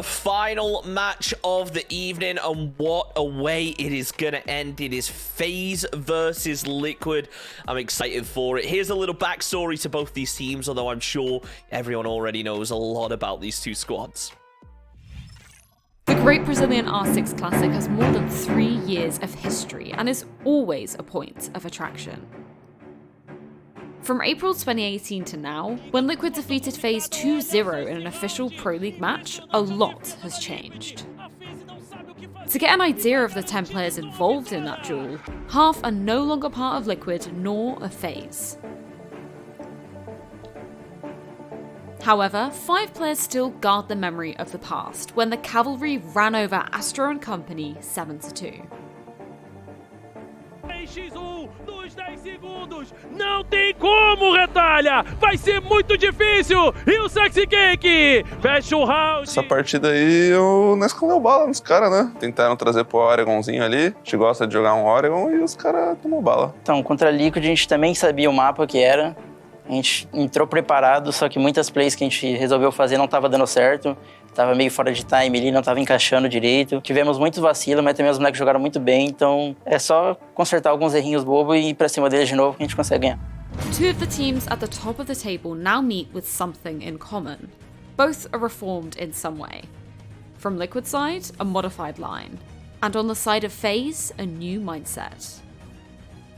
Final match of the evening, and what a way it is gonna end. It is FaZe versus Liquid. I'm excited for it. Here's a little backstory to both these teams, although I'm sure everyone already knows a lot about these two squads. The Great Brazilian R6 Classic has more than 3 years of history and is always a point of attraction. From April 2018 to now, when Liquid defeated FaZe 2-0 in an official Pro League match, a lot has changed. To get an idea of the 10 players involved in that duel, half are no longer part of Liquid nor of FaZe. However, 5 players still guard the memory of the past, when the Cavalry ran over Astro and company 7-2. Nos 10 segundos, não tem como, retalha! Vai ser muito difícil! E o Sexy Cake fecha o round! Essa partida aí, nós comeu bala nos caras, né? Tentaram trazer pro Oregonzinho ali. A gente gosta de jogar um Oregon e os caras tomou bala. Então, contra a Liquid a gente também sabia o mapa que era. A gente entrou preparado, só que muitas plays que a gente resolveu fazer não tava dando certo. Tava meio fora de time ali, não tava encaixando direito. Tivemos muitos vacilos, mas também os moleques jogaram muito bem. Então é só consertar alguns errinhos bobos e ir pra cima deles de novo que a gente consegue ganhar. Two of the teams at the top of the table now meet with something in common. Both are reformed in some way. From Liquid side, a modified line. And on the side of FaZe, a new mindset.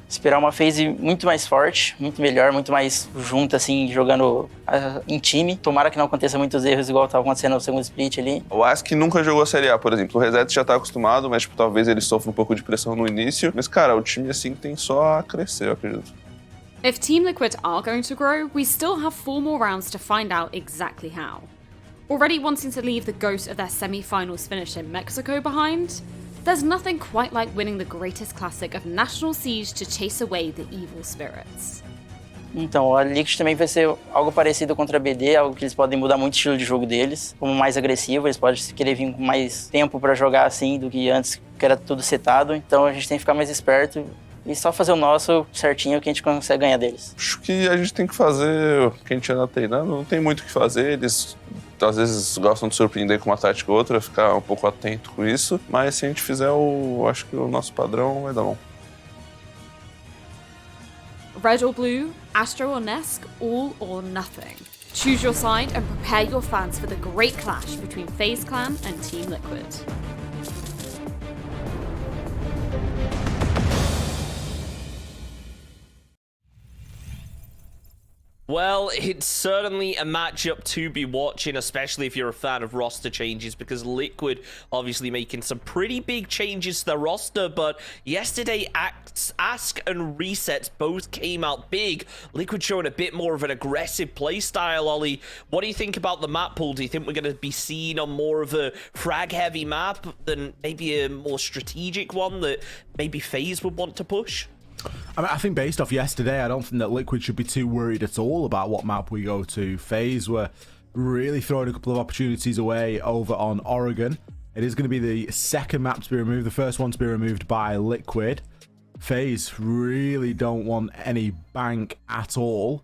Esperar uma FaZe muito mais forte, muito melhor, muito mais junta, assim, jogando em time. Tomara que não aconteça muitos erros igual estava acontecendo no segundo split ali. O Ask nunca jogou a Série A, por exemplo. O Reset já tá acostumado, mas tipo, talvez ele sofra um pouco de pressão no início. Mas, cara, o time assim tem só a crescer, eu acredito. If Team Liquid are going to grow, we still have 4 more rounds to find out exactly how. Already wanting to leave the ghost of their semi-finals finish in Mexico behind, there's nothing quite like winning the greatest classic of National Siege to chase away the evil spirits. Então, a Liquid também vai ser algo parecido contra a BD, algo que eles podem mudar muito o estilo de jogo deles, como mais agressivo, eles podem querer vir com mais tempo pra jogar assim do que antes, que era tudo setado. Então a gente tem que ficar mais esperto e só fazer o nosso certinho que a gente consegue ganhar deles. Acho que a gente tem que fazer o que a gente anda treinando, não tem muito o que fazer, eles às vezes gostam de surpreender com uma tática ou outra, ficar um pouco atento com isso, mas se a gente fizer acho que o nosso padrão vai dar bom. Red or blue, Astro or Nesk, all or nothing. Choose your side and prepare your fans for the great clash between FaZe Clan and Team Liquid. Well, it's certainly a matchup to be watching, especially if you're a fan of roster changes, because Liquid obviously making some pretty big changes to their roster, but yesterday Ask and Reset both came out big. Liquid showing a bit more of an aggressive playstyle. Ollie, what do you think about the map pool? Do you think we're going to be seen on more of a frag-heavy map than maybe a more strategic one that maybe FaZe would want to push? I mean, I think based off yesterday, I don't think that Liquid should be too worried at all about what map we go to. FaZe were really throwing a couple of opportunities away over on Oregon. It is going to be the second map to be removed, the first one to be removed by Liquid. FaZe really don't want any bank at all.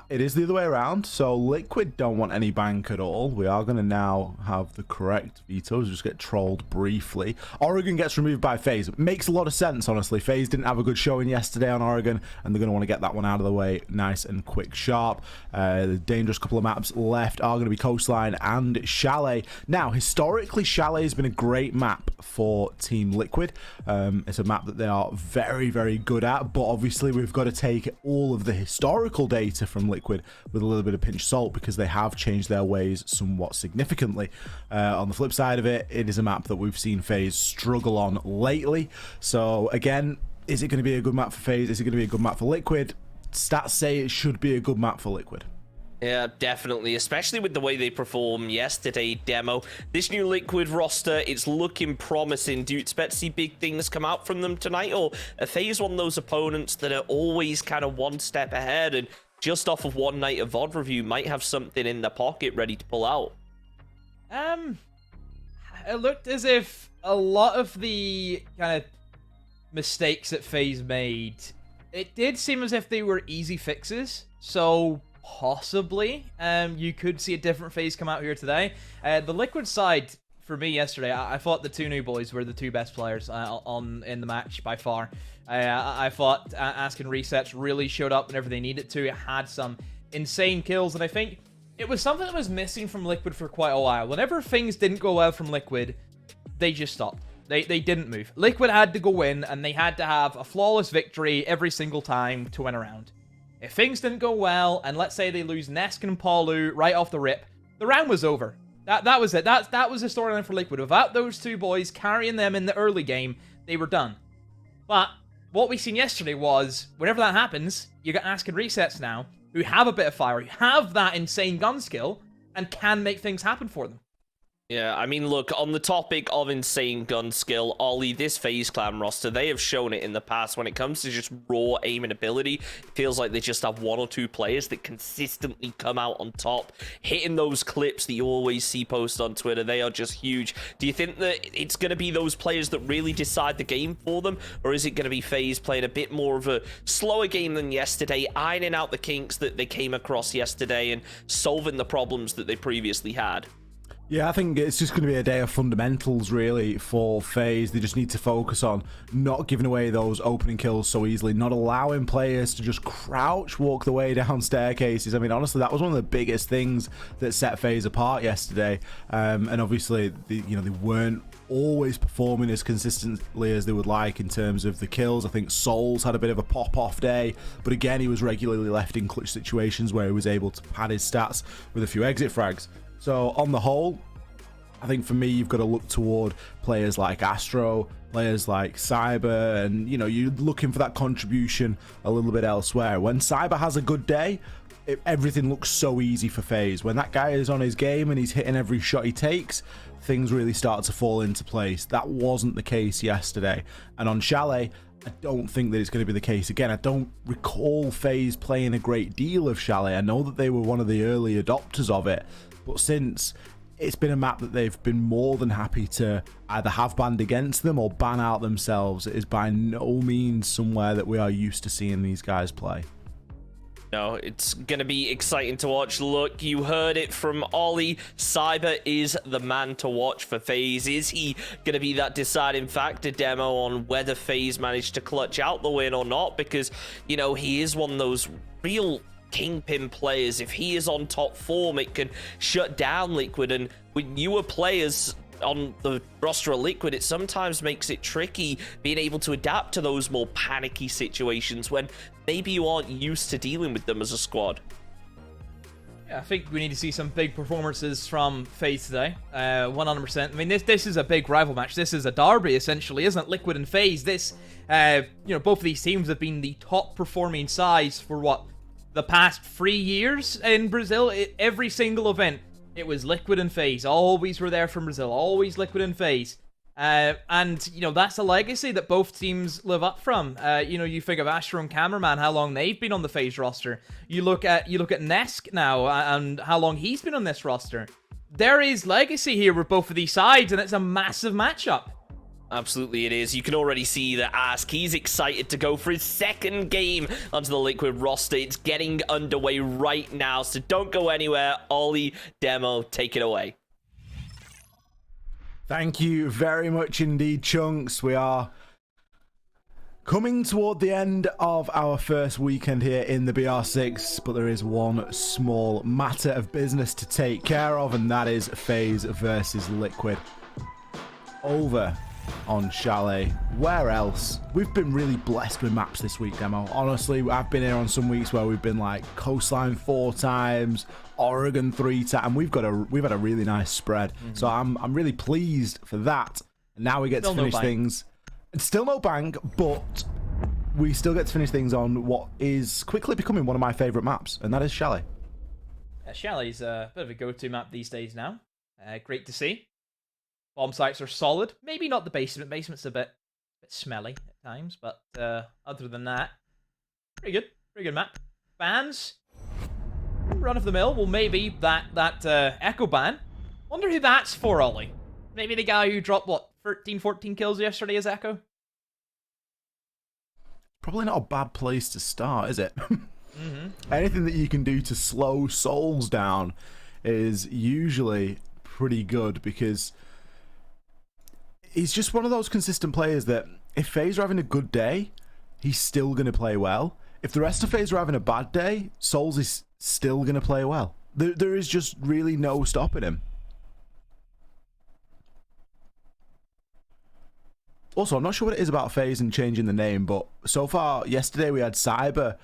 It is the other way around. So Liquid don't want any bank at all. We are going to now have the correct vetoes. Just get trolled briefly. Oregon gets removed by FaZe. It makes a lot of sense, honestly. FaZe didn't have a good showing yesterday on Oregon, and they're going to want to get that one out of the way nice and quick, sharp. The dangerous couple of maps left are going to be Coastline and Chalet. Now, historically, Chalet has been a great map for Team Liquid. It's a map that they are very, very good at, but obviously we've got to take all of the historical data from Liquid with a little bit of pinch of salt, because they have changed their ways somewhat significantly. On the flip side of it, it is a map that we've seen FaZe struggle on lately. So again, is it going to be a good map for FaZe? Is it going to be a good map for Liquid? Stats say it should be a good map for Liquid. Yeah, definitely, especially with the way they performed yesterday, Demo. This new Liquid roster, it's looking promising. Do you expect to see big things come out from them tonight, or are FaZe one of those opponents that are always kind of one step ahead and just off of one night of VOD review might have something in their pocket ready to pull out? It looked as if a lot of the kind of mistakes that FaZe made, it did seem as if they were easy fixes. So possibly you could see a different FaZe come out here today. The Liquid side, for me yesterday, I thought the two new boys were the two best players in the match by far. I thought Asking Resets really showed up whenever they needed to. It had some insane kills, and I think it was something that was missing from Liquid for quite a while. Whenever things didn't go well from Liquid, they just stopped. They didn't move. Liquid had to go in, and they had to have a flawless victory every single time to win a round. If things didn't go well, and let's say they lose Nesk and Palu right off the rip, the round was over. That was it. That was the storyline for Liquid. Without those two boys carrying them in the early game, they were done. But what we seen yesterday was, whenever that happens, you got Asking Resets now, who have a bit of fire, who have that insane gun skill, and can make things happen for them. Yeah, I mean, look, on the topic of insane gun skill, Ollie, this FaZe Clan roster, they have shown it in the past. When it comes to just raw aim and ability, it feels like they just have one or two players that consistently come out on top, hitting those clips that you always see posted on Twitter. They are just huge. Do you think that it's going to be those players that really decide the game for them, or is it going to be FaZe playing a bit more of a slower game than yesterday, ironing out the kinks that they came across yesterday and solving the problems that they previously had? Yeah, I think it's just going to be a day of fundamentals, really, for FaZe. They just need to focus on not giving away those opening kills so easily, not allowing players to just crouch walk the way down staircases. I mean, honestly, that was one of the biggest things that set FaZe apart yesterday. And obviously, they weren't always performing as consistently as they would like in terms of the kills. I think Souls had a bit of a pop-off day, but again, he was regularly left in clutch situations where he was able to pad his stats with a few exit frags. So on the whole, I think for me, you've got to look toward players like Astro, players like Cyber, and you're looking for that contribution a little bit elsewhere. When Cyber has a good day, everything looks so easy for FaZe. When that guy is on his game and he's hitting every shot he takes, things really start to fall into place. That wasn't the case yesterday. And on Chalet, I don't think that it's going to be the case again. I don't recall FaZe playing a great deal of Chalet. I know that they were one of the early adopters of it, but since, it's been a map that they've been more than happy to either have banned against them or ban out themselves. It is by no means somewhere that we are used to seeing these guys play. No, it's going to be exciting to watch. Look, you heard it from Ollie. Cyber is the man to watch for FaZe. Is he going to be that deciding factor, Demo, on whether FaZe managed to clutch out the win or not? Because, he is one of those real kingpin players. If he is on top form, it can shut down Liquid, and with newer players on the roster of Liquid, it sometimes makes it tricky being able to adapt to those more panicky situations when maybe you aren't used to dealing with them as a squad. Yeah, I think we need to see some big performances from FaZe today. 100%. I mean, this is a big rival match. This is a derby, essentially, isn't it? Liquid and FaZe. This, both of these teams have been the top performing sides for the past 3 years in Brazil. Every single event, it was Liquid and FaZe. Always were there from Brazil. Always Liquid and FaZe. And that's a legacy that both teams live up from. You think of Astro and Cameraman, how long they've been on the FaZe roster. You look at Nesk now and how long he's been on this roster. There is legacy here with both of these sides, and it's a massive matchup. Absolutely it is. You can already see that Ask, he's excited to go for his second game onto the Liquid roster. It's getting underway right now, so don't go anywhere. Ollie, Demo, take it away. Thank you very much indeed, Chunks. We are coming toward the end of our first weekend here in the BR6, but there is one small matter of business to take care of, and that is FaZe versus Liquid. Over on Chalet. Where else? We've been really blessed with maps this week, Demo. Honestly, I've been here on some weeks where we've been like Coastline 4 times, Oregon 3 times, and we've had a really nice spread. So I'm really pleased for that. And now we get to finish things. It's still no bank, but we still get to finish things on what is quickly becoming one of my favorite maps, and that is Chalet. Chalet's a bit of a go-to map these days now. Great to see. Bomb sites are solid. Maybe not the basement. Basement's a bit smelly at times, but other than that, pretty good. Pretty good map. Bans, run of the mill. Well, maybe that Echo ban. Wonder who that's for, Ollie. Maybe the guy who dropped 13, 14 kills yesterday is Echo. Probably not a bad place to start, is it? Anything that you can do to slow Souls down is usually pretty good, because he's just one of those consistent players that if FaZe are having a good day, he's still going to play well. If the rest of FaZe are having a bad day, Souls is still going to play well. There is just really no stopping him. Also, I'm not sure what it is about FaZe and changing the name, but so far, yesterday we had Cyber.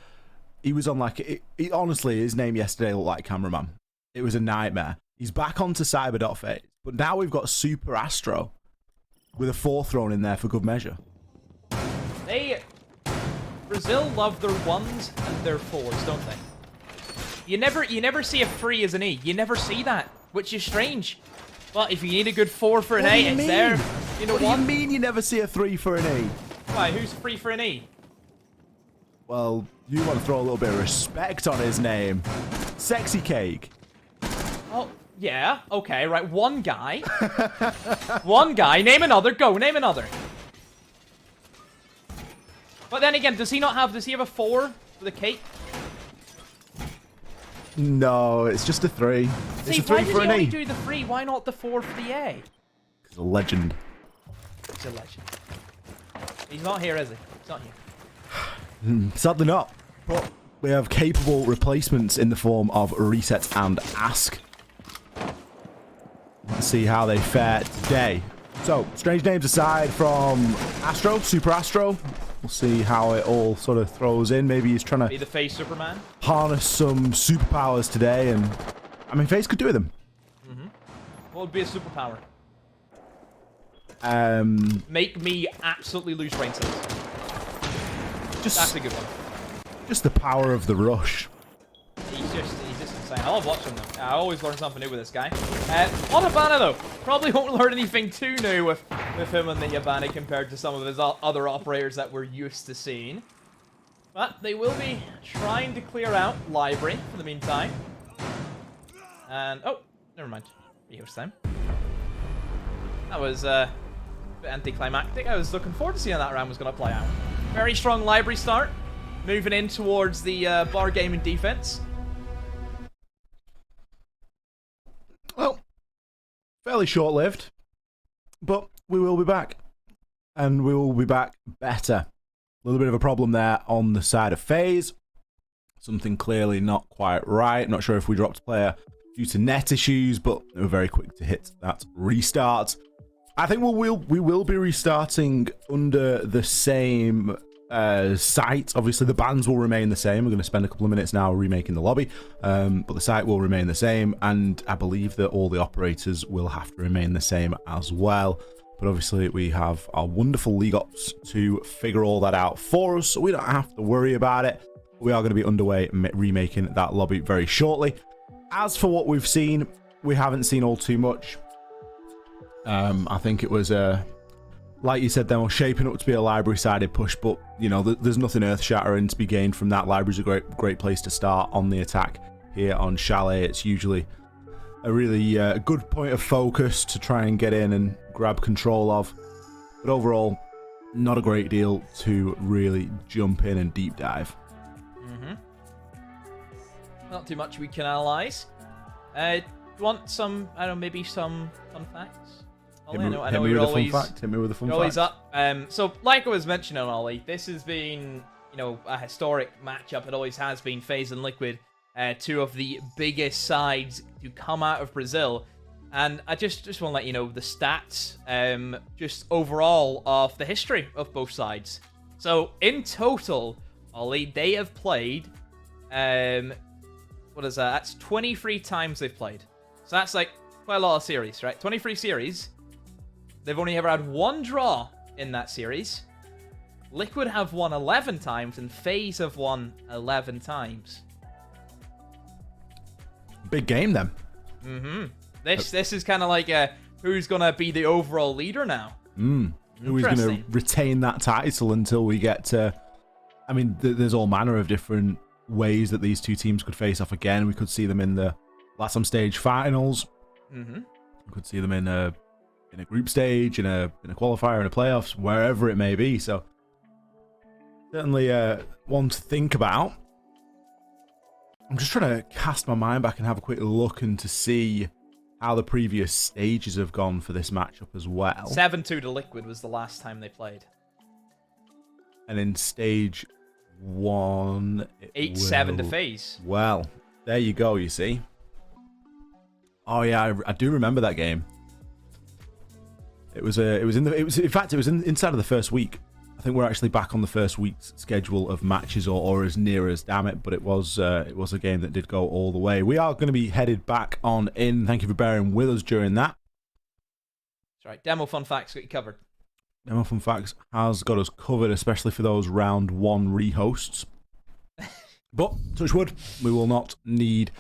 He was on like... honestly, his name yesterday looked like Cameraman. It was a nightmare. He's back onto Cyber.FaZe, but now we've got Super Astro with a 4 thrown in there for good measure. Brazil love their 1s and their 4s, don't they? You never see a 3 as an E. You never see that, which is strange. But if you need a good 4 for an A, it's there. You know what do you mean you never see a 3 for an E? Why? Who's 3 for an E? Well, you want to throw a little bit of respect on his name. Sexy Cake. Oh, yeah. Okay, right. One guy. One guy. Name another. Go. Name another. But then again, does he have a 4 for the Cake? No, it's just a 3. It's a 3 for an E. Why does he only do the 3? Why not the 4 for the A? He's a legend. He's a legend. He's not here, is he? He's not here. Sadly not. But we have capable replacements in the form of Reset and Ask. Let's see how they fare today. So, strange names aside from Astro, Super Astro. We'll see how it all sort of throws in. Maybe he's trying to be the FaZe Superman. Harness some superpowers today, and I mean, FaZe could do with them. What would be a superpower? Make me absolutely lose brain cells. That's a good one. Just the power of the rush. He's just insane. I love watching them. I always learn something new with this guy. On Habana though, probably won't learn anything too new with him and the Habana compared to some of his other operators that we're used to seeing. But they will be trying to clear out Library for the meantime. And oh, never mind. Rehost time. That was a bit anticlimactic. I was looking forward to seeing how that round was going to play out. Very strong Library start. Moving in towards the bar gaming defense. Well, fairly short-lived, but we will be back. And we will be back better. A little bit of a problem there on the side of FaZe. Something clearly not quite right. Not sure if we dropped a player due to net issues, but they were very quick to hit that restart. I think we will be restarting under the same site. Obviously, the bans will remain the same. We're going to spend a couple of minutes now remaking the lobby, but the site will remain the same, and I believe that all the operators will have to remain the same as well. But obviously, we have our wonderful league ops to figure all that out for us, so we don't have to worry about it. We are going to be underway remaking that lobby very shortly. As for what we've seen, we haven't seen all too much. I think it was like you said, then we're shaping up to be a library-sided push, but you know, there's nothing earth-shattering to be gained from that. Library's a great place to start on the attack here on Chalet. It's usually a really good point of focus to try and get in and grab control of, but overall, not a great deal to really jump in and deep dive. Not too much we can analyze. You want some, I don't know, maybe some fun facts? Ollie, I know you're always, hit me with a fun fact. Always up. So, like I was mentioning, Ollie, this has been, you know, a historic matchup. It always has been. FaZe and Liquid, two of the biggest sides to come out of Brazil. And I just want to let you know the stats, just overall of the history of both sides. So, in total, Ollie, they have played, what is that? That's 23 times they've played. So that's like quite a lot of series, right? 23 series. They've only ever had one draw in that series. Liquid have won 11 times, and FaZe have won 11 times. Big game, then. This is kind of like who's going to be the overall leader now. Who is going to retain that title until we get to... I mean, there's all manner of different ways that these two teams could face off again. We could see them in the LATAM stage finals. We could see them in a group stage, in a qualifier, in a playoffs, wherever it may be. So certainly one to think about. I'm just trying to cast my mind back and have a quick look and to see how the previous stages have gone for this matchup as well. 7-2 to Liquid was the last time they played. And in stage 1... 8-7 to FaZe. Well, there you go, you see. Oh yeah, I do remember that game. It was inside of the first week. I think we're actually back on the first week's schedule of matches, or as near as, damn it. But it was a game that did go all the way. We are going to be headed back on in. Thank you for bearing with us during that. That's right. Demo Fun Facts got you covered. Demo Fun Facts has got us covered, especially for those round 1 rehosts. But touch wood, we will not need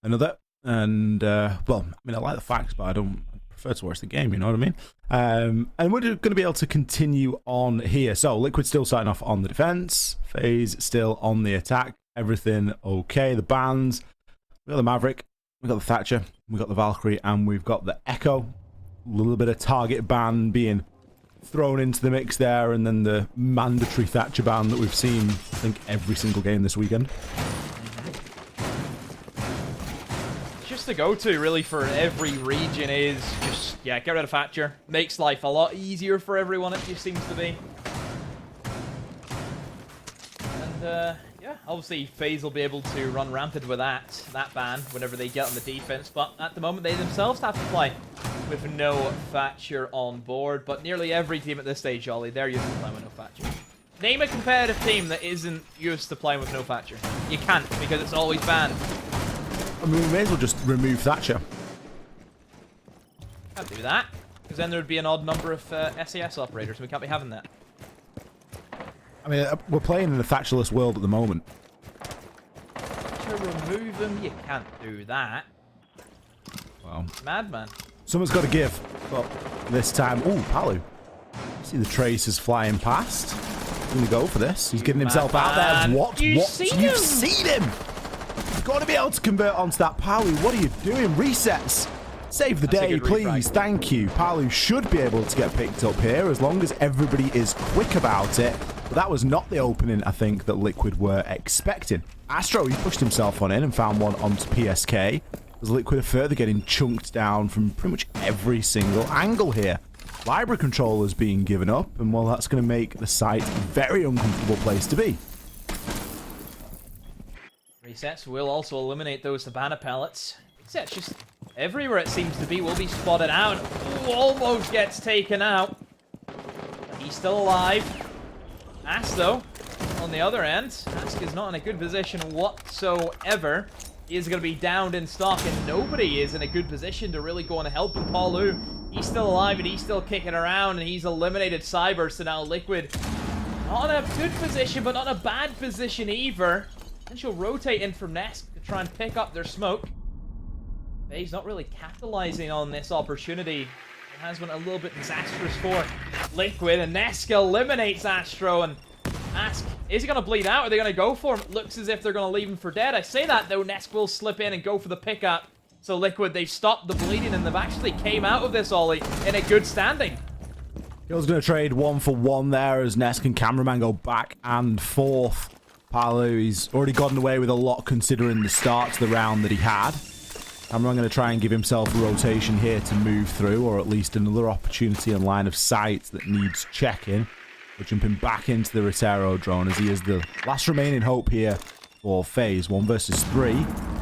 another. And well, I mean, I like the facts, but I don't prefer to watch the game, you know what I mean? And we're going to be able to continue on here. So Liquid still starting off on the defense, FaZe still on the attack, everything okay. The bans, we got the Maverick, we got the Thatcher, we got the Valkyrie, and we've got the Echo. A little bit of target ban being thrown into the mix there, and then the mandatory Thatcher ban that we've seen, I think, every single game this weekend. The go-to really for every region is just, yeah, get rid of Thatcher. Makes life a lot easier for everyone, it just seems to be. And yeah, obviously FaZe will be able to run rampant with that ban whenever they get on the defense, but at the moment they themselves have to play with no Thatcher on board. But nearly every team at this stage, Ollie, they're used to playing with no Thatcher. Name a competitive team that isn't used to playing with no Thatcher. You can't, because it's always banned. I mean, we may as well just remove Thatcher. Can't do that, because then there would be an odd number of SAS operators. We can't be having that. I mean, we're playing in a Thatcherless world at the moment. To remove them, you can't do that. Well, Madman. Someone's got to give. But this time, ooh, Palu. See the traces flying past. He's going to go for this. He's getting himself out there. What? You've You've seen him! Got to be able to convert onto that Palu. What are you doing? Resets. Save the day, please. Thank you. Palu should be able to get picked up here as long as everybody is quick about it. But that was not the opening, I think, that Liquid were expecting. Astro, he pushed himself on in and found one onto PSK. As Liquid are further getting chunked down from pretty much every single angle here. Library controllers being given up, and well, that's going to make the site a very uncomfortable place to be. Resets will also eliminate those Habana pellets. Resets just everywhere it seems to be will be spotted out. Ooh, almost gets taken out. He's still alive. Ask, though, on the other end. Ask is not in a good position whatsoever. He is going to be downed in stock, and nobody is in a good position to really go and help him. Paulu, he's still alive, and he's still kicking around, and he's eliminated Cyber, so now Liquid not in a good position, but not in a bad position either. And she'll rotate in from Nesk to try and pick up their smoke. FaZe not really capitalizing on this opportunity. It has been a little bit disastrous for Liquid, and Nesk eliminates Astro, and Ask, is he going to bleed out? Are they going to go for him? It looks as if they're going to leave him for dead. I say that, though, Nesk will slip in and go for the pickup. So Liquid, they've stopped the bleeding, and they've actually came out of this, Ollie, in a good standing. Hill's going to trade 1 for 1 there as Nesk and Cameraman go back and forth. Palu, he's already gotten away with a lot considering the start to the round that he had. Cameraman going to try and give himself a rotation here to move through, or at least another opportunity and line of sight that needs checking. We're jumping back into the Rotero drone as he is the last remaining hope here for FaZe. 1 versus 3,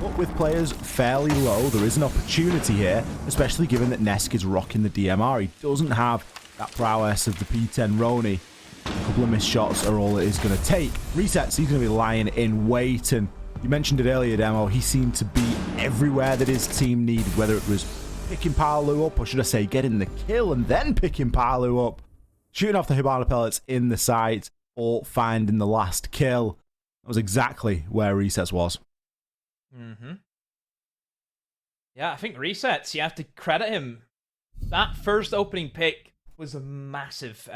but with players fairly low, there is an opportunity here, especially given that Nesk is rocking the DMR. He doesn't have that prowess of the P10 Roni. A couple of missed shots are all it is going to take. Resets, he's going to be lying in wait, and you mentioned it earlier, Demo, he seemed to be everywhere that his team needed, whether it was picking Palu up, or should I say getting the kill and then picking Palu up, shooting off the Hibana pellets in the site, or finding the last kill. That was exactly where Resets was. Yeah, I think Resets, you have to credit him. That first opening pick was massive.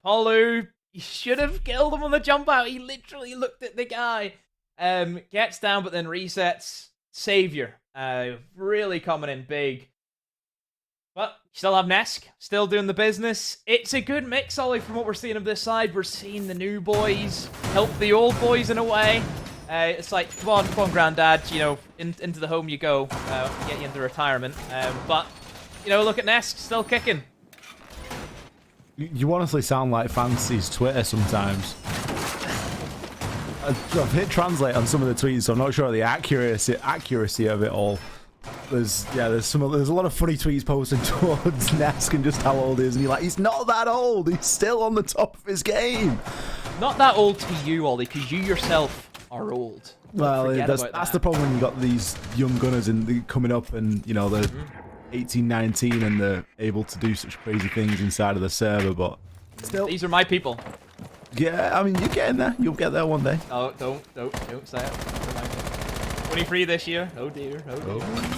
Palu, he should have killed him on the jump out. He literally looked at the guy. Gets down, but then Resets. Savior. Really coming in big. But still have Nesk, still doing the business. It's a good mix, Ollie, from what we're seeing of this side. We're seeing the new boys help the old boys in a way. It's like, come on, granddad, you know, into the home you go, get you into retirement. But, you know, look at Nesk, still kicking. You honestly sound like Fantasy's Twitter sometimes. I've hit translate on some of the tweets, so I'm not sure of the accuracy of it all. There's a lot of funny tweets posted towards Nesk and just how old he is, and you're like, he's not that old, he's still on the top of his game. Not that old to you, Ollie, because you yourself are old. Well, that's the problem when you got these young gunners coming up, and you know they're 18, 19, and they're able to do such crazy things inside of the server. But still, these are my people. Yeah, I mean, you're getting there. You'll get there one day. Oh, don't say it. 23 this year. Oh dear.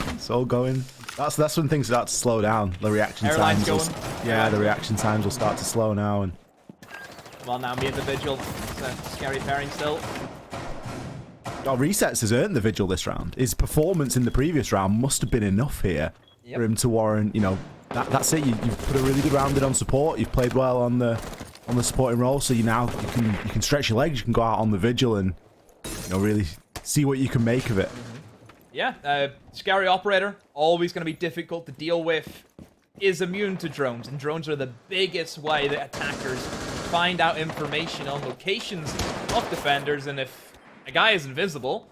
It's all going. That's when things start to slow down. The reaction Airline's times. The reaction times will start to slow now. And come on now, me and the Vigil. It's scary pairing still. Resets has earned the Vigil this round. His performance in the previous round must have been enough here for him to warrant, you know, that's it. You've put a really good round in on support. You've played well on the supporting role, so you can stretch your legs. You can go out on the Vigil and, you know, really see what you can make of it. Yeah, scary operator, always going to be difficult to deal with. Is immune to drones, and drones are the biggest way that attackers find out information on locations of defenders, and if a guy is invisible,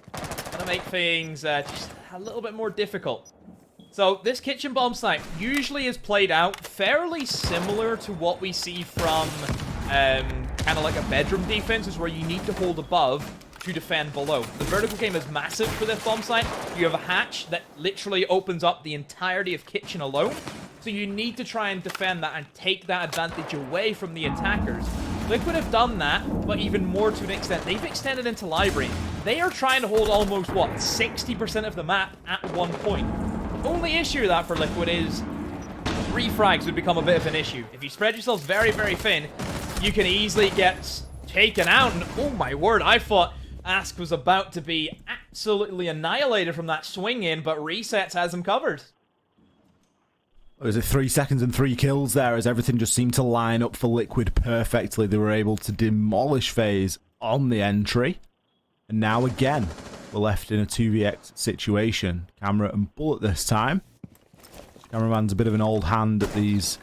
gonna make things just a little bit more difficult. So this kitchen bomb snipe usually is played out fairly similar to what we see from kind of like a bedroom defense, is where you need to hold above to defend below. The vertical game is massive for this bomb site. You have a hatch that literally opens up the entirety of kitchen alone, so you need to try and defend that and take that advantage away from the attackers. Liquid have done that, but even more to an extent. They've extended into library. They are trying to hold almost, what, 60% of the map at one point. The only issue with that for Liquid is refrags would become a bit of an issue. If you spread yourselves very, very thin, you can easily get taken out. And oh my word, I thought Ask was about to be absolutely annihilated from that swing in, but Resets has him covered. Was it 3 seconds and 3 kills there, as everything just seemed to line up for Liquid perfectly. They were able to demolish FaZe on the entry. And now again, we're left in a 2vx situation. Camera and Bullet this time. Cameraman's a bit of an old hand at these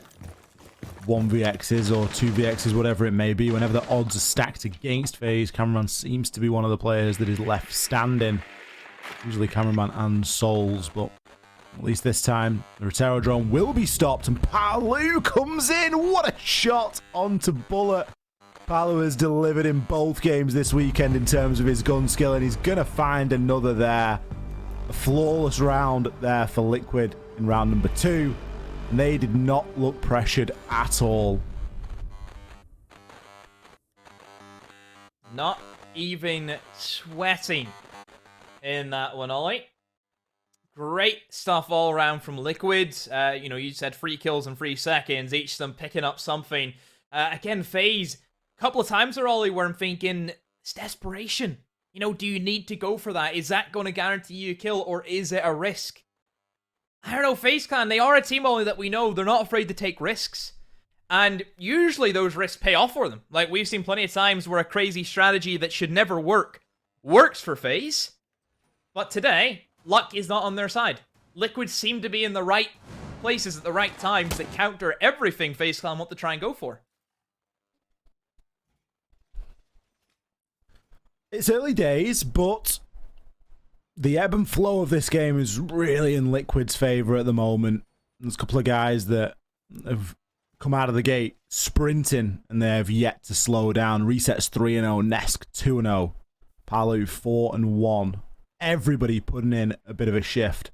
1vx's or 2vx's, whatever it may be. Whenever the odds are stacked against FaZe, Cameraman seems to be one of the players that is left standing. Usually Cameraman and Souls, but at least this time, the Rotero drone will be stopped, and Palu comes in. What a shot onto Bullet. Palu has delivered in both games this weekend in terms of his gun skill, and he's going to find another there. A flawless round there for Liquid in round number 2, and they did not look pressured at all. Not even sweating in that one, Ollie. Great stuff all around from Liquid. You know, you said 3 kills in 3 seconds, each of them picking up something. Again, FaZe, a couple of times there, Ollie, where I'm thinking, it's desperation. You know, do you need to go for that? Is that going to guarantee you a kill, or is it a risk? I don't know, FaZe Clan, they are a team, Ollie, that we know they're not afraid to take risks. And usually those risks pay off for them. Like, we've seen plenty of times where a crazy strategy that should never work works for FaZe. But today, luck is not on their side. Liquid seem to be in the right places at the right times that counter everything FaZe Clan want to try and go for. It's early days, but the ebb and flow of this game is really in Liquid's favour at the moment. There's a couple of guys that have come out of the gate sprinting, and they have yet to slow down. Resets 3-0, Nesk 2-0, Palu 4-1. Everybody putting in a bit of a shift.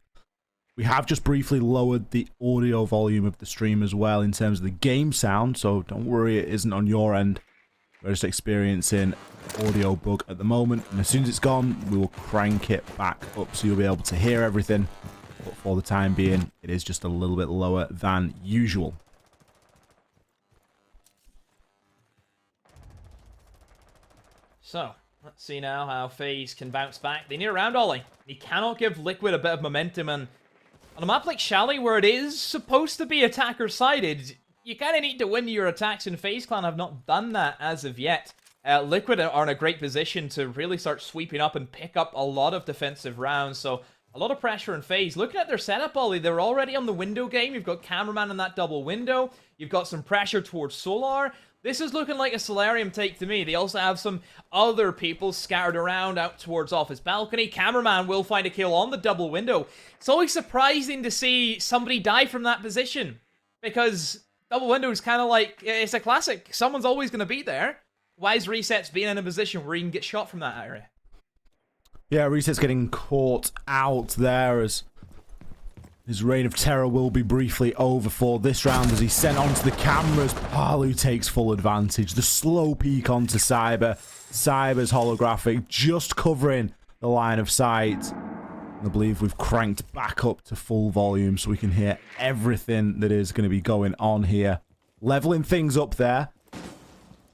We have just briefly lowered the audio volume of the stream as well in terms of the game sound, so don't worry, it isn't on your end. We're just experiencing audio bug at the moment, and as soon as it's gone, we will crank it back up so you'll be able to hear everything. But for the time being, it is just a little bit lower than usual. So, let's see now how FaZe can bounce back. They need a round, Ollie. He cannot give Liquid a bit of momentum, and on a map like Chalet, where it is supposed to be attacker-sided, you kind of need to win your attacks, and FaZe Clan have not done that as of yet. Liquid are in a great position to really start sweeping up and pick up a lot of defensive rounds. So a lot of pressure in FaZe. Looking at their setup, Ollie, they're already on the window game. You've got Cameraman in that double window. You've got some pressure towards Solar. This is looking like a Solarium take to me. They also have some other people scattered around out towards Office Balcony. Cameraman will find a kill on the double window. It's always surprising to see somebody die from that position, because double window is kind of like, it's a classic. Someone's always going to be there. Why is Reset's being in a position where he can get shot from that area? Yeah, Reset's getting caught out there as his reign of terror will be briefly over for this round as he's sent onto the cameras. Palu takes full advantage. The slow peek onto Cyber. Cyber's holographic just covering the line of sight. I believe we've cranked back up to full volume so we can hear everything that is going to be going on here. Leveling things up there.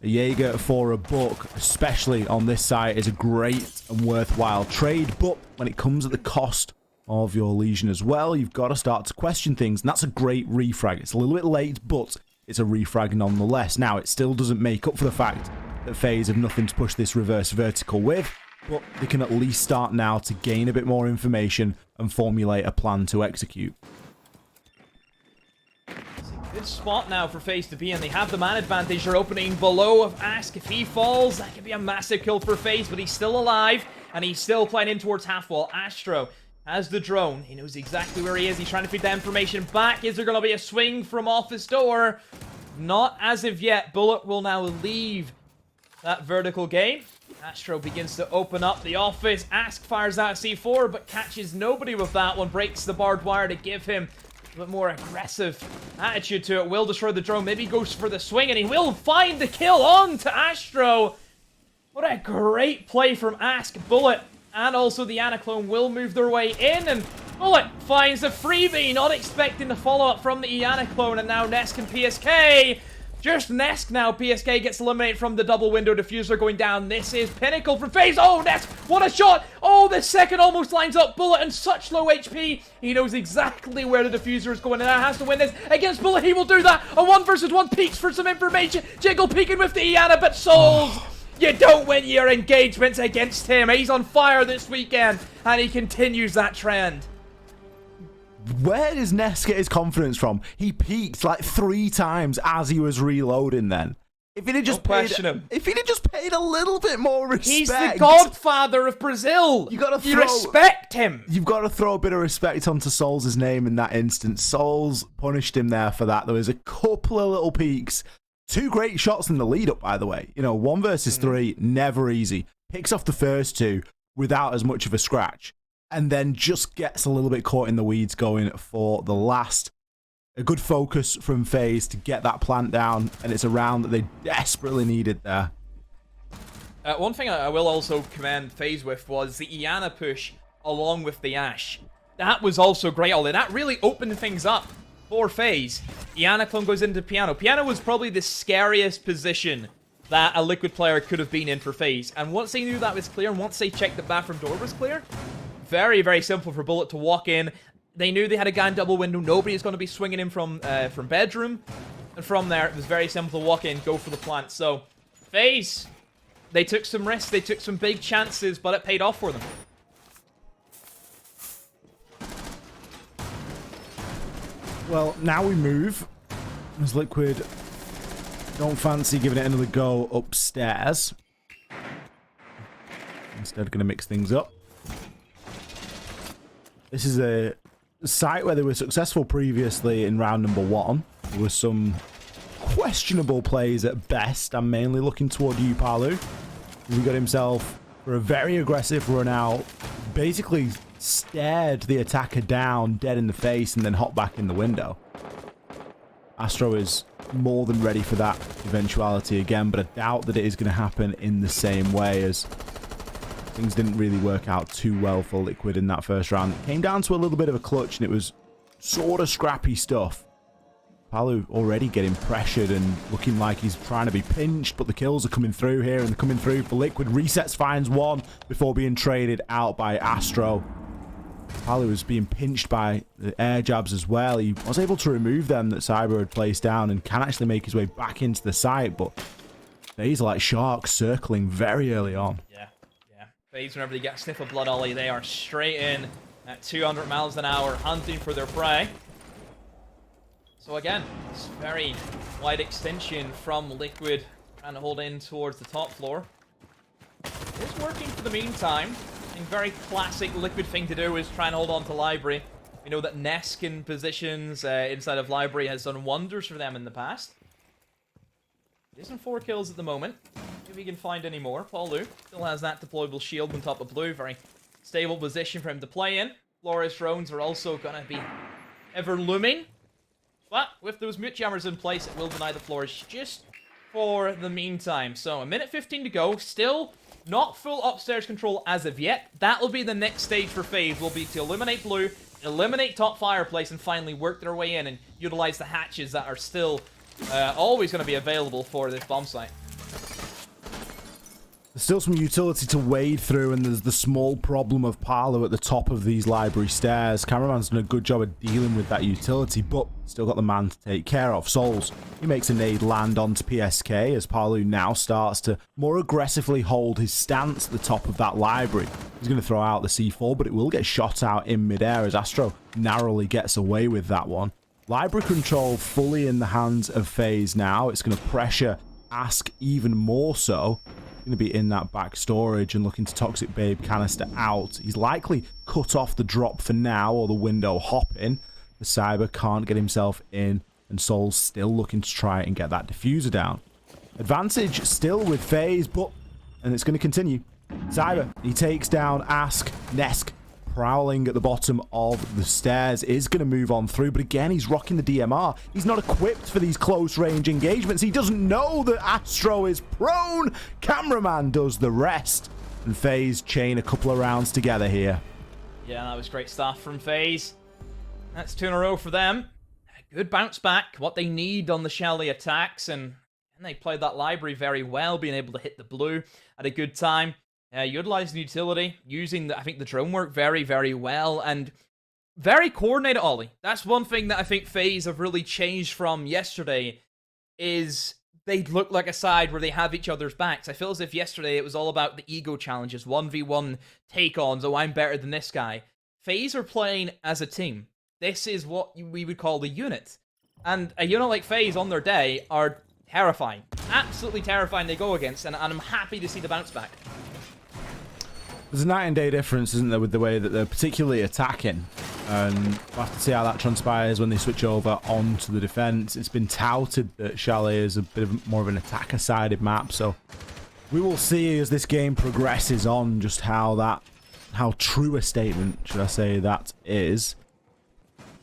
A Jaeger for a buck, especially on this site, is a great and worthwhile trade, but when it comes at the cost of your Legion as well, you've got to start to question things, and that's a great refrag. It's a little bit late, but it's a refrag nonetheless. Now, it still doesn't make up for the fact that FaZe have nothing to push this reverse vertical with, but they can at least start now to gain a bit more information and formulate a plan to execute. Good spot now for FaZe to be in. They have the man advantage. They're opening below of Ask. If he falls, that could be a massive kill for FaZe, but he's still alive, and he's still playing in towards half wall. Astro has the drone. He knows exactly where he is. He's trying to feed that information back. Is there going to be a swing from office door? Not as of yet. Bullet will now leave that vertical game. Astro begins to open up the office. Ask fires out a C4, but catches nobody with that one. Breaks the barbed wire to give him a bit more aggressive attitude to it. Will destroy the drone. Maybe goes for the swing, and he will find the kill on to Astro. What a great play from Ask. Bullet and also the Iana will move their way in, and Bullet finds a freebie, not expecting the follow-up from the Iana, and now Nesk and PSK. Just Nesk now. PSK gets eliminated from the double window diffuser going down. This is Pinnacle from FaZe. Oh, Nesk, what a shot. Oh, the second almost lines up. Bullet and such low HP. He knows exactly where the diffuser is going, and now has to win this against Bullet. He will do that. A 1v1 peeks for some information. Jiggle peeking with the Iana, but Souls, you don't win your engagements against him. He's on fire this weekend, and he continues that trend. Where does Ness get his confidence from? He peaked like 3 times as he was reloading then. If he'd have just paid a little bit more respect. He's the godfather of Brazil. You respect him. You've got to throw a bit of respect onto Souls' name in that instance. Souls punished him there for that. There was a couple of little peaks. 2 great shots in the lead up, by the way. You know, 1 versus 3, never easy. Picks off the first 2 without as much of a scratch. And then just gets a little bit caught in the weeds going for the last. A good focus from FaZe to get that plant down, and it's a round that they desperately needed there. One thing I will also commend FaZe with was the Iana push along with the Ash. That was also great, Ollie. That really opened things up for FaZe. Iana clone goes into Piano. Piano was probably the scariest position that a Liquid player could have been in for FaZe. And once they knew that was clear, and once they checked the bathroom door was clear, very, very simple for Bullet to walk in. They knew they had a guy in double window. Nobody is going to be swinging in from bedroom. And from there, it was very simple to walk in, go for the plant. So, FaZe, they took some risks. They took some big chances, but it paid off for them. Well, now we move. As Liquid don't fancy giving it another go upstairs. Instead, going to mix things up. This is a site where they were successful previously in round number 1. There was some questionable plays at best. I'm mainly looking toward you, Palu. He got himself for a very aggressive run out. Basically stared the attacker down dead in the face and then hopped back in the window. Astro is more than ready for that eventuality again, but I doubt that it is going to happen in the same way, as things didn't really work out too well for Liquid in that first round. It came down to a little bit of a clutch, and it was sort of scrappy stuff. Palu already getting pressured and looking like he's trying to be pinched, but the kills are coming through here, and they're coming through for Liquid. Resets finds 1 before being traded out by Astro. Palu was being pinched by the air jabs as well. He was able to remove them that Cyber had placed down and can actually make his way back into the site, but FaZe are like sharks circling very early on. Yeah. FaZe, whenever they get a sniff of blood, Ollie, they are straight in at 200 miles an hour, hunting for their prey. So again, it's very wide extension from Liquid, trying to hold in towards the top floor. It's working for the meantime. I think very classic Liquid thing to do is try and hold on to Library. We know that Nesk in positions inside of Library has done wonders for them in the past. He's on 4 kills at the moment. If he can find any more. Paulu still has that deployable shield on top of Blue. Very stable position for him to play in. Flores drones are also going to be ever looming. But with those mute jammers in place, it will deny the Flores just for the meantime. So a minute 15 to go. Still not full upstairs control as of yet. That will be the next stage for FaZe. Will be to eliminate Blue, eliminate top fireplace, and finally work their way in and utilize the hatches that are still always going to be available for this bomb site. There's still some utility to wade through, and there's the small problem of Parlo at the top of these library stairs. Cameraman's done a good job of dealing with that utility, but still got the man to take care of. Souls, he makes a nade land onto PSK as Parlo now starts to more aggressively hold his stance at the top of that library. He's going to throw out the C4, but it will get shot out in midair as Astro narrowly gets away with that one. Library control fully in the hands of FaZe now. It's going to pressure Ask even more so. Going to be in that back storage and looking to Toxic Babe canister out. He's likely cut off the drop for now, or the window hopping. The Cyber can't get himself in, and Soul's still looking to try and get that diffuser down. Advantage still with FaZe, and it's going to continue. Cyber, he takes down Ask. Nesk prowling at the bottom of the stairs is going to move on through, but again, he's rocking the DMR. He's not equipped for these close-range engagements. He doesn't know that Astro is prone. Cameraman does the rest, and FaZe chain a couple of rounds together here. Yeah, that was great stuff from FaZe. That's 2 in a row for them. A good bounce back, what they need on the Chalet attacks, and they played that library very well, being able to hit the blue at a good time. Utilizing utility, using, I think, the drone work very, very well, and very coordinated, Ollie. That's one thing that I think FaZe have really changed from yesterday, is they look like a side where they have each other's backs. I feel as if yesterday it was all about the ego challenges, 1v1 take-ons, oh, I'm better than this guy. FaZe are playing as a team. This is what we would call a unit. And a unit like FaZe on their day are terrifying. Absolutely terrifying they go against, and I'm happy to see the bounce back. There's a night and day difference, isn't there, with the way that they're particularly attacking. And we'll have to see how that transpires when they switch over onto the defense. It's been touted that Chalet is a bit more of an attacker-sided map, so we will see as this game progresses on just how true a statement, should I say, that is.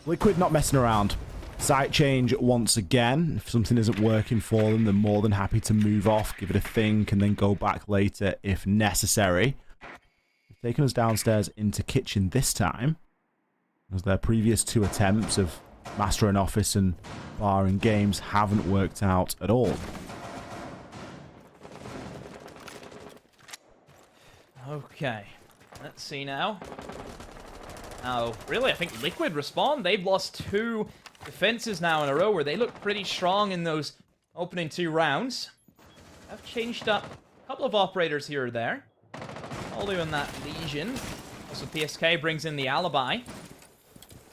Liquid not messing around. Site change once again. If something isn't working for them, they're more than happy to move off, give it a think, and then go back later if necessary. Taking us downstairs into kitchen this time, as their previous 2 attempts of Master and Office and Bar and Games haven't worked out at all. Okay, let's see now. Oh, really? I think Liquid respond. They've lost 2 defenses now in a row where they look pretty strong in those opening 2 rounds. I've changed up a couple of operators here or there. All doing that Legion. Also, PSK brings in the Alibi.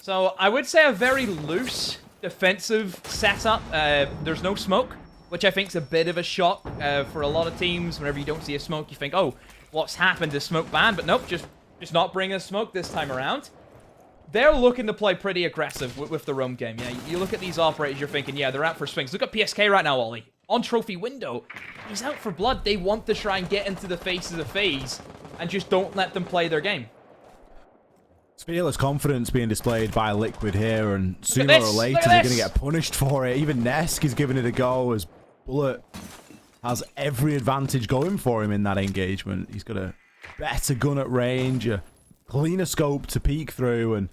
So, I would say a very loose defensive setup. There's no smoke, which I think is a bit of a shock for a lot of teams. Whenever you don't see a smoke, you think, oh, what's happened to smoke ban? But nope, just not bring a smoke this time around. They're looking to play pretty aggressive with the roam game. Yeah, you look at these operators, you're thinking, yeah, they're out for swings. Look at PSK right now, Ollie. On trophy window. He's out for blood. They want to try and get into the faces of FaZe and just don't let them play their game. It's fearless confidence being displayed by Liquid here, and sooner or later they're going to get punished for it. Even Nesk is giving it a go as Bullet has every advantage going for him in that engagement. He's got a better gun at range, a cleaner scope to peek through, and,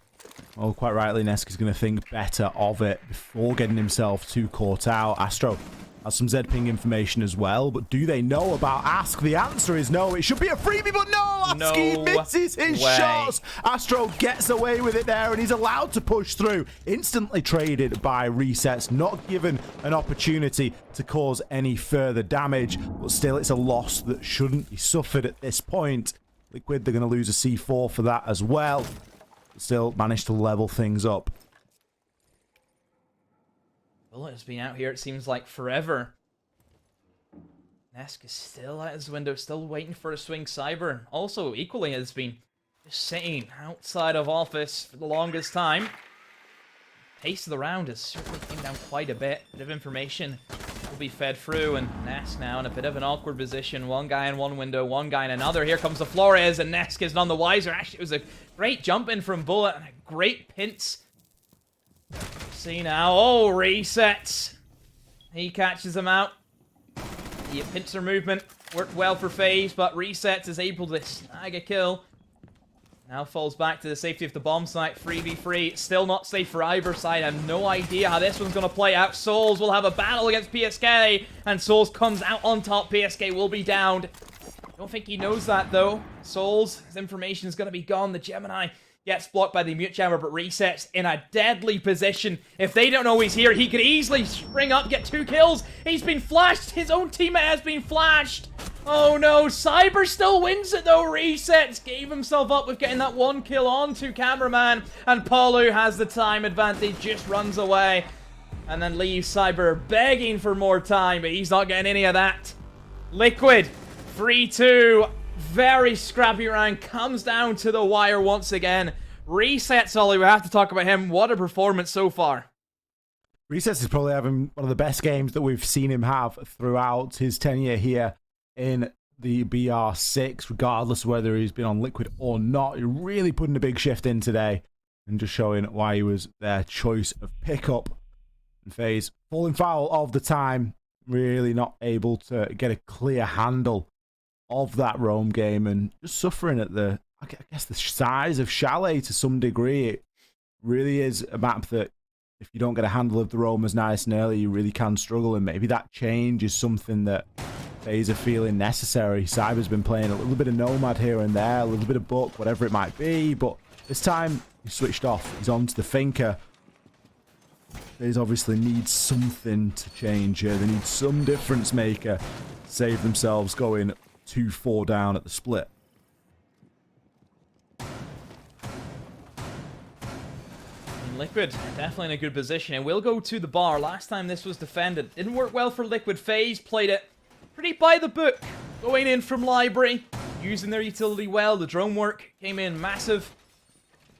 well, quite rightly, Nesk is going to think better of it before getting himself too caught out. Astro has some Z-ping information as well, but do they know about Ask? The answer is no. It should be a freebie, but no! Aski misses his shots! Astro gets away with it there, and he's allowed to push through. Instantly traded by Resets, not given an opportunity to cause any further damage, but still it's a loss that shouldn't be suffered at this point. Liquid, they're going to lose a C4 for that as well. Still managed to level things up. Bullet has been out here, it seems like forever. Nesk is still out his window, still waiting for a swing Cyber. Also, equally has been just sitting outside of office for the longest time. Pace of the round has certainly came down quite a bit. Bit of information will be fed through, and Nesk now in a bit of an awkward position. One guy in one window, one guy in another. Here comes the Flores, and Nesk is none the wiser. Actually, it was a great jump in from Bullet and a great pinch. See now, oh, Resets. He catches him out. The pincer movement worked well for FaZe, but Resets is able to snag a kill. Now falls back to the safety of the bomb site, 3v3. Still not safe for either side. I have no idea how this one's going to play out. Souls will have a battle against PSK, and Souls comes out on top. PSK will be downed. Don't think he knows that, though. Souls, his information is going to be gone. The Gemini gets blocked by the mute jammer, but Resets in a deadly position. If they don't know he's here, he could easily spring up, get 2 kills. He's been flashed. His own teammate has been flashed. Oh no, Cyber still wins it though. Resets gave himself up with getting that 1 kill onto Cameraman, and Paulu has the time advantage, just runs away, and then leaves Cyber begging for more time, but he's not getting any of that. Liquid, 3-2. Very scrappy round, comes down to the wire once again. Resets, Ollie, we have to talk about him. What a performance so far. Resets is probably having one of the best games that we've seen him have throughout his tenure here in the BR6, regardless of whether he's been on Liquid or not. He's really putting a big shift in today and just showing why he was their choice of pickup. And FaZe falling foul of the time, really not able to get a clear handle of that roam game, and just suffering at the, I guess, the size of Chalet to some degree. It really is a map that if you don't get a handle of the roam as nice and early, you really can struggle, and maybe that change is something that FaZe are feeling necessary. Cyber's been playing a little bit of Nomad here and there, a little bit of Buck, whatever it might be, but this time he's switched off. He's on to the Thinker. FaZe obviously need something to change here. They need some difference maker to save themselves going 2-4 down at the split. Liquid, definitely in a good position. And we'll go to the bar. Last time this was defended, didn't work well for Liquid. FaZe played it pretty by the book. Going in from Library, using their utility well. The drone work came in massive.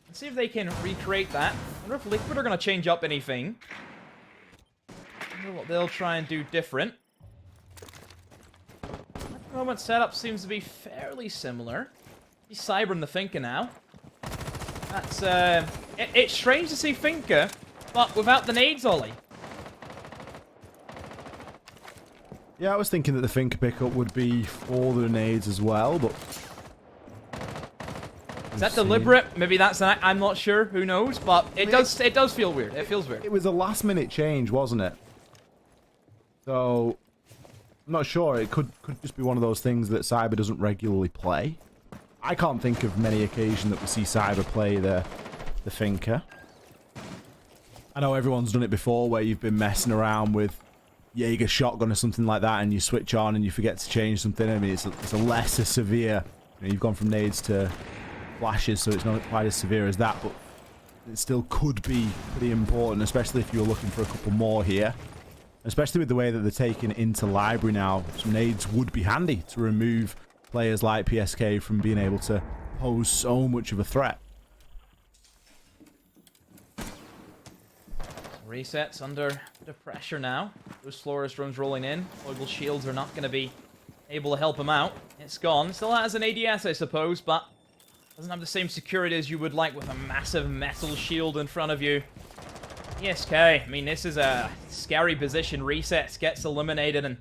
Let's see if they can recreate that. I wonder if Liquid are going to change up anything. I wonder what they'll try and do different. The moment setup seems to be fairly similar. He's Cyber and the Thinker now. That's, it's strange to see Thinker, but without the nades, Ollie. Yeah, I was thinking that the Thinker pickup would be for the nades as well, but... Is that deliberate? Maybe that's an, I'm not sure, who knows, but it does feel weird. It feels weird. It was a last minute change, wasn't it? So, I'm not sure. It could just be one of those things that Cyber doesn't regularly play. I can't think of many occasions that we see Cyber play the Thinker. I know everyone's done it before, where you've been messing around with Jaeger shotgun or something like that, and you switch on and you forget to change something. I mean, it's a lesser severe. You know, you've gone from nades to flashes, so it's not quite as severe as that, but it still could be pretty important, especially if you were looking for a couple more here. Especially with the way that they're taken into Library now, some nades would be handy to remove players like PSK from being able to pose so much of a threat. Resets under a bit of pressure now. Those Flores drones rolling in. Foible shields are not going to be able to help him out. It's gone. Still has an ADS, I suppose, but doesn't have the same security as you would like with a massive metal shield in front of you. PSK, I mean, this is a scary position. Resets, gets eliminated, and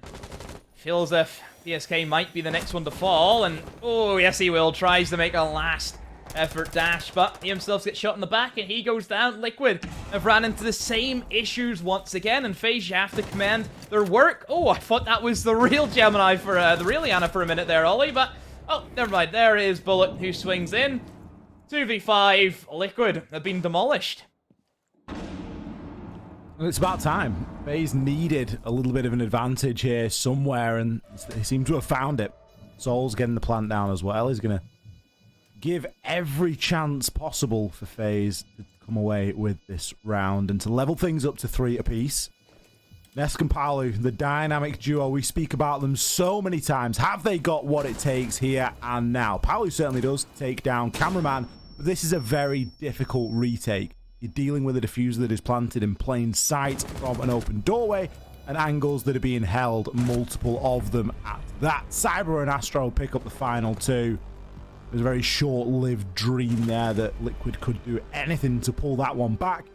feels as if PSK might be the next one to fall. And, oh, yes, he will. Tries to make a last effort dash, but he himself gets shot in the back and he goes down. Liquid have ran into the same issues once again, and FaZe, you have to commend their work. Oh, I thought that was the real Gemini for the real Yana for a minute there, Ollie, but oh, never mind. There is Bullet who swings in. 2v5, Liquid have been demolished. It's about time. FaZe needed a little bit of an advantage here somewhere, and they seem to have found it. Soul's getting the plant down as well. He's going to give every chance possible for FaZe to come away with this round and to level things up to 3 apiece. Nesk and Palu, the dynamic duo, we speak about them so many times. Have they got what it takes here and now? Palu certainly does take down Cameraman, but this is a very difficult retake. You're dealing with a diffuser that is planted in plain sight from an open doorway and angles that are being held, multiple of them at that. Cyber and Astro pick up the final 2. It was a very short-lived dream there that Liquid could do anything to pull that one back.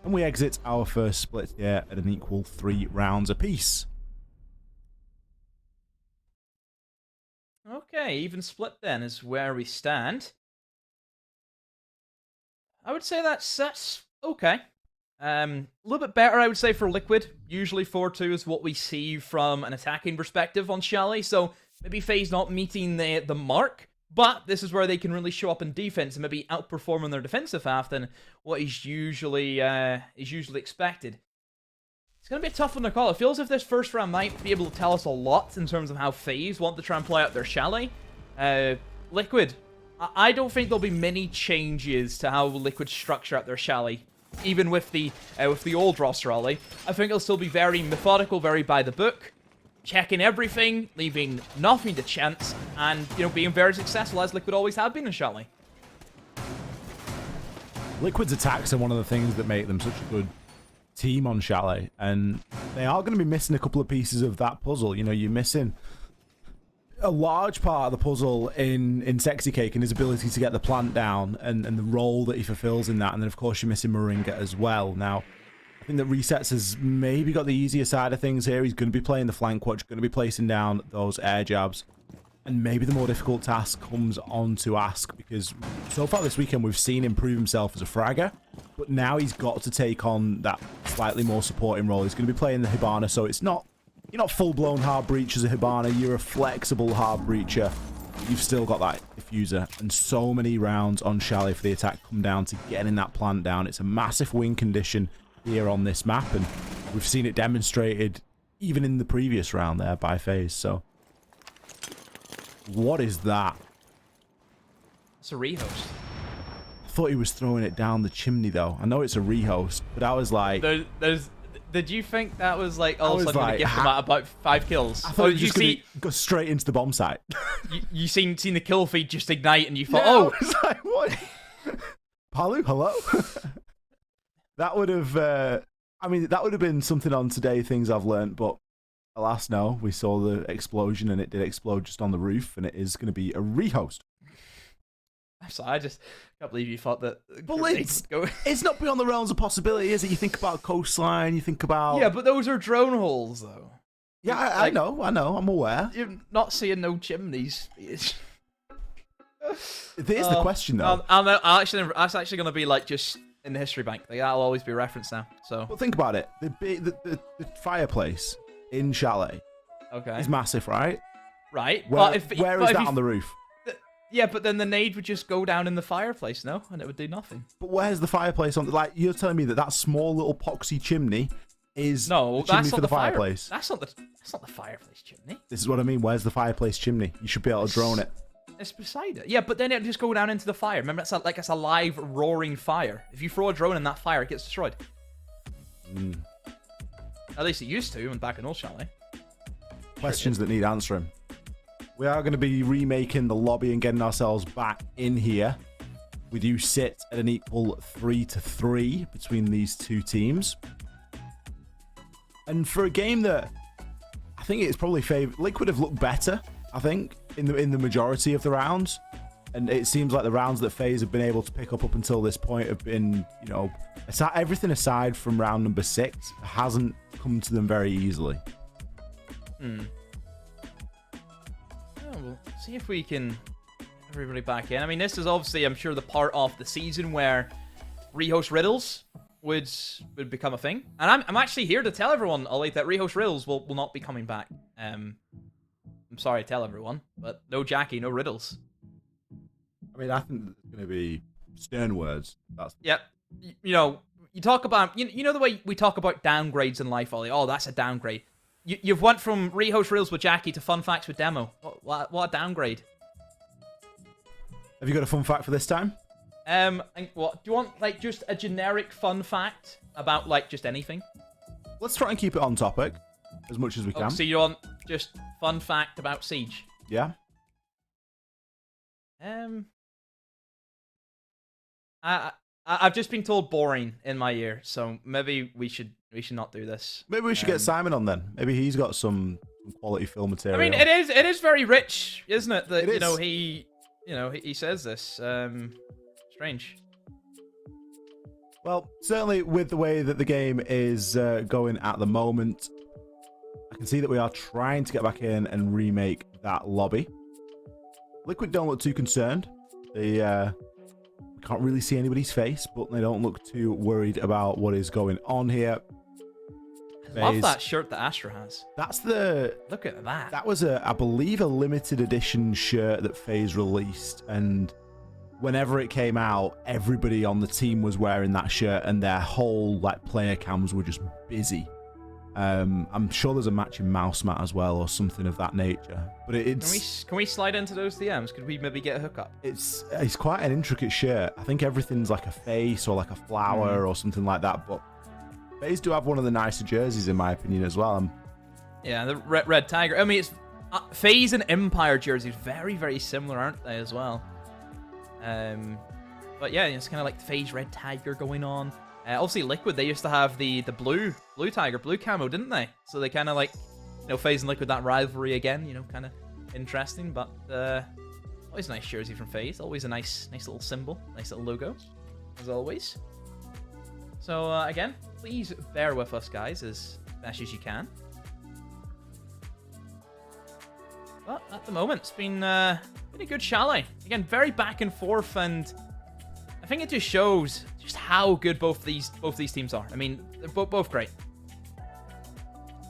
And we exit our first split here at an equal 3 rounds apiece. Okay, even split then is where we stand. I would say that's okay. A little bit better, I would say, for Liquid. Usually 4-2 is what we see from an attacking perspective on Chalet, so maybe FaZe not meeting the mark, but this is where they can really show up in defense and maybe outperforming their defensive half than what is usually expected. It's going to be a tough one to call. It feels as if this first round might be able to tell us a lot in terms of how FaZe want to try and play out their Chalet. Liquid, I don't think there'll be many changes to how Liquid structure out their Chalet, even with the old roster, Ollie. I think it'll still be very methodical, very by the book, checking everything, leaving nothing to chance, and being very successful as Liquid always have been in Chalet. Liquid's attacks are one of the things that make them such a good team on Chalet, and they are going to be missing a couple of pieces of that puzzle. You're missing a large part of the puzzle in Sexy Cake and his ability to get the plant down and the role that he fulfills in that. And then, of course, you're missing Moringa as well. Now, I think that Resets has maybe got the easier side of things here. He's going to be playing the flank watch, going to be placing down those air jabs. And maybe the more difficult task comes on to Ask, because so far this weekend we've seen him prove himself as a fragger, but now he's got to take on that slightly more supporting role. He's going to be playing the Hibana, so it's not... You're not full-blown hard breach as a Hibana. You're a flexible hard breacher. You've still got that diffuser. And so many rounds on Chalet for the attack come down to getting that plant down. It's a massive win condition here on this map. And we've seen it demonstrated even in the previous round there by FaZe. So, what is that? It's a rehost. I thought he was throwing it down the chimney, though. I know it's a rehost, but I was like... Did you think that was like, oh, so I'm going to give them about 5 kills? I thought you just go straight into the bomb site. you seen the kill feed just ignite and you thought, yeah, oh. I was like, what? Palu, hello? That would have, that would have been something on Today Things I've learned, but alas, no. We saw the explosion and it did explode just on the roof, and it is going to be a rehost. So I just can't believe you thought that. But it's not beyond the realms of possibility, is it? You think about coastline, you think about... Yeah, but those are drone holes, though. Yeah, I know, I'm aware. You're not seeing no chimneys. There's the question, though. That's actually going to be like just in the history bank. Like, that'll always be referenced now. So. But think about it. The fireplace in Chalet is massive, right? Right. Where is that on the roof? Yeah, but then the nade would just go down in the fireplace, no? And it would do nothing. But where's the fireplace on? Like, you're telling me that small little poxy chimney is the chimney for the fireplace? That's not the fireplace chimney. This is what I mean. Where's the fireplace chimney? You should be able to drone it. It's beside it. Yeah, but then it'll just go down into the fire. Remember, it's a live roaring fire. If you throw a drone in that fire, it gets destroyed. At least it used to, and back in old Chalet. Questions that need answering. We are going to be remaking the lobby and getting ourselves back in here. We do sit at an equal 3-3 between these two teams. And for a game that I think it's probably favored, Liquid have looked better, I think, in the majority of the rounds. And it seems like the rounds that FaZe have been able to pick up until this point have been, everything aside from round number 6 hasn't come to them very easily. We'll see if we can everybody back in. I mean, this is obviously, I'm sure, the part of the season where rehost riddles would become a thing. And I'm actually here to tell everyone, Ollie, that rehost riddles will not be coming back. I'm sorry to tell everyone, but no Jackie, no riddles. I mean, I think it's going to be stern words. Yep. You know, you talk about, you know the way we talk about downgrades in life, Ollie? Oh, that's a downgrade. You've went from rehost riddles with Jackie to fun facts with Demo. What a downgrade. Have you got a fun fact for this time? What do you want? Like just a generic fun fact about like just anything? Let's try and keep it on topic as much as we can. So you want just fun fact about Siege? Yeah. I've just been told boring in my ear, so maybe we should not do this. Maybe we should get Simon on then. Maybe he's got some quality film material. I mean, it is very rich, isn't it? That It is. he says this. Strange. Well, certainly with the way that the game is going at the moment, I can see that we are trying to get back in and remake that lobby. Liquid don't look too concerned. They can't really see anybody's face, but they don't look too worried about what is going on here. Love that shirt that Astra has. Look at that. That was I believe, a limited edition shirt that FaZe released, and whenever it came out, everybody on the team was wearing that shirt, and their whole like player cams were just busy. I'm sure there's a matching mouse mat as well, or something of that nature. But Can we slide into those DMs? Could we maybe get a hookup? It's quite an intricate shirt. I think everything's like a face or like a flower or something like that. But FaZe do have one of the nicer jerseys, in my opinion, as well. Yeah, the red tiger. I mean, it's FaZe and Empire jerseys, very, very similar, aren't they, as well? But yeah, it's kind of like the FaZe red tiger going on. Obviously, Liquid, they used to have the blue tiger, blue camo, didn't they? So they kind of like, FaZe and Liquid, that rivalry again, kind of interesting. But always a nice jersey from FaZe. Always a nice little symbol, nice little logo, as always. So again, please bear with us, guys, as best as you can. But at the moment, it's been a good Chalet. Again, very back and forth, and I think it just shows just how good both these teams are. I mean, they're both great.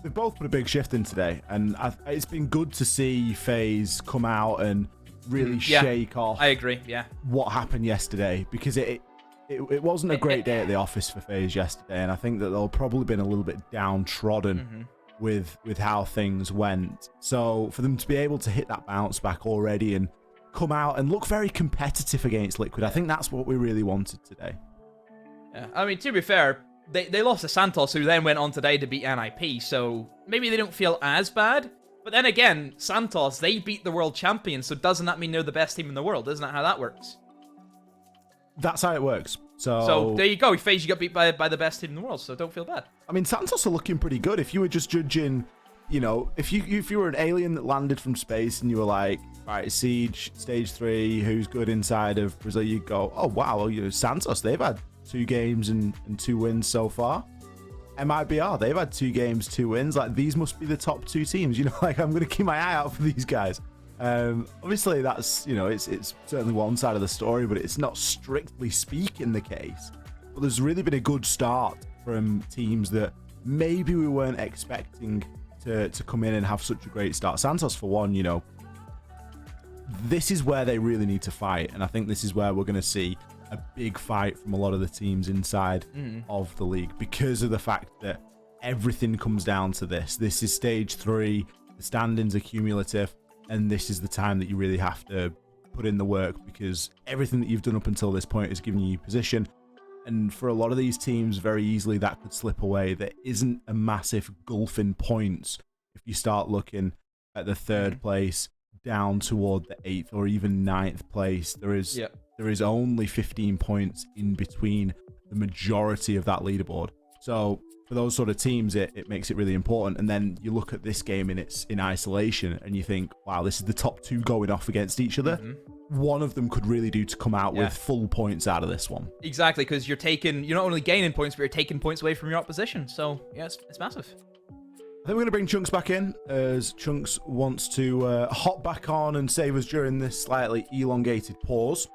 They've both put a big shift in today, and it's been good to see FaZe come out and really shake off. I agree. Yeah. What happened yesterday, because it wasn't a great day at the office for FaZe yesterday, and I think that they'll probably been a little bit downtrodden with how things went. So for them to be able to hit that bounce back already and come out and look very competitive against Liquid, I think that's what we really wanted today. Yeah, I mean, to be fair, they lost to Santos, who then went on today to beat NIP, so maybe they don't feel as bad. But then again, Santos, they beat the world champion, so doesn't that mean they're the best team in the world? Isn't that how that works? That's how it works. So there you go. FaZe, you got beat by the best team in the world, so don't feel bad. I mean, Santos are looking pretty good. If you were just judging, if you were an alien that landed from space and you were like, all right, Siege, stage 3, who's good inside of Brazil, you go, oh, wow, Santos, they've had 2 games and 2 wins so far. MIBR, they've had 2 games, 2 wins. Like, these must be the top 2 teams. Like, I'm going to keep my eye out for these guys. Obviously, that's, it's certainly one side of the story, but it's not strictly speaking the case. But there's really been a good start from teams that maybe we weren't expecting to come in and have such a great start. Santos, for one, this is where they really need to fight, and I think this is where we're going to see a big fight from a lot of the teams inside of the league, because of the fact that everything comes down to this. This is stage 3, the standings are cumulative, and this is the time that you really have to put in the work, because everything that you've done up until this point is giving you position. And for a lot of these teams, very easily that could slip away. There isn't a massive gulf in points if you start looking at the 3rd place down toward the 8th or even 9th place. There is only 15 points in between the majority of that leaderboard. So for those sort of teams, it makes it really important. And then you look at this game in isolation and you think, wow, this is the top 2 going off against each other. One of them could really do to come out with full points out of this one. Exactly, because you're not only gaining points, but you're taking points away from your opposition. So yeah, it's massive. I think we're going to bring Chunks back in, as Chunks wants to hop back on and save us during this slightly elongated pause.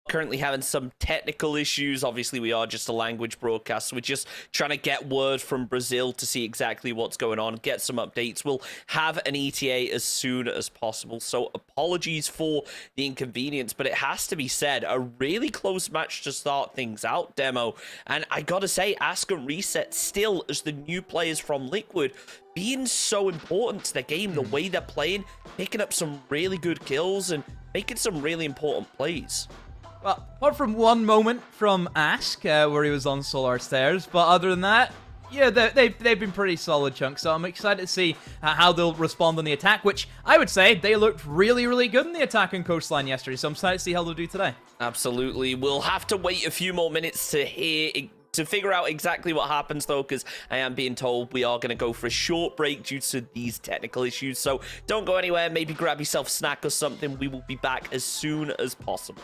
Currently having some technical issues. Obviously, we are just a language broadcast, so we're just trying to get word from Brazil to see exactly what's going on, get some updates. We'll have an ETA as soon as possible, so apologies for the inconvenience, but it has to be said, a really close match to start things out, Demo. And I gotta say, Ask and Reset still, as the new players from Liquid, being so important to the game, the way they're playing, picking up some really good kills and making some really important plays. Well, apart from one moment from Ask, where he was on Solar Stairs, but other than that, yeah, they've been pretty solid, Chunks, so I'm excited to see how they'll respond on the attack, which I would say they looked really, really good in the attack on Coastline yesterday, so I'm excited to see how they'll do today. Absolutely. We'll have to wait a few more minutes to figure out exactly what happens, though, because I am being told we are going to go for a short break due to these technical issues, so don't go anywhere. Maybe grab yourself a snack or something. We will be back as soon as possible.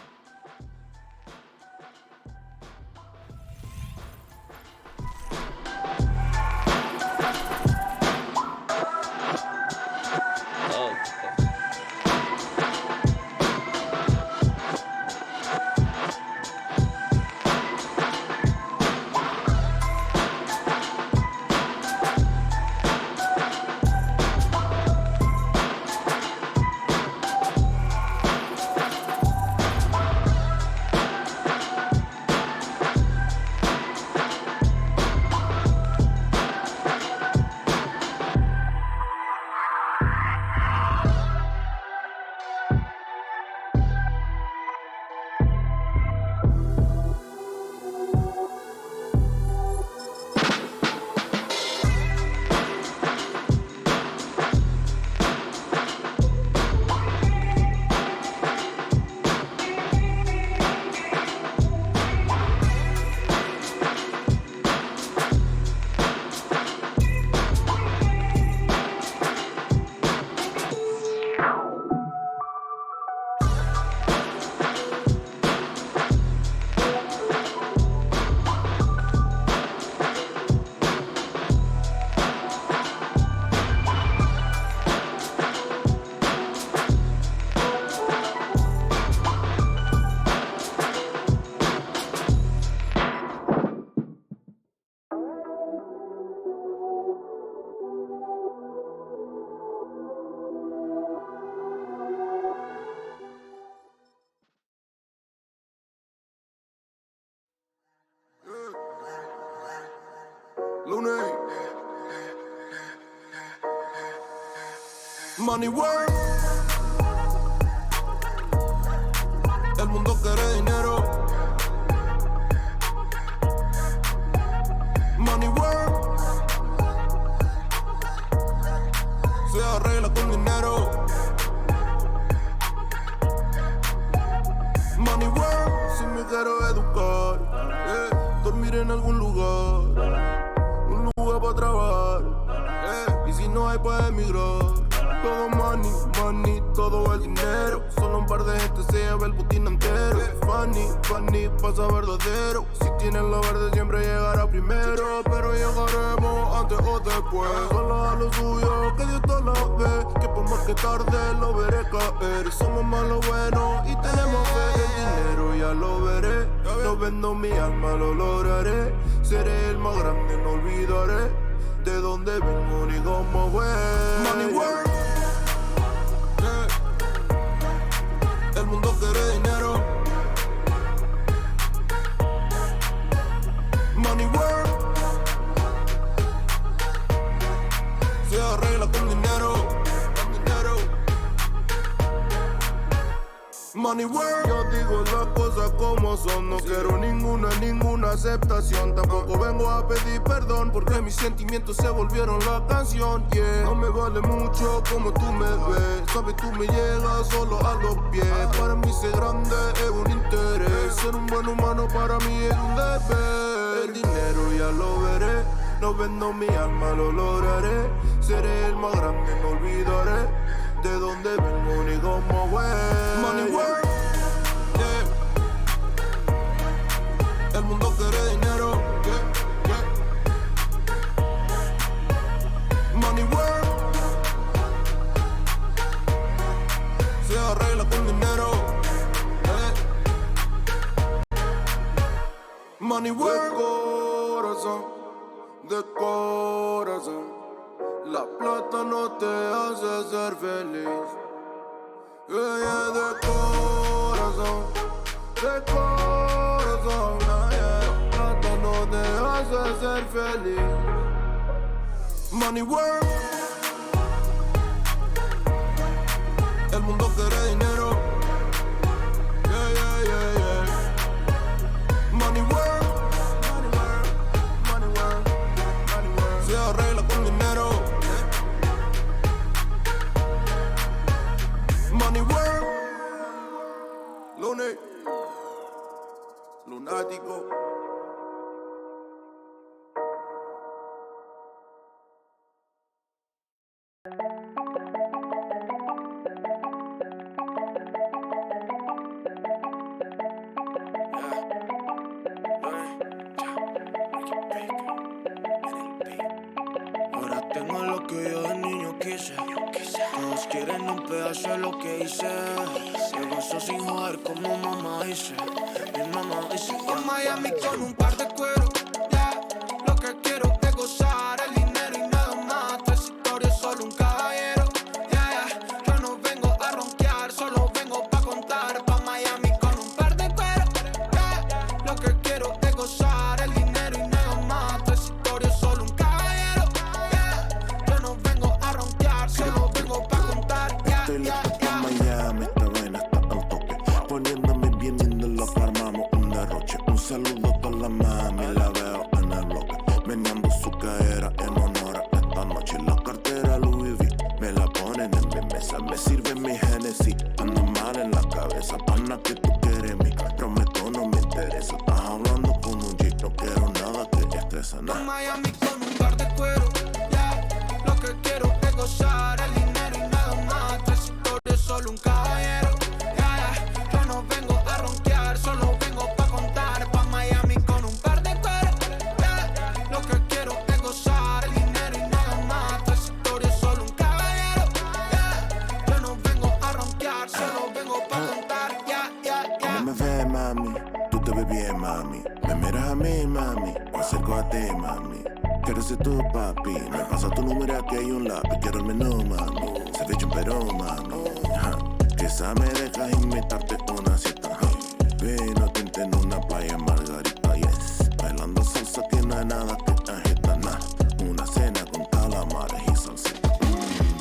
Money work. El mundo quiere dinero. Money work. Se arregla con dinero. Money work. Si me quiero educar, dormir en algún lugar, un lugar para trabajar, y si no hay para emigrar. Todo money, money, todo el dinero. Solo un par de gente se lleva el botín entero. Funny, funny, pasa verdadero. Si tienen lo verde siempre llegará primero. Pero llegaremos antes o después. Solo a lo suyo, que Dios todo lo ve. Que por más que tarde lo veré caer. Somos más lo bueno y tenemos fe. El dinero ya lo veré. No vendo mi alma, lo lograré. Seré el más grande, no olvidaré de dónde vengo ni cómo voy. Money work. El mundo quiere dinero. Money work. Se arregla con dinero. Money work. Yo digo las cosas como son. No quiero ninguna aceptación. Tampoco vengo a pedir perdón, porque mis sentimientos se volvieron la canción, yeah. No me vale mucho como tú me ves. Sabes, tú me llegas solo a los pies. Para mí ser grande es un interés. Ser un buen humano para mí es un deber. El dinero ya lo veré. No vendo mi alma, lo lograré. Seré el más grande, no olvidaré de dónde vengo ni cómo voy. Money work, yeah. El mundo quiere dinero, yeah. Money work. De corazón. La plata no te hace ser feliz. Yeah, de corazón. De corazón. La plata no te hace ser feliz. Money work. El mundo quiere dinero. Yeah, yeah, yeah, yeah. Money work. Se arregla con dinero. Money work. Lunes. Lunático. Ahora tengo lo que yo de niño quise. Todos quieren un pedazo de lo que hice. Me gozo sin joder como mamá dice. Mi mamá dice. En Miami con un par de cuero. Yeah. Lo que quiero es gozar el dinero y nada más. Tres historias, solo un caballero. Yeah, yeah. Yo no vengo a ronquear, solo vengo pa' contar. Pa' Miami con un par de cuero. Yeah. Lo que quiero es gozar el dinero y nada más. Tres historias, solo un caballero. Yeah. Yo no vengo a ronquear, solo vengo pa' contar. Yeah, estoy listo pa' Miami, esta vaina está al toque. Poniéndome bien lindo, lo que armamos un derroche. Un saludo pa' la mami, la veo en el bloque. Meneando su cadera en honor a esta noche. La cartera Louis V, me la ponen en mi mesa. Me sirve mi Genesis, ando mal en la cabeza. Pana que tú quieres mi, prometo no me interesa. Estás hablando con un G, no quiero nada que estresa, En nada. Miami con un par de cuero, yeah. Lo que quiero es gozar el dinero y nada más. Tres historias, solo un caballero, yeah, yeah. Yo no vengo a ronquear, solo vengo pa' contar. Pa' Miami con un par de cuero, yeah. Lo que quiero es gozar el dinero y nada más. Tres historias, solo un caballero, yeah. Yo no vengo a ronquear, solo vengo pa' contar, yeah, yeah, yeah. ¿Cómo me ves, mami? Tú te ves bien, mami. Me miras a mí, mami. Me acerco a ti, mami. Quiero ser tu papi. Me pasa tu número, aquí hay un lápiz. Quiero el menú, mami. Se ve pero mami. Quizá me dejas invitarte una cita. Vino tinta en una playa, margarita, yes. Bailando salsa que no hay nada que agita, nah. Una cena con calamares y salsita.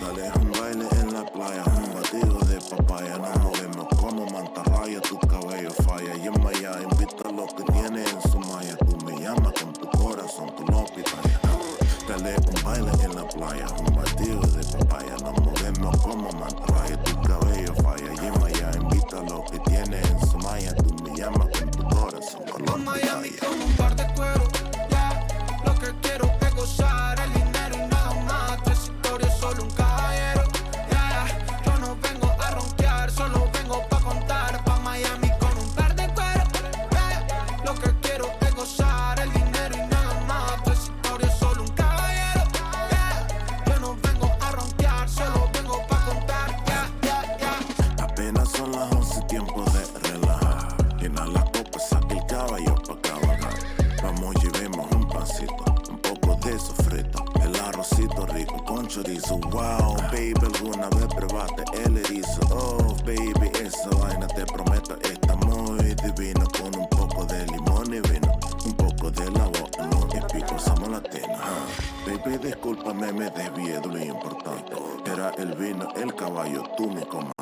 Dale un baile en la playa, un batido de papaya. Nos movemos como mantarraya, tu cabello falla. Y en Maya invita lo que tiene en su malla. Tú me llamas con tu corazón, tú lo pitaya. Dale un baile en la playa, un batido de papaya. Nos movemos como mantarraya, tu cabello falla. Y en Maya invita lo que tiene en su malla. Tú me llamas con tu corazón, tú lo En Miami pitaya. con un par de cuero, yeah. Lo que quiero es gozar el dinero y nada más. Tres historias, solo un caballero, yeah, yeah. Yo no vengo a ronquear, solo vengo pa' contar. Pa' Miami con un par de cuero, yeah. Lo que quiero es gozar el dinero y nada más. Tres historias, solo un caballero, yeah. Yo no vengo a ronquear, solo vengo pa' contar, yeah, yeah, yeah. Apenas son las 11, tiempo de relajar. Llena la copa, saca el caballo pa' cabalgar. Vamos, llevemos un pancito, un poco de sofrito. El arrocito rico con chorizo. Wow, baby, alguna vez probaste el erizo. Oh, baby, esa vaina te prometo está muy divino. Con un poco de limón y vino, un poco de la boca, no te pico, somos latinos. Baby, discúlpame, me desvié de lo importante. Era el vino, el caballo, tú mi comandante.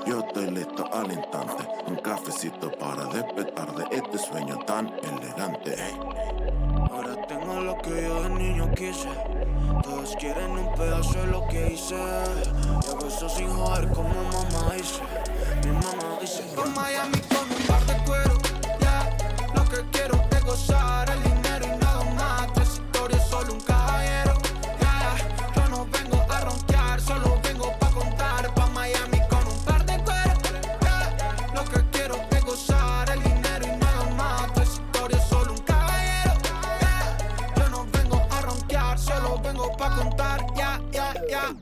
Yo estoy listo al instante. Un cafecito para despertar de este sueño tan elegante. Ahora tengo lo que yo de niño quise. Todos quieren un pedazo de lo que hice. Y hago eso sin joder como mamá dice. Mi mamá dice. En Miami con un par de cuero, yeah. Lo que quiero es gozar el dinero y nada más. Tres historias, solo un caballero, yeah, yeah. Yo no vengo a ronquear, solo vengo pa' contar. Pa' Miami con un par de cuero, yeah. Lo que quiero es gozar el dinero y nada más. Tres historias, solo un caballero, yeah. Yo no vengo a ronquear, solo vengo pa' contar, yeah, yeah, yeah.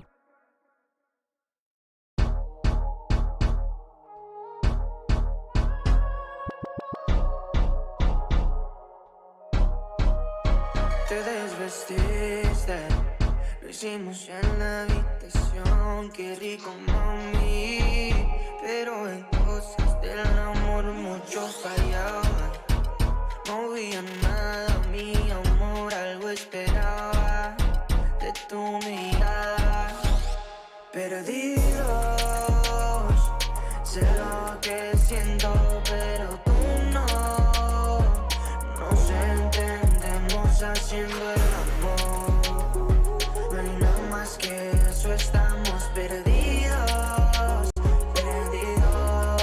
te desvestiste. Lo hicimos en la habitación, qué rico mami. Pero en cosas del amor mucho fallaban. No veía nada, mi amor, algo esperaba de tu mirada. Perdidos, sé lo que siento, pero tú no. Nos entendemos haciendo el amor. No hay nada más que eso, estamos perdidos, perdidos.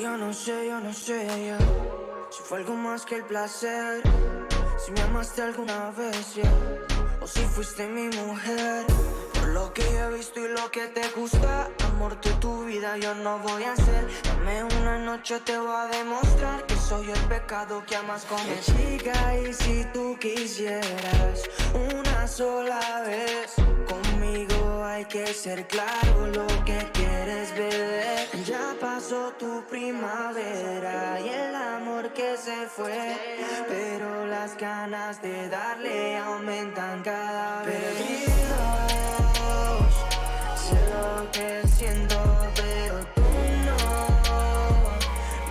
Yo no sé ya, si fue algo más que el placer, si me amaste alguna vez ya, o si fuiste mi mujer. Por lo que he visto y lo que te gusta, amor de tu vida yo no voy a hacer. Dame una noche, te voy a demostrar que soy el pecado que amas con él. Chica, y si tú quisieras una sola vez conmigo, hay que ser claro lo que quieres, bebé. Ya pasó tu primavera y el amor que se fue, pero las ganas de darle aumentan cada vez. Perdidos, sé lo que siento, pero tú no.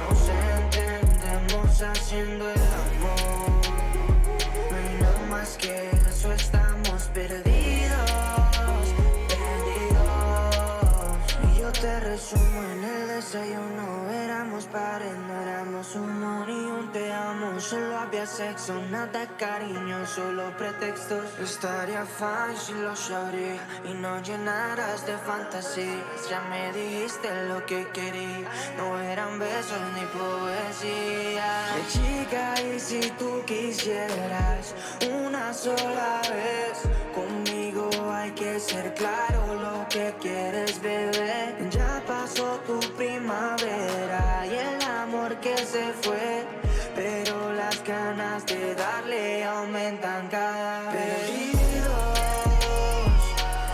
Nos entendemos haciendo el amor. No hay nada más que eso, estamos perdidos, perdidos. Y yo te resumo en el desayuno, éramos pares, no éramos un amor y un te amo. Solo había sexo, nada cariño, solo pretextos. Estaría fine si lo sabría y no llenaras de fantasías. Ya me dijiste lo que quería, no eran besos ni poesía. Chica, y si tú quisieras una sola vez conmigo, hay que ser claro lo que quieres, bebé. Ya pasó tu primavera y el amor que se fue, pero las ganas de darle aumentan cada vez. Perdidos,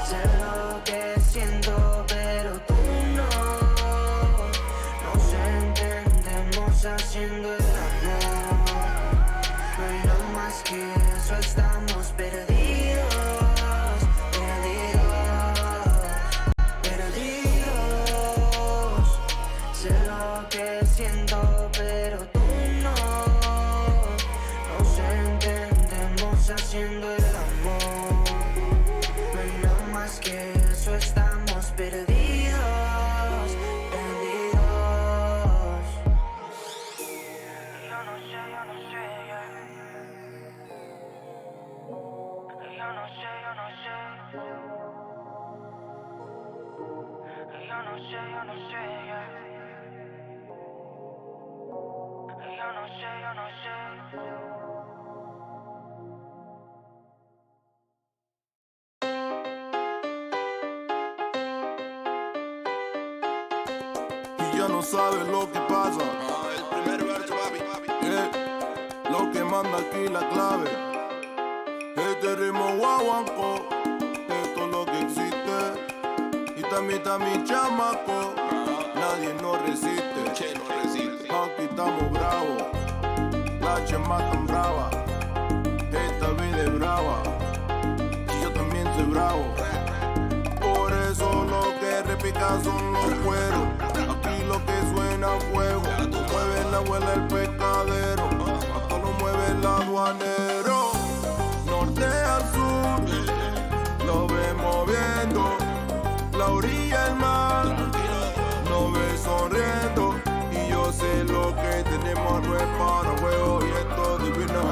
sé lo que siento, pero tú no. Nos entendemos haciendo el amor. No hay nada más que eso, estamos perdidos, perdidos, perdidos. Sé lo que siento, pero tú no. Nos entendemos haciendo el amor. No hay nada más que eso, estamos perdidos, perdidos. Yo no sé ya. Yo no sé ya. Yo no sé. Y ya no sabes lo que pasa. El primer verso, papi. Lo que manda aquí la clave. Este ritmo guaguanco, esto es lo que existe. Y también está mi chamaco, nadie nos resiste. Aquí estamos bravos, la chema tan brava. Esta vida es brava, y yo también soy bravo. Por eso lo que repica son los cueros. Aquí lo que suena a fuego. Mueve la abuela el pescadero, esto lo mueve el aduanero. Norte al sur, lo vemos viendo. La orilla del mar, nos ve sonriendo. Y yo sé lo que tenemos no es para juego y esto es divino.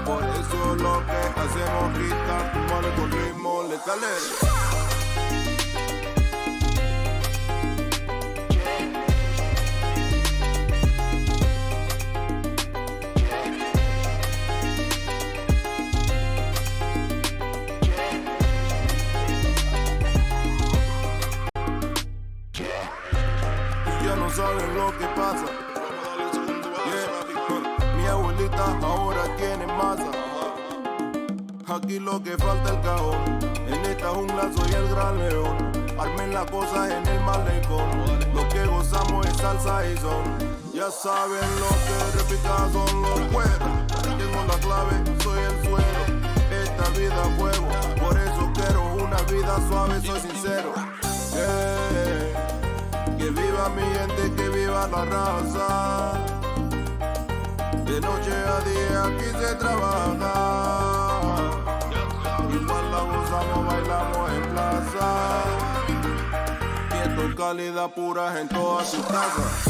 Por eso lo que hacemos gritar, tumbarle con ritmo letales. Saben lo que pasa. Mi abuelita ahora tiene masa. Aquí lo que falta el cajón. En esta jungla soy el gran león. Armen las cosas en el malecón. Lo que gozamos es salsa y son. Ya saben lo que repica son los cueros. Tengo la la raza. De noche a día aquí se trabaja. Igual la gozamos, bailamos en plaza. Y esto es calidad pura en todas sus casas.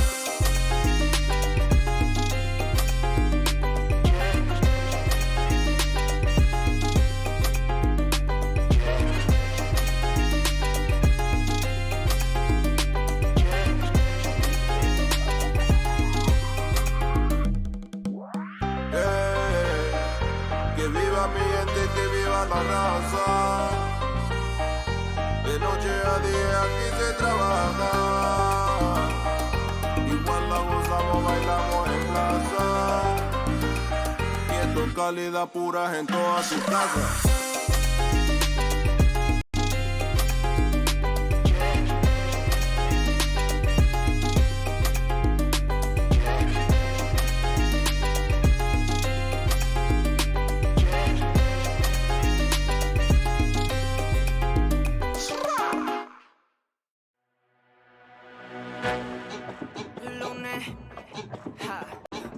Que viva mi gente, que viva la raza. De noche a día aquí se trabaja. Igual la gozamos, bailamos en plaza. Y esto es calidad pura en todas sus casas.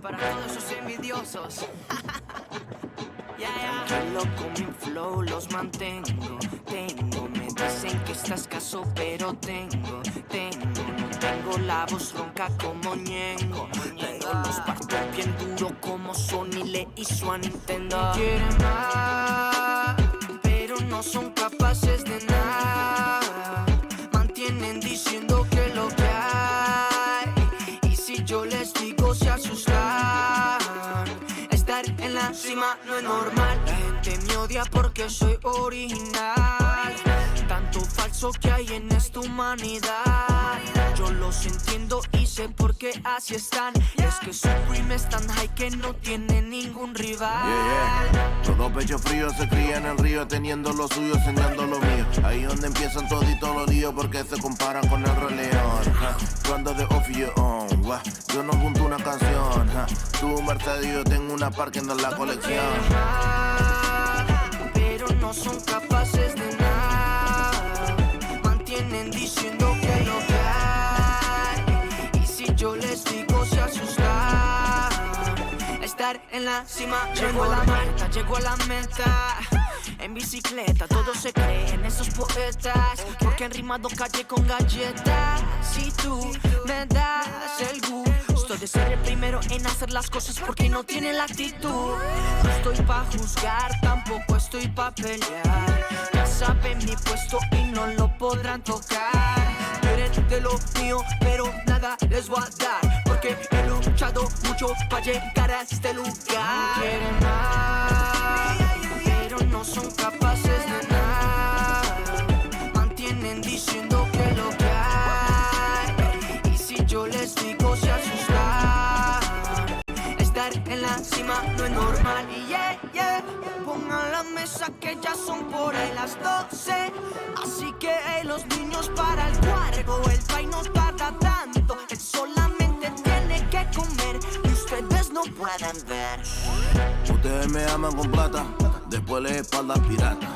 Para todos esos envidiosos. Tranquilo con mi flow, los mantengo. Me dicen que estás escaso, pero tengo. No tengo la voz ronca como Ñengo, pero los parto bien duro como Sony le hizo a Nintendo. Quieren más, pero no son capaces de nada. Mantienen diciendo que lo que hay, y si yo les digo se asustan. Estar en la cima no es normal. La gente me odia porque soy original. Tanto falso que hay en esta humanidad. Yo los entiendo y sé por qué así están. Es que Supreme es tan high que no tiene ningún rival. Todo pecho frío se cría en el río, teniendo lo suyo, enseñando lo mío. Ahí donde empiezan toditos los líos, porque se comparan con el Rey León. Cuando de off your own, yo no junto una canción. Tú Mercedes, yo tengo una parking en la colección. Pero no son capaces de nada. Mantienen diciendo que lo que hay, y si yo les digo se asustan. Estar en la cima, llegó a la meta. En bicicleta, todos se creen esos poetas, porque han rimado calle con galletas. Si tú me das el gusto de ser el primero en hacer las cosas porque no tiene la actitud. No estoy pa' juzgar, tampoco estoy pa' pelear. Ya saben mi puesto y no lo podrán tocar. Quieren de lo mío, pero nada les voy a dar, porque he luchado mucho pa' llegar a este lugar. Quieren más, pero no son capaces de nada. Mantienen diciendo que lo que hay, y si yo les digo se asustan. Estar en la cima no es normal. Y pongan la mesa que ya son por ahí las 12. Así que los niños para el cuarto. El país no tarda tanto, él solamente tiene que comer y ustedes no pueden ver. Ustedes me aman con plata, después les espaldas pirata.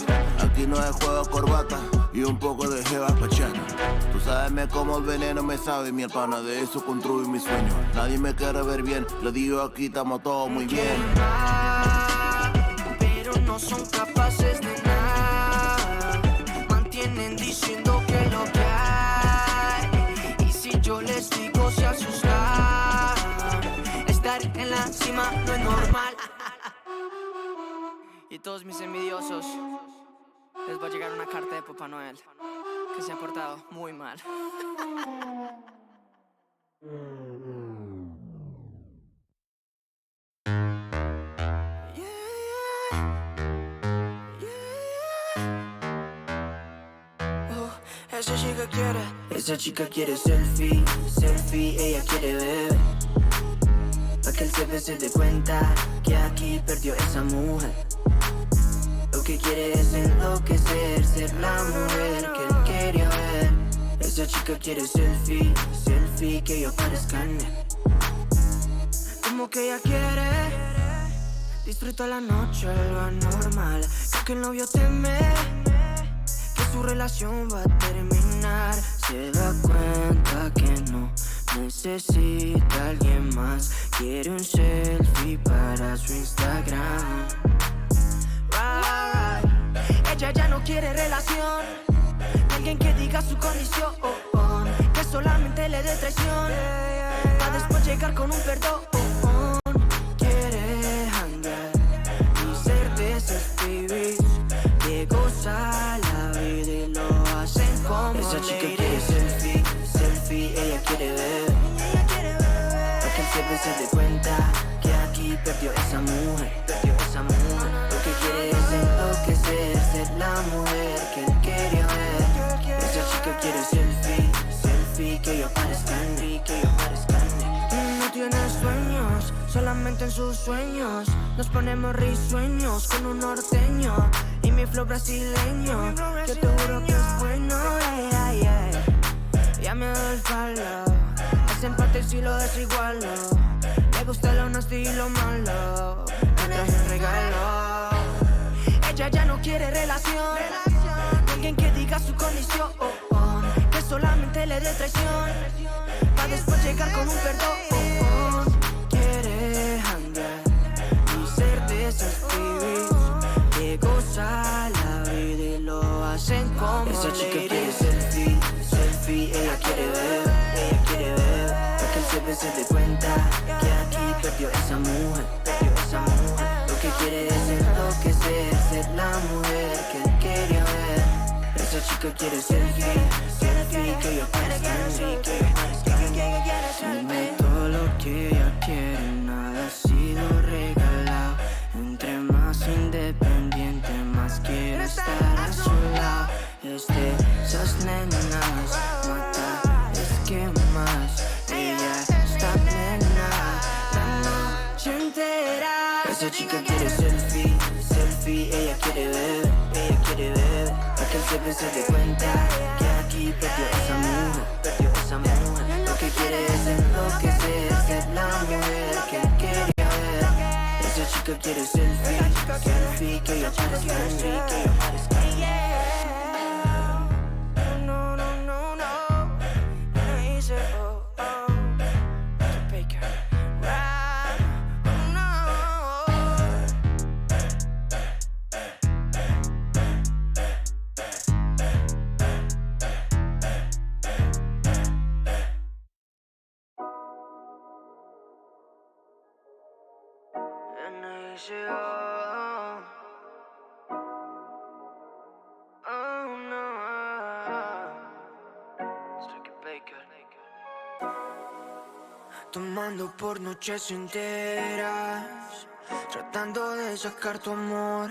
Aquí no hay juego corbata y un poco de jeva pachata. Tú sabes me como el veneno, me sabe mi hermana, de eso construyo mi sueño. Nadie me quiere ver bien, le digo aquí estamos todos muy bien. Pero no son capaces de nada. Mantienen diciendo que lo que hay, y si yo les digo se asustan. Estar en la cima no es normal. Y todos mis envidiosos, les va a llegar una carta de Papá Noel, que se ha portado muy mal. Esa chica quiere selfie, ella quiere beber. Pa' que el CP se dé cuenta que aquí perdió esa mujer. Lo que quiere es enloquecer, ser la mujer que él quería ver. Esa chica quiere selfie, que yo parezca en él. Como que ella quiere disfruta la noche, algo anormal. Creo que el novio teme que su relación va a terminar. Se da cuenta que no Necesita alguien más, quiere un selfie para su Instagram. Ella ya no quiere relación, alguien que diga su condición, que solamente le dé traición, para después llegar con un perdón. Quiere hangar y ser de esos pibis que goza la vida y lo hacen como esa chica quiere selfie, selfie, ella quiere ver, para que el jefe se dé cuenta que aquí perdió esa mujer, perdió esa mujer. Lo que quiere es enloquecer, ser la mujer que él quería ver. Esa chica quiere selfie, selfie, que yo aparezca en mí, que yo aparezca en mí. No tiene sueños, solamente en sus sueños nos ponemos risueños con un norteño y mi flow brasileño. Yo te juro que es bueno, ya me doy el palo, es empate si lo desigualo. Le gusta lo nasty y lo malo, me traje un regalo. Ella ya no quiere relación, alguien que diga su condición, que solamente le dé traición, para después llegar con un perdón. Quiere hangar y ser de esos pibis que goza la vida y lo hacen como esa chica quiere selfie, selfie, ella quiere ver, para que el jefe se dé cuenta que aquí perdió esa mujer, perdió esa mujer. Lo que quiere es enloquecer, ser la mujer que él quería ver. Esa chica quiere selfie, selfie, que yo aparezca en mí, que yo aparezca en mí. Dime todo lo que ella quiere, nada ha sido regalado. Entre más independiente, más quiero estar a su lado. Es de esas nenas, mata, es que más ella está plena la noche entera. Esa chica quiere selfie, selfie, ella quiere ver, para que el jefe se dé cuenta que aquí perdió esa mujer, perdió esa mujer. Lo que quiere es enloquecer, ser la mujer que él quería ver. Esa chica quiere selfie, selfie, que yo aparezca en mí, que yo aparezca en mí. No, no, no, no, no hice, Baker, no. Tomando por noches enteras, tratando de sacar tu amor,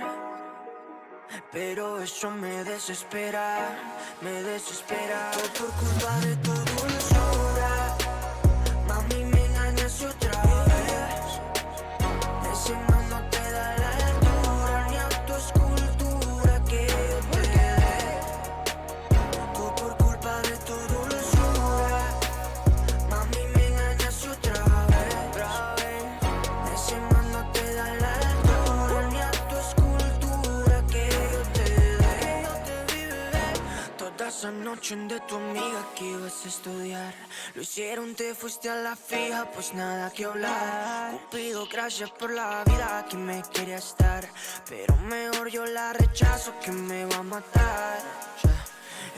pero eso me desespera, me desespera. Todo por culpa de tu dulzura, mami me engañas otra vez. Ese man no te da la altura ni a tu escultura que yo te dé. Todo por culpa de tu dulzura, mami me engañas otra vez. Ese man no te da la altura ni a tu escultura que yo te dé. Toda esa noche de tu amiga que ibas a estudiar, lo hicieron, te fuiste a la fija, pues nada que hablar. Cupido, gracias por la vida que me quería estar, pero mejor yo la rechazo que me va a matar.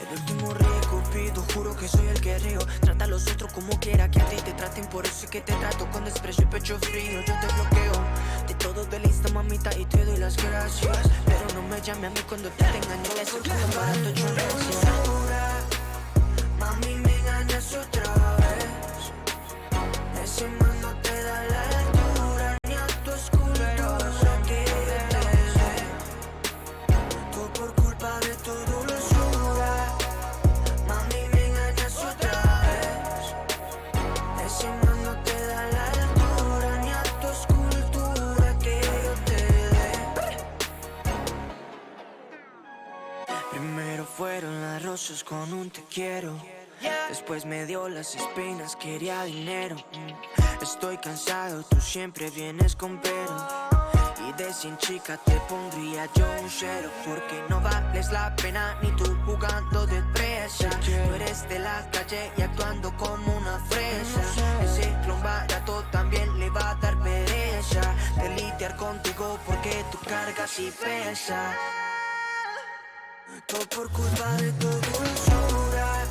El último rey Cupido, juro que soy el que río. Trata a los otros como quiera que a ti te traten, por eso es que te trato con desprecio y pecho frío. Yo te bloqueo de todo del Insta, mamita, y te doy las gracias, pero no me llame a mí cuando te engañe. Eso es un barato hecho en gracia. Mami me engañas otra vez. Ese man no te da la altura ni a tu escultura que yo te dé. Todo por culpa de tu dulzura, mami me engañas otra vez. Ese man no te da la altura ni a tu escultura que yo te dé. Primero fueron las rosas con un te quiero, después me dio las espinas, quería dinero. Estoy cansado, tú siempre vienes con pero, y tarde sin chica te pondría yo un cero, porque no vales la pena ni tú jugando de presa. Tú eres de la calle y actuando como una fresa. Ese clon barato también le va a dar pereza de lidiar contigo porque tú cargas y pesas. Todo por culpa de tu dulzura.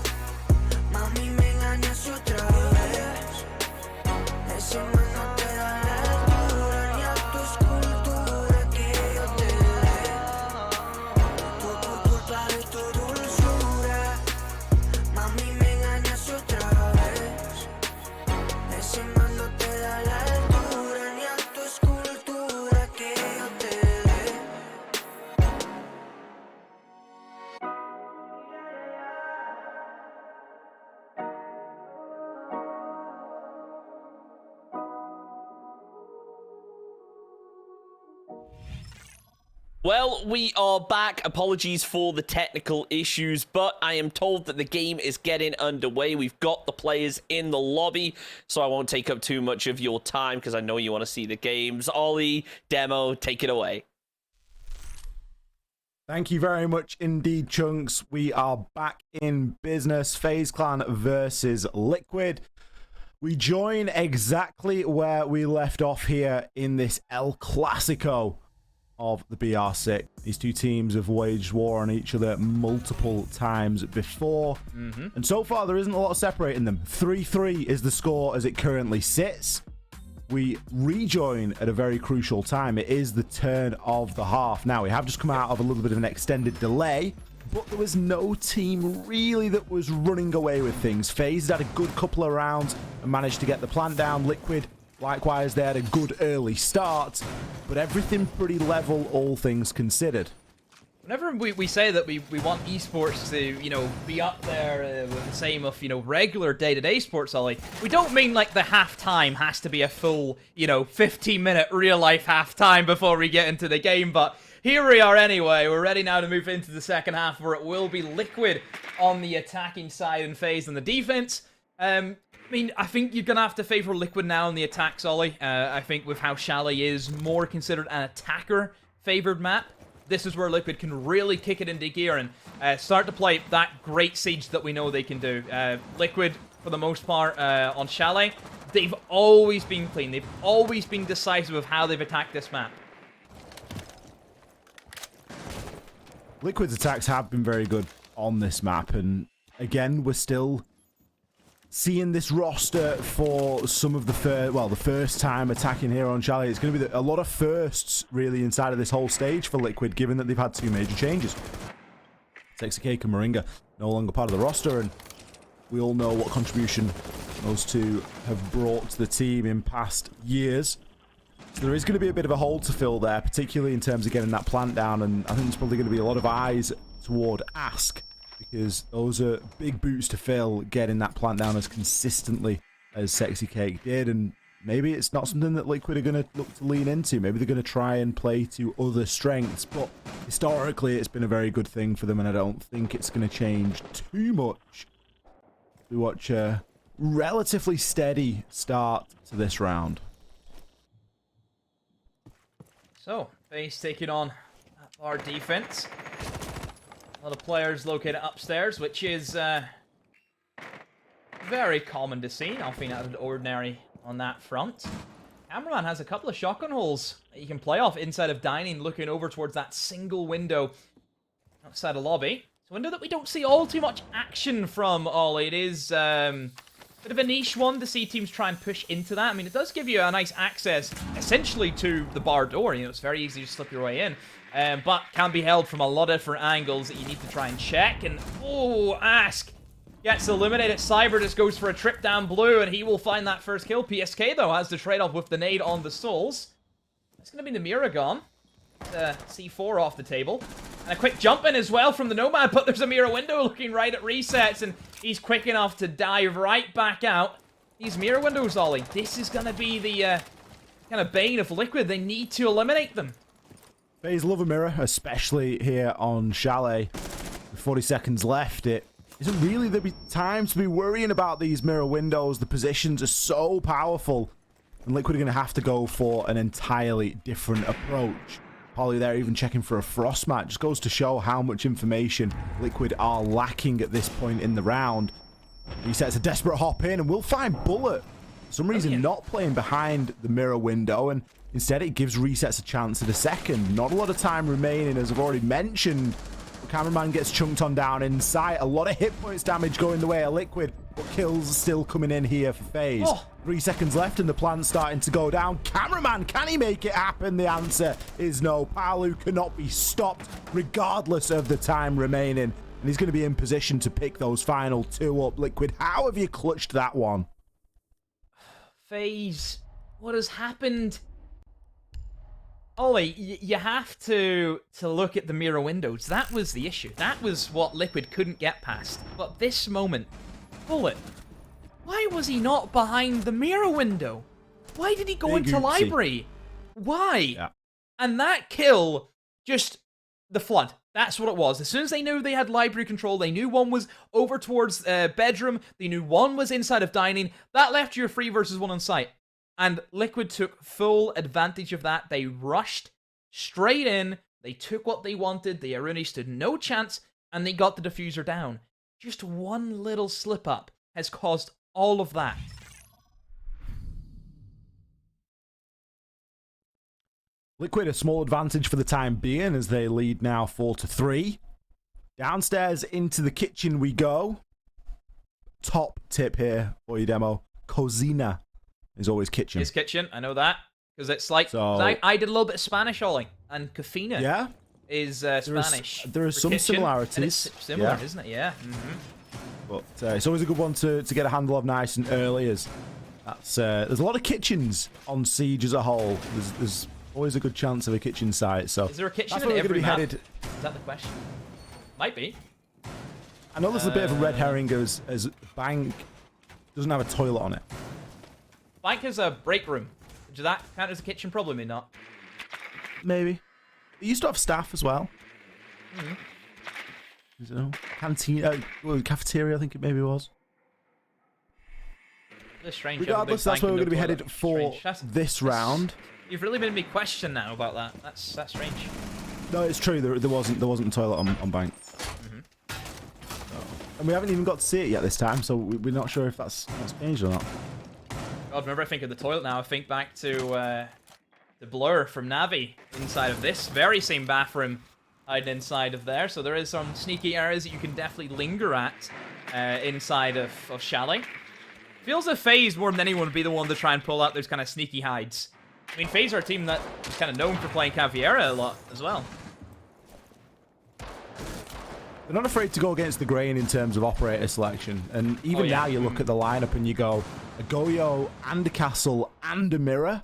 Mami, me engañas otra vez. Ese man no te da la altura ni a tu escultura que yo te dé. Todo por culpa de tu dulzura. Mami, me engañas otra vez. Ese man no te da la altura ni a tu escultura que yo te dé. Well, we are back. Apologies for the technical issues, but I am told that the game is getting underway. We've got the players in the lobby, so I won't take up too much of your time because I know you want to see the games. Ollie, Demo, take it away. Thank you very much indeed, Chunks. We are back in business. FaZe Clan versus Liquid. We join exactly where we left off here in this El Clasico of the BR6. These two teams have waged war on each other multiple times before. And so far, there isn't a lot separating them. 3-3 is the score as it currently sits. We rejoin at a very crucial time. It is the turn of the half. Now, we have just come out of a little bit of an extended delay, but there was no team really that was running away with things. FaZe had a good couple of rounds and managed to get the plant down. Liquid, likewise, they had a good early start, but everything pretty level, all things considered. Whenever we say that we want esports to, be up there with the same of, regular day-to-day sports, Ollie, we don't mean like the halftime has to be a full, 15-minute real-life halftime before we get into the game, but here we are anyway. We're ready now to move into the second half where it will be Liquid on the attacking side and FaZe on the defense. I think you're going to have to favor Liquid now on the attacks, Ollie. I think with how Chalet is more considered an attacker-favored map, this is where Liquid can really kick it into gear and start to play that great siege that we know they can do. Liquid, for the most part, on Chalet, they've always been clean. They've always been decisive of how they've attacked this map. Liquid's attacks have been very good on this map, and again, we're still seeing this roster for some of the first time attacking here on Chalet. It's going to be a lot of firsts, really, inside of this whole stage for Liquid, given that they've had two major changes. Sexy Cake and Moringa no longer part of the roster, and we all know what contribution those two have brought to the team in past years. So there is going to be a bit of a hole to fill there, particularly in terms of getting that plant down, and I think there's probably going to be a lot of eyes toward Ask, because those are big boots to fill, getting that plant down as consistently as Sexy Cake did, and maybe it's not something that Liquid are going to look to lean into. Maybe they're going to try and play to other strengths, but historically it's been a very good thing for them, and I don't think it's going to change too much. We watch a relatively steady start to this round. So, FaZe taking on our defense. A lot of players located upstairs, which is very common to see. Nothing out of the ordinary on that front. Cameraman has a couple of shotgun holes that you can play off inside of dining, looking over towards that single window outside the lobby. It's a window that we don't see all too much action from, Ollie. It is a bit of a niche one to see teams try and push into that. I mean, it does give you a nice access, essentially, to the bar door. It's very easy to slip your way in. But can be held from a lot of different angles that you need to try and check. And, Ask gets eliminated. Cyber just goes for a trip down blue, and he will find that first kill. PSK, though, has the trade-off with the nade on the souls. It's going to be the Miragon. C4 off the table. And a quick jump in as well from the Nomad, but there's a mirror window looking right at resets, and he's quick enough to dive right back out. These mirror windows, Ollie, this is going to be the kind of bane of Liquid. They need to eliminate them. FaZe love a mirror, especially here on Chalet. With 40 seconds left, it isn't really the time to be worrying about these mirror windows. The positions are so powerful And Liquid are going to have to go for an entirely different approach. Polly there even checking for a frost match. Just goes to show how much information Liquid are lacking at this point in the round. Resets a desperate hop in, and we'll find Bullet. For some reason, not playing behind the mirror window, and instead it gives Resets a chance at a second. Not a lot of time remaining, as I've already mentioned. The cameraman gets chunked on down in sight. A lot of hit points damage going the way of Liquid, but kills still coming in here for FaZe. 3 seconds left and the plan's starting to go down. Cameraman, can he make it happen? The answer is no. Palu cannot be stopped regardless of the time remaining. And he's going to be in position to pick those final 2 up. Liquid, how have you clutched that one? FaZe, what has happened? Ollie, you have to look at the mirror windows. That was the issue. That was what Liquid couldn't get past. But this moment, Bullet, why was he not behind the mirror window? Why did he go into library? Why? Yeah. And that kill, just the flood. That's what it was. As soon as they knew they had library control, they knew one was over towards bedroom, they knew one was inside of dining, that left you a 3 versus 1 on site. And Liquid took full advantage of that. They rushed straight in, they took what they wanted, the Aruni stood no chance, and they got the diffuser down. Just one little slip up has caused all of that. Liquid a small advantage for the time being as they lead now 4-3. Downstairs into the kitchen we go. Top tip here for you, Demo. Cocina is always kitchen. It's kitchen, I know that. Because it's like, So- I did a little bit of Spanish, Ollie. And cocina Yeah? is Spanish. There are for some kitchen, similarities. and it's similar, Yeah. isn't it? Yeah. But it's always a good one to get a handle of nice and early as that's, there's a lot of kitchens on Siege as a whole. There's always a good chance of a kitchen site. So Is there a kitchen that's in where we're every gonna be map? headed. Is that the question? Might be. I know there's a bit of a red herring as Bank doesn't have a toilet on it. Bank has a break room. Does that count as a kitchen? Probably not. Maybe. They used to have staff as well. You know, canteen, well, cafeteria, I think it maybe was. It's strange. Regardless, that's where we're going to be headed for this round. You've really made me question now about that. That's strange. No, it's true. There wasn't a toilet on Bank. And we haven't even got to see it yet this time, so we're not sure if that's changed or not. God, whenever I think of the toilet now, I think back to the Blur from Navi inside of this very same bathroom hiding inside of there. So there is some sneaky areas that you can definitely linger at inside of Chalet. Feels like FaZe more than anyone would be the one to try and pull out those kind of sneaky hides. I mean, FaZe are a team that is kind of known for playing Caveira a lot as well. They're not afraid to go against the grain in terms of operator selection. And even now you look at the lineup and you go, a Goyo and a Castle and a Mirror.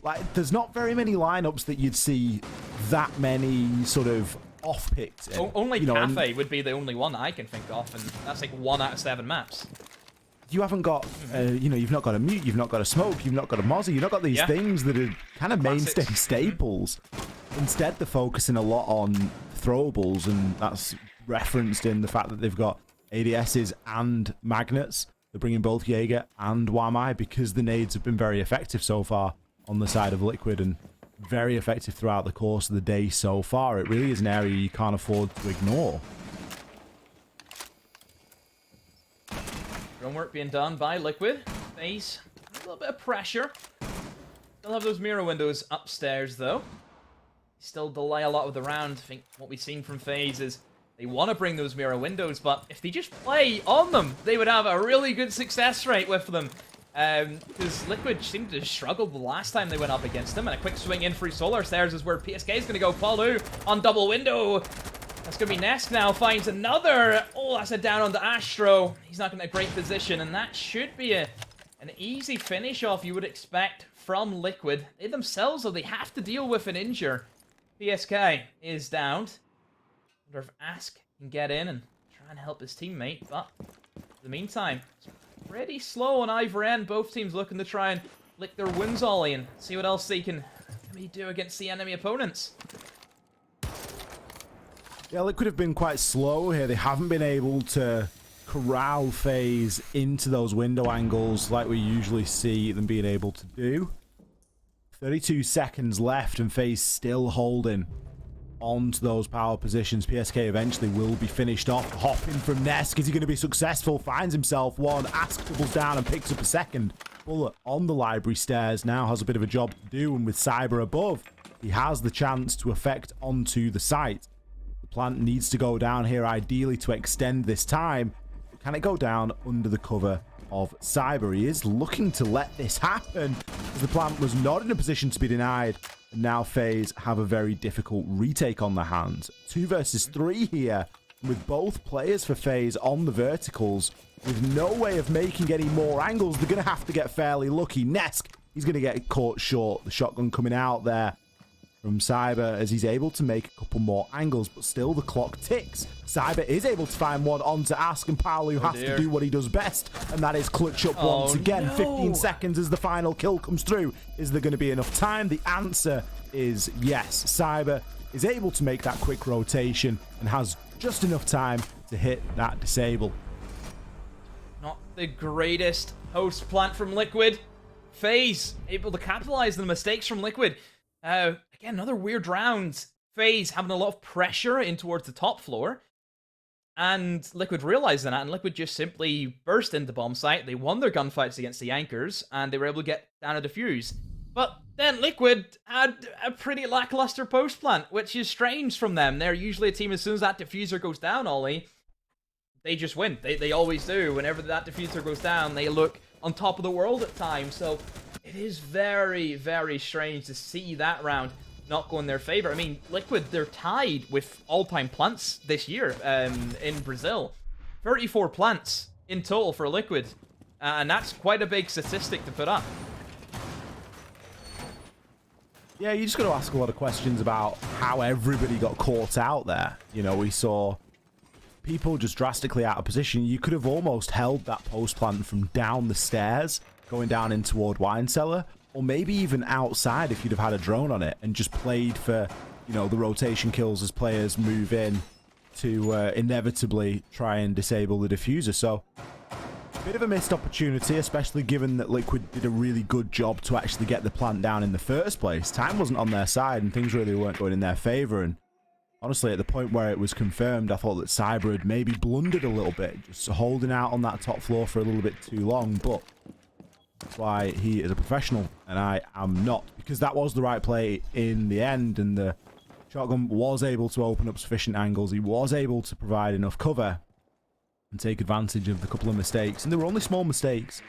Like, there's not very many lineups that you'd see that many sort of off-picked in. Only you know, Cafe would be the only one that I can think of, and that's like 1 out of 7 maps. You haven't got, you know, you've not got a Mute, you've not got a Smoke, you've not got a Mozzie, you've not got these things that are kind of mainstay staples. Instead, they're focusing a lot on throwables, and that's referenced in the fact that they've got ADSs and magnets. They're bringing both Jaeger and Wamai because the nades have been very effective so far on the side of Liquid and very effective throughout the course of the day so far. It really is an area you can't afford to ignore. Drone work being done by Liquid. FaZe, a little bit of pressure. Still have those mirror windows upstairs though. Still delay a lot of the round. I think what we've seen from FaZe is they want to bring those mirror windows, but if they just play on them, they would have a really good success rate with them. Because Liquid seemed to struggle the last time they went up against them, and a quick swing in through Solar Stairs is where PSK is going to go. Palu on double window. That's going to be Nesk now, finds another. Oh, that's a down on the Astro. He's not in a great position, and that should be an easy finish off you would expect from Liquid. They themselves, though, they have to deal with an injure. PSK is downed. Wonder if Ask can get in and try and help his teammate, but in the meantime, it's pretty slow on either end. Both teams looking to try and lick their wounds, Ollie, and see what else they can maybe do against the enemy opponents. Yeah, Liquid have been quite slow here. They haven't been able to corral FaZe into those window angles like we usually see them being able to do. 32 seconds left and FaZe still holding onto those power positions. PSK eventually will be finished off. Hopping from Nesk. Is he going to be successful? Finds himself one. Ask doubles down and picks up a second. Bullet on the library stairs now has a bit of a job to do, and with Cyber above, he has the chance to affect onto the site. The plant needs to go down here ideally to extend this time. But can it go down under the cover of Cyber? He is looking to let this happen, as the plant was not in a position to be denied. And now FaZe have a very difficult retake on their hands. 2 versus 3 here, with both players for FaZe on the verticals, with no way of making any more angles. They're going to have to get fairly lucky. Nesk, he's going to get caught short. The shotgun coming out there from Cyber as he's able to make a couple more angles, but still the clock ticks. Cyber is able to find one onto Ask, and Palu has to do what he does best, and that is clutch up once again. 15 seconds as the final kill comes through. Is there going to be enough time? The answer is yes. Cyber is able to make that quick rotation and has just enough time to hit that disable. Not the greatest host plant from Liquid. FaZe able to capitalize on the mistakes from Liquid. Again, another weird round. FaZe having a lot of pressure in towards the top floor. And Liquid realizing that, and Liquid just simply burst into bomb site. They won their gunfights against the Anchors, and they were able to get down a defuse. But then Liquid had a pretty lackluster post plant, which is strange from them. They're usually a team, as soon as that diffuser goes down, Ollie, they just win. They always do. Whenever that diffuser goes down, they look on top of the world at times. So it is very, very strange to see that round not go in their favor. I mean, Liquid, they're tied with all-time plants this year in Brazil. 34 plants in total for Liquid. And that's quite a big statistic to put up. Yeah, you just got to ask a lot of questions about how everybody got caught out there. You know, we saw people just drastically out of position. You could have almost held that post plant from down the stairs, going down in toward Wine Cellar, or maybe even outside if you'd have had a drone on it and just played for, you know, the rotation kills as players move in to inevitably try and disable the diffuser. So, bit of a missed opportunity, especially given that Liquid did a really good job to actually get the plant down in the first place. Time wasn't on their side and things really weren't going in their favor. And honestly, at the point where it was confirmed, I thought that Cyber had maybe blundered a little bit, just holding out on that top floor for a little bit too long. But that's why he is a professional and I am not, because that was the right play in the end, and the shotgun was able to open up sufficient angles. He was able to provide enough cover and take advantage of the couple of mistakes. And they were only small mistakes.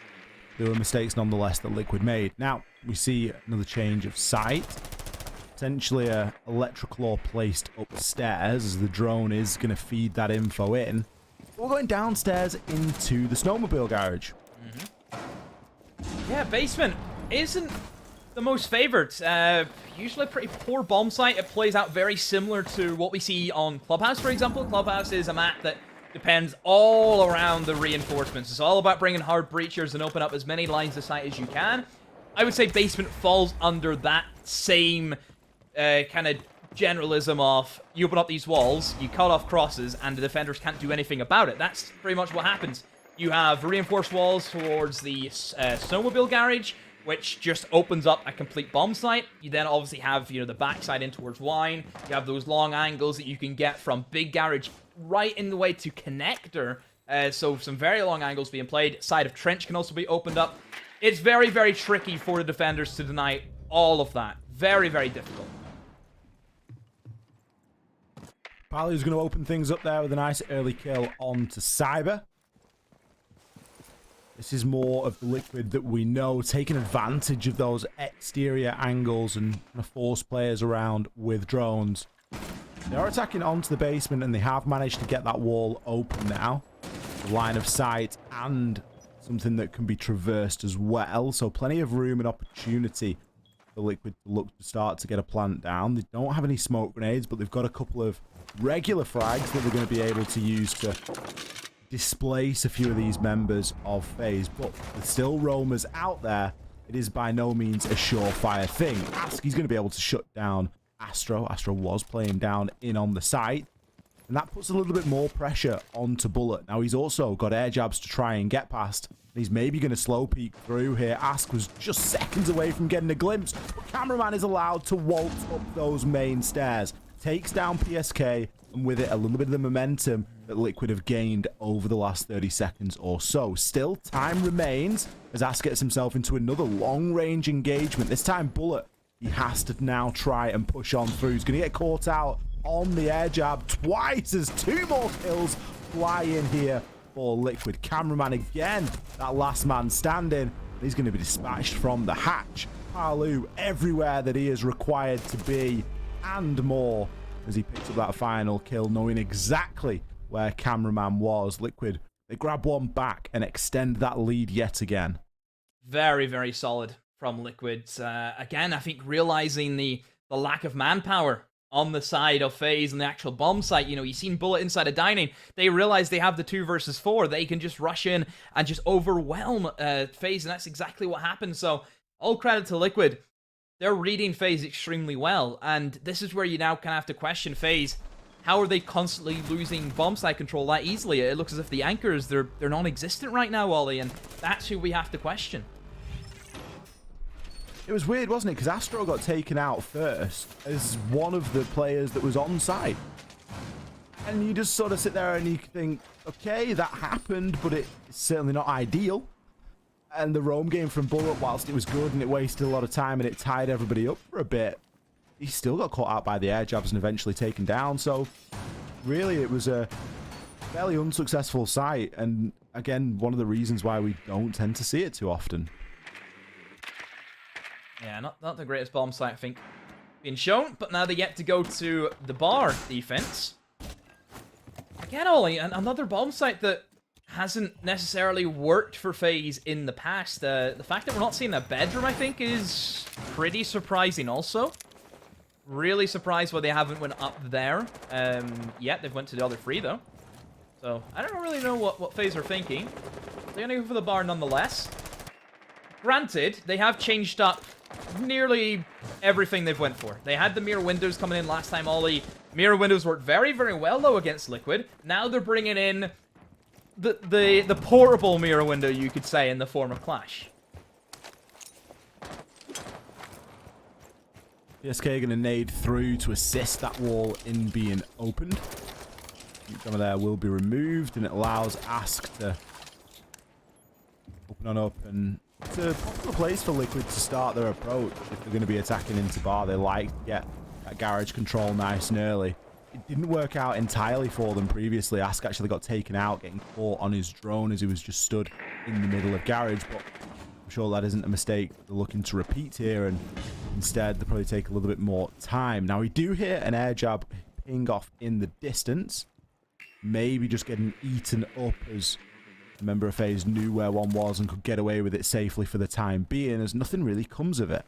There were mistakes nonetheless that Liquid made. Now, we see another change of site. Potentially a electroclaw placed upstairs, as the drone is going to feed that info in. We're going downstairs into the snowmobile garage. Yeah, basement isn't the most favored. Usually a pretty poor bomb site. It plays out very similar to what we see on Clubhouse, for example. Clubhouse is a map that depends all around the reinforcements. It's all about bringing hard breachers and open up as many lines of sight as you can. I would say basement falls under that same kind of generalism of you open up these walls, you cut off crosses, and the defenders can't do anything about it. That's pretty much what happens. You have reinforced walls towards the snowmobile garage, which just opens up a complete bomb site. You then obviously have, you know, the backside in towards Wine. You have those long angles that you can get from big garage right in the way to connector. So some very long angles being played. Side of trench can also be opened up. It's very, very tricky for the defenders to deny all of that. Very, very difficult. Palu's going to open things up there with a nice early kill onto Cyber. This is more of the Liquid that we know, taking advantage of those exterior angles and force players around with drones. They are attacking onto the basement, and they have managed to get that wall open now. The line of sight and something that can be traversed as well. So plenty of room and opportunity for Liquid to look to start to get a plant down. They don't have any smoke grenades, but they've got a couple of regular frags that they're going to be able to use to displace a few of these members of FaZe. But there's still roamers out there. It is by no means a surefire thing. Ask, he's going to be able to shut down Astro. Astro was playing down in on the site. And that puts a little bit more pressure onto Bullet. Now, he's also got air jabs to try and get past. He's maybe going to slow peek through here. Ask was just seconds away from getting a glimpse. But Cameraman is allowed to waltz up those main stairs. Takes down PSK, and with it, a little bit of the momentum that Liquid have gained over the last 30 seconds or so. Still, time remains as Ask gets himself into another long-range engagement. This time, Bullet, he has to now try and push on through. He's going to get caught out on the air jab twice as 2 more kills fly in here for Liquid. Cameraman again, that last man standing. He's going to be dispatched from the hatch. Palu everywhere that he is required to be and more as he picks up that final kill, knowing exactly where Cameraman was. Liquid, they grab one back and extend that lead yet again. Very, very solid from Liquid. Again, I think realizing the lack of manpower on the side of FaZe and the actual bomb site. You know, you've seen Bullet inside of Dining. They realize they have the 2 versus 4. They can just rush in and just overwhelm FaZe, and that's exactly what happened. So, all credit to Liquid. They're reading FaZe extremely well, and this is where you now kind of have to question FaZe. How are they constantly losing bomb site control that easily? It looks as if the anchors, they're non-existent right now, Ollie, and that's who we have to question. It was weird, wasn't it? Because Astro got taken out first as one of the players that was on site. And you just sort of sit there and you think, okay, that happened, but it's certainly not ideal. And the roam game from Bullet, whilst it was good and it wasted a lot of time and it tied everybody up for a bit, he still got caught out by the air jabs and eventually taken down. So really, it was a fairly unsuccessful site. And again, one of the reasons why we don't tend to see it too often. Yeah, not the greatest bomb site, I think, being shown, but now they get to go to the bar defense. Again, Ollie, another bomb site that hasn't necessarily worked for FaZe in the past. The fact that we're not seeing a bedroom, I think, is pretty surprising also. Really surprised why they haven't went up there yet. They've went to the other 3, though. So, I don't really know what FaZe are thinking. They're going to go for the bar nonetheless. Granted, they have changed up nearly everything they've went for. They had the mirror windows coming in last time, Ollie. Mirror windows worked very, very well, though, against Liquid. Now they're bringing in the portable mirror window, you could say, in the form of Clash. PSK going to nade through to assist that wall in being opened. Some of there will be removed, and it allows Ask to open on up and it's a popular place for Liquid to start their approach if they're going to be attacking into bar. They like to get that garage control nice and early. It didn't work out entirely for them previously. Ask actually got taken out, getting caught on his drone as he was just stood in the middle of garage. But I'm sure that isn't a mistake they're looking to repeat here, and instead they'll probably take a little bit more time. Now we do hear an air jab ping off in the distance. Maybe just getting eaten up as a member of FaZe knew where one was and could get away with it safely for the time being, as nothing really comes of it.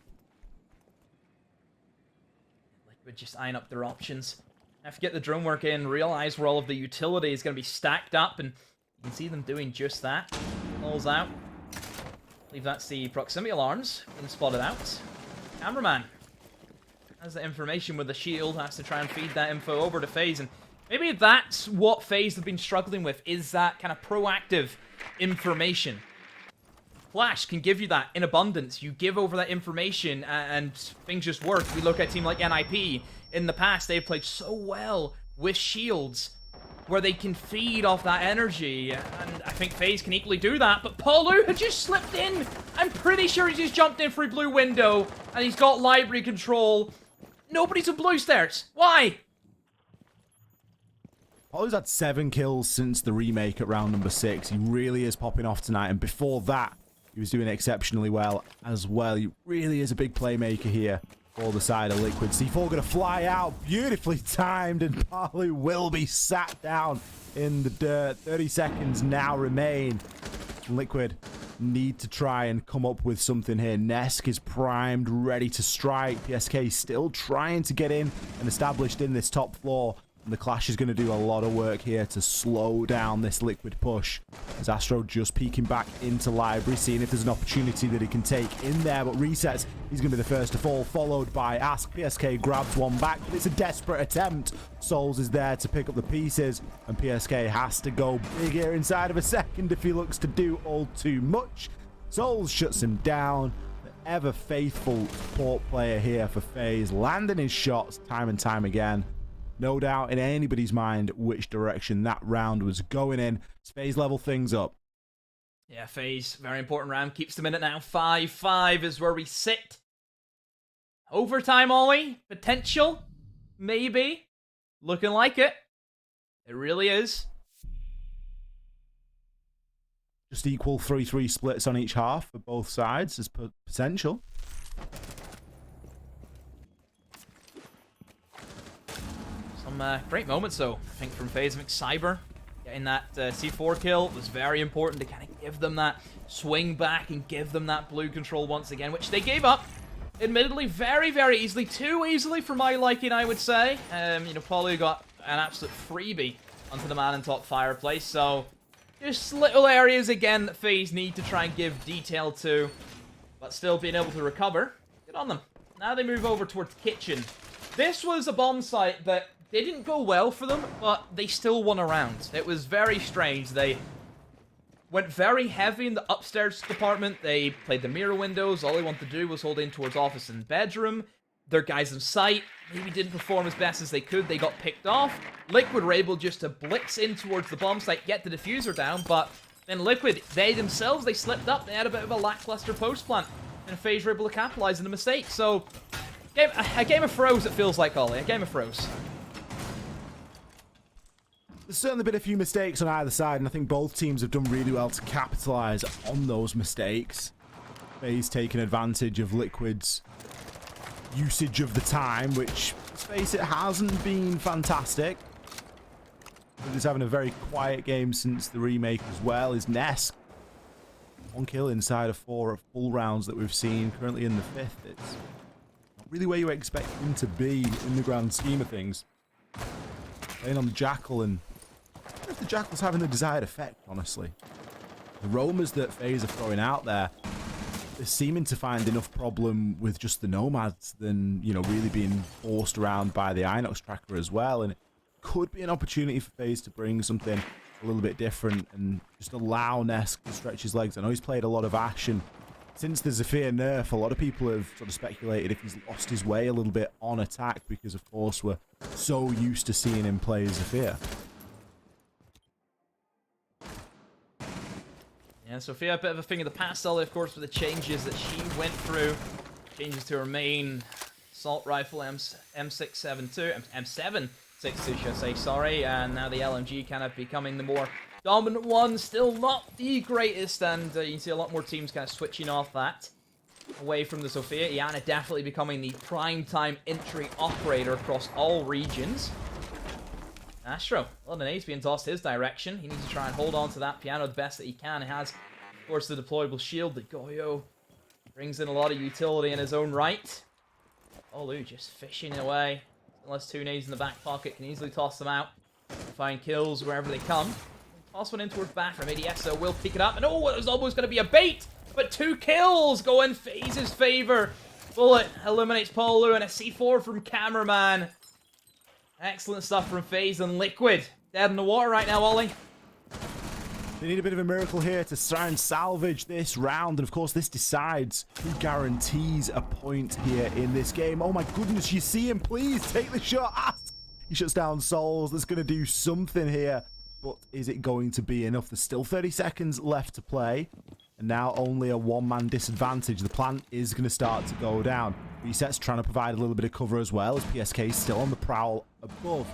Liquid just eyeing up their options. Have to get the drone work in, realize where all of the utility is going to be stacked up, and you can see them doing just that. Pulls out. I believe that's the proximity alarms being spotted out. Cameraman has the information with the shield, has to try and feed that info over to FaZe, and maybe that's what FaZe have been struggling with, is that kind of proactive information. Flash can give you that in abundance. You give over that information and things just work. We look at a team like NIP. In the past, they've played so well with shields where they can feed off that energy. And I think FaZe can equally do that. But Paulu had just slipped in. I'm pretty sure he just jumped in through blue window. And he's got library control. Nobody's in blue stairs. Why? Paulu's had 7 kills since the remake at round number 6. He really is popping off tonight. And before that, he was doing exceptionally well as well. He really is a big playmaker here for the side of Liquid. C4 going to fly out. Beautifully timed. And Palu will be sat down in the dirt. 30 seconds now remain. Liquid need to try and come up with something here. Nesk is primed, ready to strike. PSK still trying to get in and established in this top floor. And the Clash is going to do a lot of work here to slow down this Liquid push. As Astro just peeking back into Library, seeing if there's an opportunity that he can take in there. But resets, he's going to be the first to fall, followed by Ask. PSK grabs one back, but it's a desperate attempt. Souls is there to pick up the pieces, and PSK has to go big here inside of a second if he looks to do all too much. Souls shuts him down. The ever faithful support player here for FaZe, landing his shots time and time again. No doubt in anybody's mind which direction that round was going in. FaZe level things up. Yeah, FaZe, very important round. Keeps them in it now. 5-5 is where we sit. Overtime, Ollie? Potential? Maybe. Looking like it. It really is. Just equal 3-3 splits on each half for both sides as potential. Some great moments, though, I think, from FaZe. Cyber getting that C4 kill was very important to kind of give them that swing back and give them that blue control once again, which they gave up. Admittedly, very, very easily. Too easily for my liking, I would say. You know, Paulie got an absolute freebie onto the man in top fireplace, so just little areas, again, that FaZe need to try and give detail to, but still being able to recover. Good on them. Now they move over towards Kitchen. This was a bomb site that didn't go well for them, but they still won a round. It was very strange. They went very heavy in the upstairs department. They played the mirror windows. All they wanted to do was hold in towards office and bedroom. Their guys in sight maybe didn't perform as best as they could. They got picked off. Liquid were able just to blitz in towards the bomb site, get the diffuser down, but then Liquid, they themselves, they slipped up. They had a bit of a lackluster post plant, and FaZe were able to capitalize on the mistake. So, a game of throws, it feels like, Ollie. A game of throws. There's certainly been a few mistakes on either side, and I think both teams have done really well to capitalize on those mistakes. FaZe taking advantage of Liquid's usage of the time, which, let's face it, hasn't been fantastic. But he's having a very quiet game since the remake as well. His Nesk, 1 kill inside of 4 full rounds that we've seen, currently in the 5th. It's not really where you expect him to be in the grand scheme of things. Playing on the Jackal, and I don't know if the Jackal's having the desired effect, honestly. The roamers that FaZe are throwing out there, they're seeming to find enough problem with just the Nomads than, you know, really being forced around by the Inox tracker as well. And it could be an opportunity for FaZe to bring something a little bit different and just allow Nesk to stretch his legs. I know he's played a lot of Ash, and since the Zephyr nerf, a lot of people have sort of speculated if he's lost his way a little bit on attack because, of course, we're so used to seeing him play Zephyr. Yeah, Sophia, a bit of a thing of the past, Ollie, of course, with the changes that she went through. Changes to her main assault rifle, M672, M762, should I say, sorry. And now the LMG kind of becoming the more dominant one. Still not the greatest, and you can see a lot more teams kind of switching off that. Away from the Sophia. Iana definitely becoming the prime-time entry operator across all regions. Astro, well, the nade's being tossed his direction. He needs to try and hold on to that piano the best that he can. He has, of course, the deployable shield. The Goyo brings in a lot of utility in his own right. Olu just fishing away. Unless 2 nades in the back pocket, can easily toss them out. Find kills wherever they come. Toss one in towards bathroom. ADSO will pick it up. And oh, it was almost going to be a bait. But 2 kills go in FaZe's favor. Bullet eliminates Paulu, and a C4 from Cameraman. Excellent stuff from FaZe and Liquid. Dead in the water right now, Ollie. They need a bit of a miracle here to try and salvage this round. And of course, this decides who guarantees a point here in this game. Oh my goodness, you see him. Please take the shot. He shuts down Souls. That's going to do something here. But is it going to be enough? There's still 30 seconds left to play. And now only a 1-man disadvantage. The plant is going to start to go down. Reset's trying to provide a little bit of cover as well, as PSK is still on the prowl above.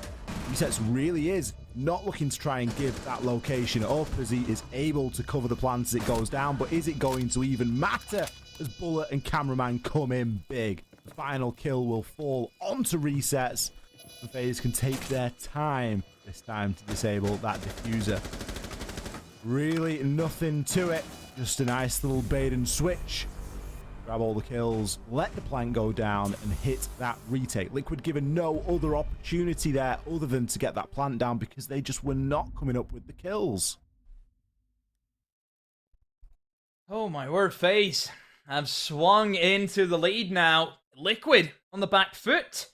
Reset's really is not looking to try and give that location up, as he is able to cover the plant as it goes down. But is it going to even matter as Bullet and Cameraman come in big? The final kill will fall onto Resets. The FaZe can take their time this time to disable that diffuser. Really nothing to it. Just a nice little bait and switch. grab all the kills, let the plant go down, and hit that retake. Liquid given no other opportunity there other than to get that plant down because they just were not coming up with the kills. Oh my word, FaZe have swung into the lead now. Liquid on the back foot.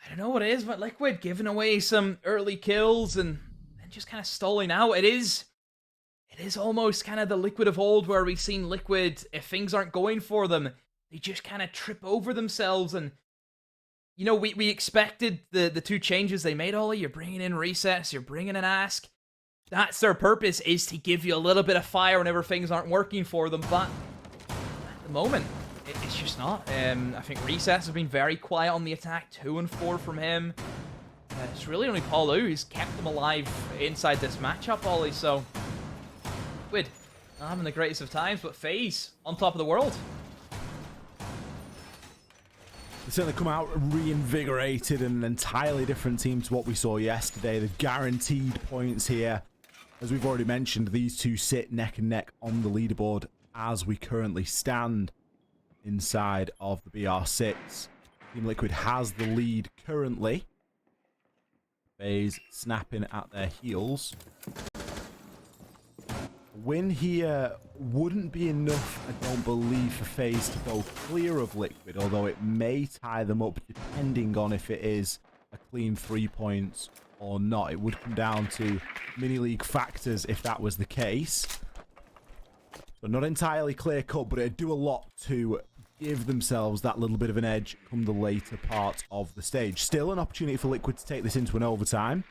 I don't know what it is, but Liquid giving away some early kills and then just kind of stalling out. It is almost kind of the Liquid of old where we've seen Liquid, if things aren't going for them, they just kind of trip over themselves. And, you know, we expected the two changes they made, Ollie. You're bringing in Recess, you're bringing in Ask. That's their purpose, is to give you a little bit of fire whenever things aren't working for them. But at the moment, it's just not. I think Recess has been very quiet on the attack. 2 and 4 from him. It's really only Paulo who's kept them alive inside this matchup, Ollie. So, Liquid not having the greatest of times, but FaZe on top of the world. They certainly come out reinvigorated and an entirely different team to what we saw yesterday. They've guaranteed points here. As we've already mentioned, these two sit neck and neck on the leaderboard as we currently stand inside of the BR6. Team Liquid has the lead currently. FaZe snapping at their heels. Win here wouldn't be enough, I don't believe, for FaZe to go clear of Liquid, although it may tie them up depending on if it is a clean 3 points or not. It would come down to mini-league factors if that was the case. So not entirely clear-cut, but it'd do a lot to give themselves that little bit of an edge come the later part of the stage. Still an opportunity for Liquid to take this into an overtime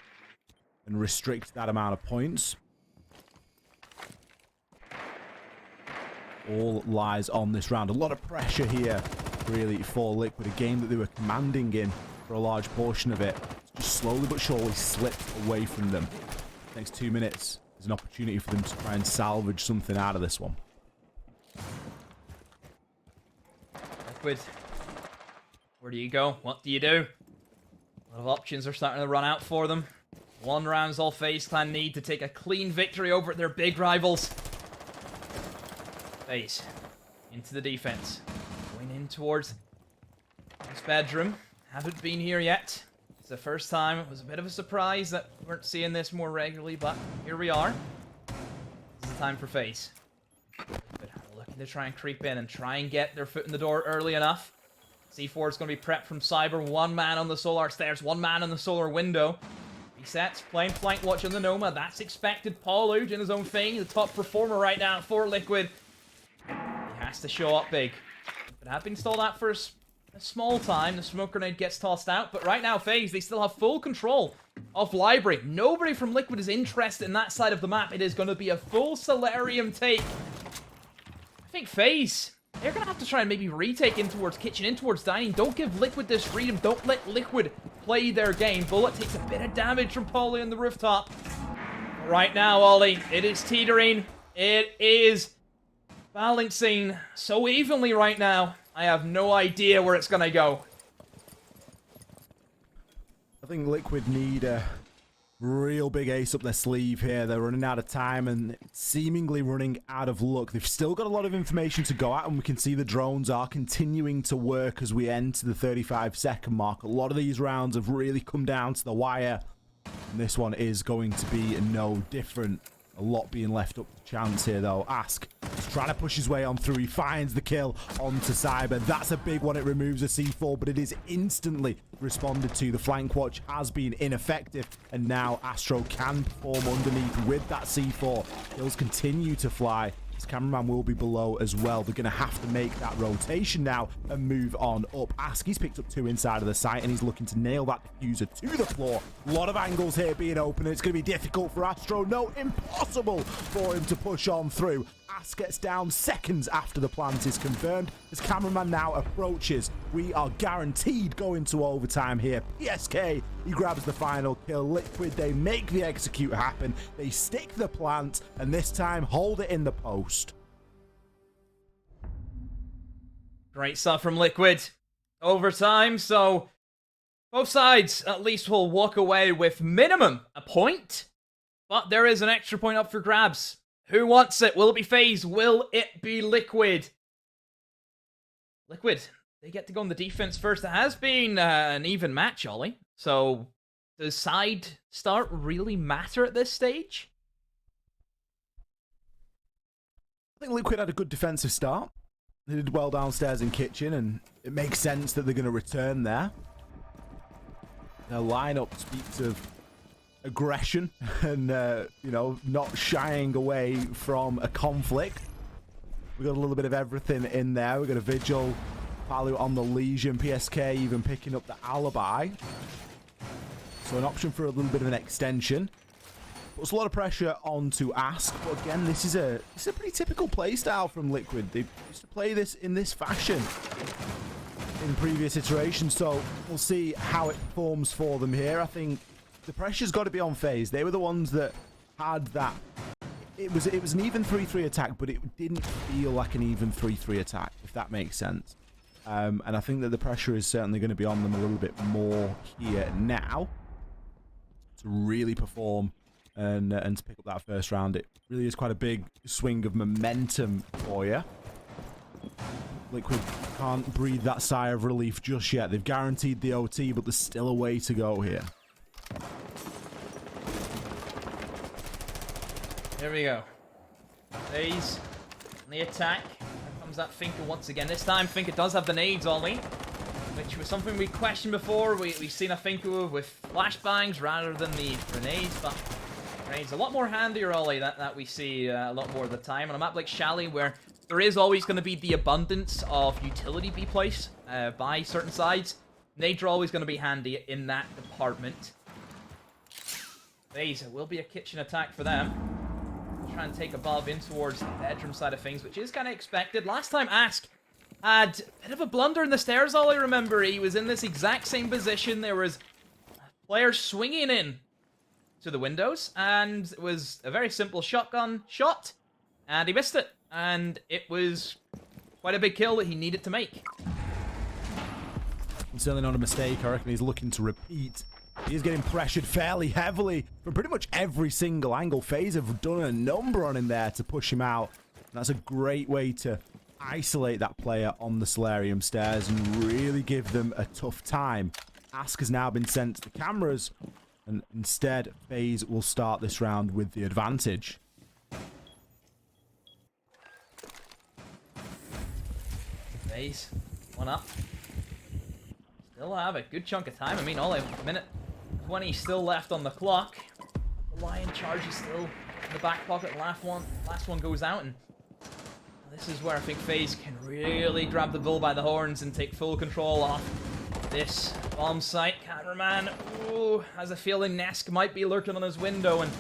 and restrict that amount of points. All lies on this round. A lot of pressure here, really, for Liquid. A game that they were commanding in for a large portion of it. Just slowly but surely slipped away from them. Next 2 minutes is an opportunity for them to try and salvage something out of this one. Liquid, where do you go? What do you do? A lot of options are starting to run out for them. 1 round's all FaZe Clan need to take a clean victory over their big rivals. FaZe into the defense. Going in towards this bedroom. Haven't been here yet. It's the first time. It was a bit of a surprise that we weren't seeing this more regularly, but here we are. This is the time for FaZe. But looking to try and creep in and try and get their foot in the door early enough. C4 is going to be prepped from Cyber. 1 man on the Solar stairs. 1 man on the Solar window. Resets. Playing flank watch on the Noma. That's expected. Paul out in his own thing. The top performer right now for Liquid. He has to show up big. But have been stalled out for a small time. The smoke grenade gets tossed out. But right now, FaZe, they still have full control of Library. Nobody from Liquid is interested in that side of the map. It is going to be a full Solarium take. I think FaZe, they're going to have to try and maybe retake in towards Kitchen, in towards Dining. Don't give Liquid this freedom. Don't let Liquid play their game. Bullet takes a bit of damage from Paulie on the rooftop. Right now, Ollie, it is teetering. It is balancing so evenly right now. I have no idea where it's going to go. I think Liquid need a real big ace up their sleeve here. They're running out of time and seemingly running out of luck. They've still got a lot of information to go at, and we can see the drones are continuing to work as we enter the 35-second mark. A lot of these rounds have really come down to the wire, and this one is going to be no different. A lot being left up to chance here, though. Ask is trying to push his way on through. He finds the kill onto Cyber. That's a big one. It removes a C4, but it is instantly responded to. The flank watch has been ineffective, and now Astro can perform underneath with that C4. Kills continue to fly. His cameraman will be below as well. They're going to have to make that rotation now and move on up. Ask, he's picked up 2 inside of the site, and he's looking to nail that diffuser to the floor. A lot of angles here being open. It's going to be difficult for Astro. No, impossible for him to push on through. Ask gets down seconds after the plant is confirmed. His cameraman now approaches. We are guaranteed going to overtime here. PSK, he grabs the final kill. Liquid, they make the execute happen. They stick the plant, and this time hold it in the post. Great stuff from Liquid. Overtime, so both sides at least will walk away with minimum a point. But there is an extra point up for grabs. Who wants it? Will it be FaZe? Will it be Liquid? Liquid, they get to go on the defense first. It has been an even match, Ollie. So, does side start really matter at this stage? I think Liquid had a good defensive start. They did well downstairs in kitchen, and it makes sense that they're going to return there. Their lineup speaks of aggression and, you know, not shying away from a conflict. We got a little bit of everything in there. We got a Vigil, Palu on the Legion, PSK even picking up the Alibi. So an option for a little bit of an extension. Puts a lot of pressure onto Ask, but again, this is a pretty typical playstyle from Liquid. They used to play this in this fashion in previous iterations, so we'll see how it performs for them here. I think the pressure's got to be on FaZe. They were the ones that had that. It was an even 3-3 attack, but it didn't feel like an even 3-3 attack, if that makes sense. And I think that the pressure is certainly going to be on them a little bit more here now to really perform and to pick up that first round. It really is quite a big swing of momentum for you. Liquid can't breathe that sigh of relief just yet. They've guaranteed the OT, but there's still a way to go here. There we go. FaZe on the attack. Here comes that Finka once again. This time, Finka does have the nades, Ollie, which was something we questioned before. We've seen a Finka with flashbangs rather than the grenades, but grenades a lot more handier, Ollie, that we see a lot more of the time. On a map like Chalet, where there is always going to be the abundance of utility be placed by certain sides, nades are always going to be handy in that department. FaZe, it will be a kitchen attack for them. Try and take above in towards the bedroom side of things, which is kind of expected. Last time Ask had a bit of a blunder in the stairs, all I remember. He was in this exact same position. There was players swinging in to the windows, and it was a very simple shotgun shot, and he missed it. And it was quite a big kill that he needed to make. Certainly not a mistake. I reckon he's looking to repeat. He's getting pressured fairly heavily from pretty much every single angle. FaZe have done a number on him there to push him out. And that's a great way to isolate that player on the solarium stairs and really give them a tough time. Ask has now been sent to the cameras, and instead FaZe will start this round with the advantage. FaZe, one up. Still have a good chunk of time. I mean, only a minute 20 still left on the clock. The Lion charge is still in the back pocket. Last one goes out, and this is where I think FaZe can really grab the bull by the horns and take full control off this bomb site. Cameraman, ooh, has a feeling Nesk might be lurking on his window, and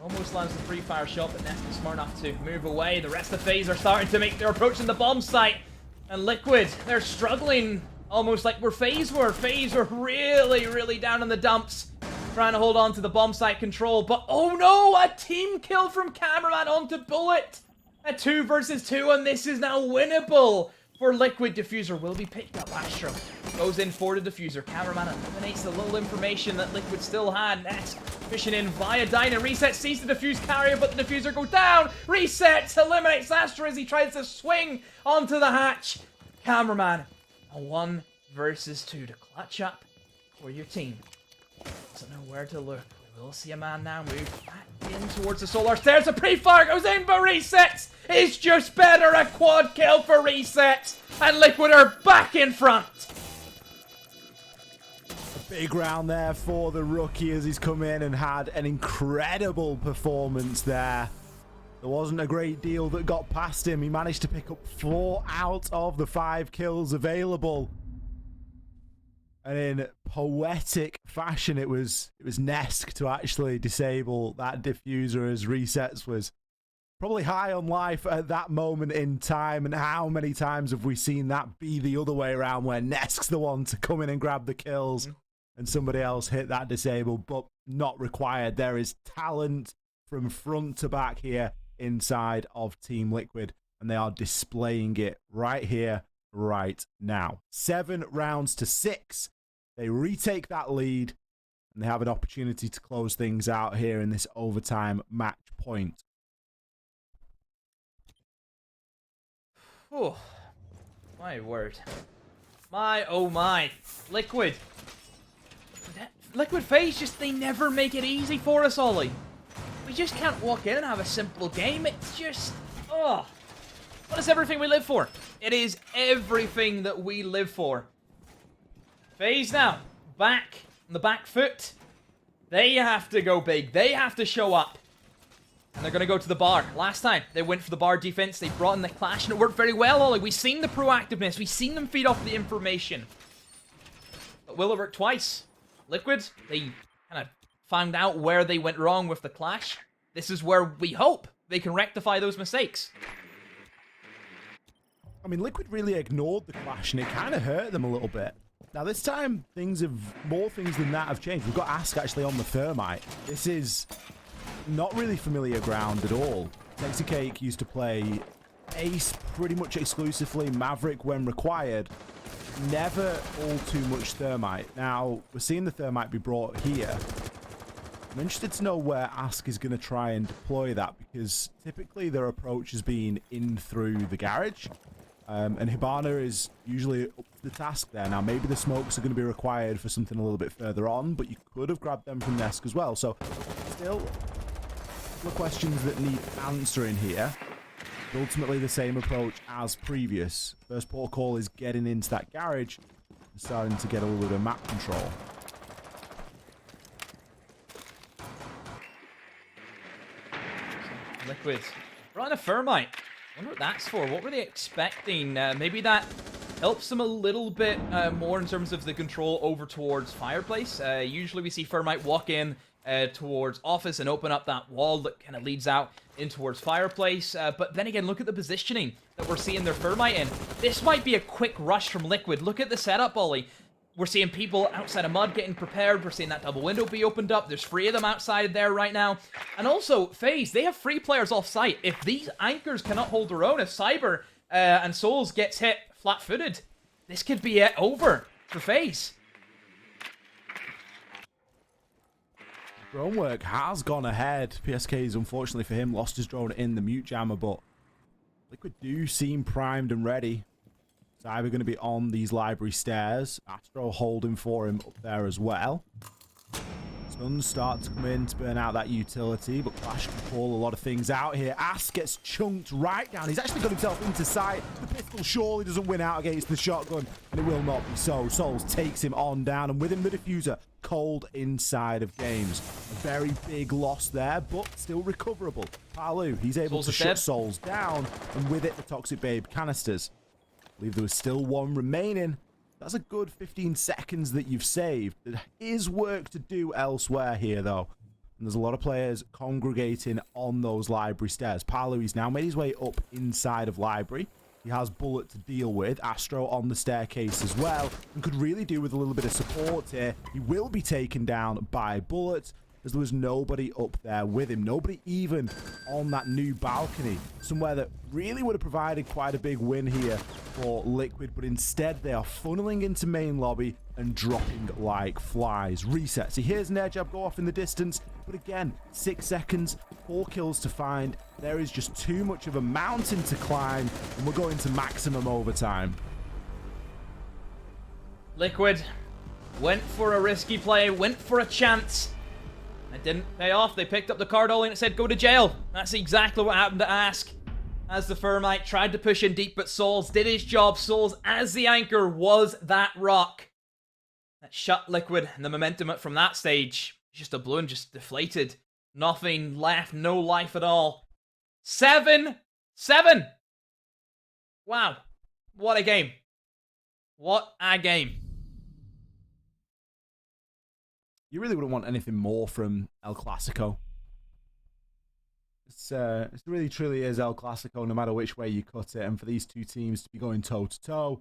almost lands the free fire shot, but Nesk is smart enough to move away. The rest of FaZe are starting to make their approach in the bomb site, and Liquid, they're struggling. Almost like where FaZe were. FaZe were really, really down in the dumps, trying to hold on to the bomb site control. But oh no, a team kill from Cameraman onto Bullet. A 2 versus 2, and this is now winnable for Liquid. Diffuser will be picked up. Astro goes in for the Diffuser. Cameraman eliminates the little information that Liquid still had. Next, fishing in via Dyna. Reset sees the Diffuse carrier, but the Diffuser goes down. Resets, eliminates Astro as he tries to swing onto the hatch. Cameraman, a 1 versus 2 to clutch up for your team. Doesn't know where to look. We will see a man now move back in towards the solar stairs. A pre-fire goes in, but resets. It's just better. A quad kill for resets, and Liquid are back in front. A big round there for the rookie as he's come in and had an incredible performance there. There wasn't a great deal that got past him. He managed to pick up 4 out of the 5 kills available. And in poetic fashion, it was Nesk to actually disable that diffuser, as resets was probably high on life at that moment in time. And how many times have we seen that be the other way around, where Nesk's the one to come in and grab the kills and somebody else hit that disable, but not required. There is talent from front to back here inside of Team Liquid, and they are displaying it right here, right now. 7 rounds to 6. They retake that lead, and they have an opportunity to close things out here in this overtime match point. Oh, My word. My, oh my. Liquid. Liquid FaZe, just, they never make it easy for us, Ollie. We just can't walk in and have a simple game. It's just, oh. What is everything we live for? It is everything that we live for. FaZe now, back on the back foot. They have to go big. They have to show up. And they're going to go to the bar. Last time, they went for the bar defense. They brought in the clash, and it worked very well, Ollie. We've seen the proactiveness. We've seen them feed off the information. But will it work twice? Liquid, they kind of found out where they went wrong with the clash. This is where we hope they can rectify those mistakes. I mean, Liquid really ignored the clash, and it kind of hurt them a little bit. Now, this time, more things than that have changed. We've got Ask actually on the Thermite. This is not really familiar ground at all. Sexy Cake used to play Ace pretty much exclusively, Maverick when required. Never all too much Thermite. Now, we're seeing the Thermite be brought here. I'm interested to know where Ask is going to try and deploy that, because typically their approach has been in through the garage. And Hibana is usually up to the task there. Now, maybe the smokes are going to be required for something a little bit further on, but you could have grabbed them from Nesk as well. So, still, a couple of questions that need answering here. Ultimately, the same approach as previous. First port of call is getting into that garage and starting to get a little bit of map control. Liquid. Right on a Thermite. Wonder what that's for. What were they expecting? Maybe that helps them a little bit more in terms of the control over towards Fireplace. Usually we see Thermite walk in towards Office and open up that wall that kind of leads out in towards Fireplace. But then again, look at the positioning that we're seeing their Thermite in. This might be a quick rush from Liquid. Look at the setup, Ollie. We're seeing people outside of Mud getting prepared. We're seeing that double window be opened up. There's 3 of them outside there right now. And also, FaZe, they have 3 players off site. If these anchors cannot hold their own, if Cyber and Souls gets hit flat-footed, this could be it over for FaZe. Drone work has gone ahead. PSK's, unfortunately for him, lost his drone in the mute jammer, but Liquid do seem primed and ready. Cyber going to be on these library stairs. Astro holding for him up there as well. Suns start to come in to burn out that utility, but Clash can call a lot of things out here. Ask gets chunked right down. He's actually got himself into sight. The pistol surely doesn't win out against the shotgun, and it will not be so. Souls takes him on down, and with him the diffuser cold inside of games. A very big loss there, but still recoverable. Palu, he's able to shut Souls down, and with it the Toxic Babe canisters. I believe there was still 1 remaining. That's a good 15 seconds that you've saved. There is work to do elsewhere here, though. And there's a lot of players congregating on those library stairs. Palu, he's now made his way up inside of library. He has Bullet to deal with. Astro on the staircase as well. And could really do with a little bit of support here. He will be taken down by Bullet, as there was nobody up there with him. Nobody even on that new balcony. Somewhere that really would have provided quite a big win here for Liquid, but instead they are funneling into main lobby and dropping like flies. Resets. He hears an air jab go off in the distance, but again, 6 seconds, 4 kills to find. There is just too much of a mountain to climb, and we're going to maximum overtime. Liquid went for a risky play, went for a chance. It didn't pay off. They picked up the card, Ollie, and it said go to jail. That's exactly what happened to Ask. As the Thermite tried to push in deep, but Souls did his job. Souls, as the anchor, was that rock that shut Liquid, and the momentum from that stage, just a balloon, just deflated. Nothing left, no life at all. 7-7! Wow. What a game. What a game. You really wouldn't want anything more from El Clasico. It really truly is El Clasico, no matter which way you cut it. And for these two teams to be going toe-to-toe,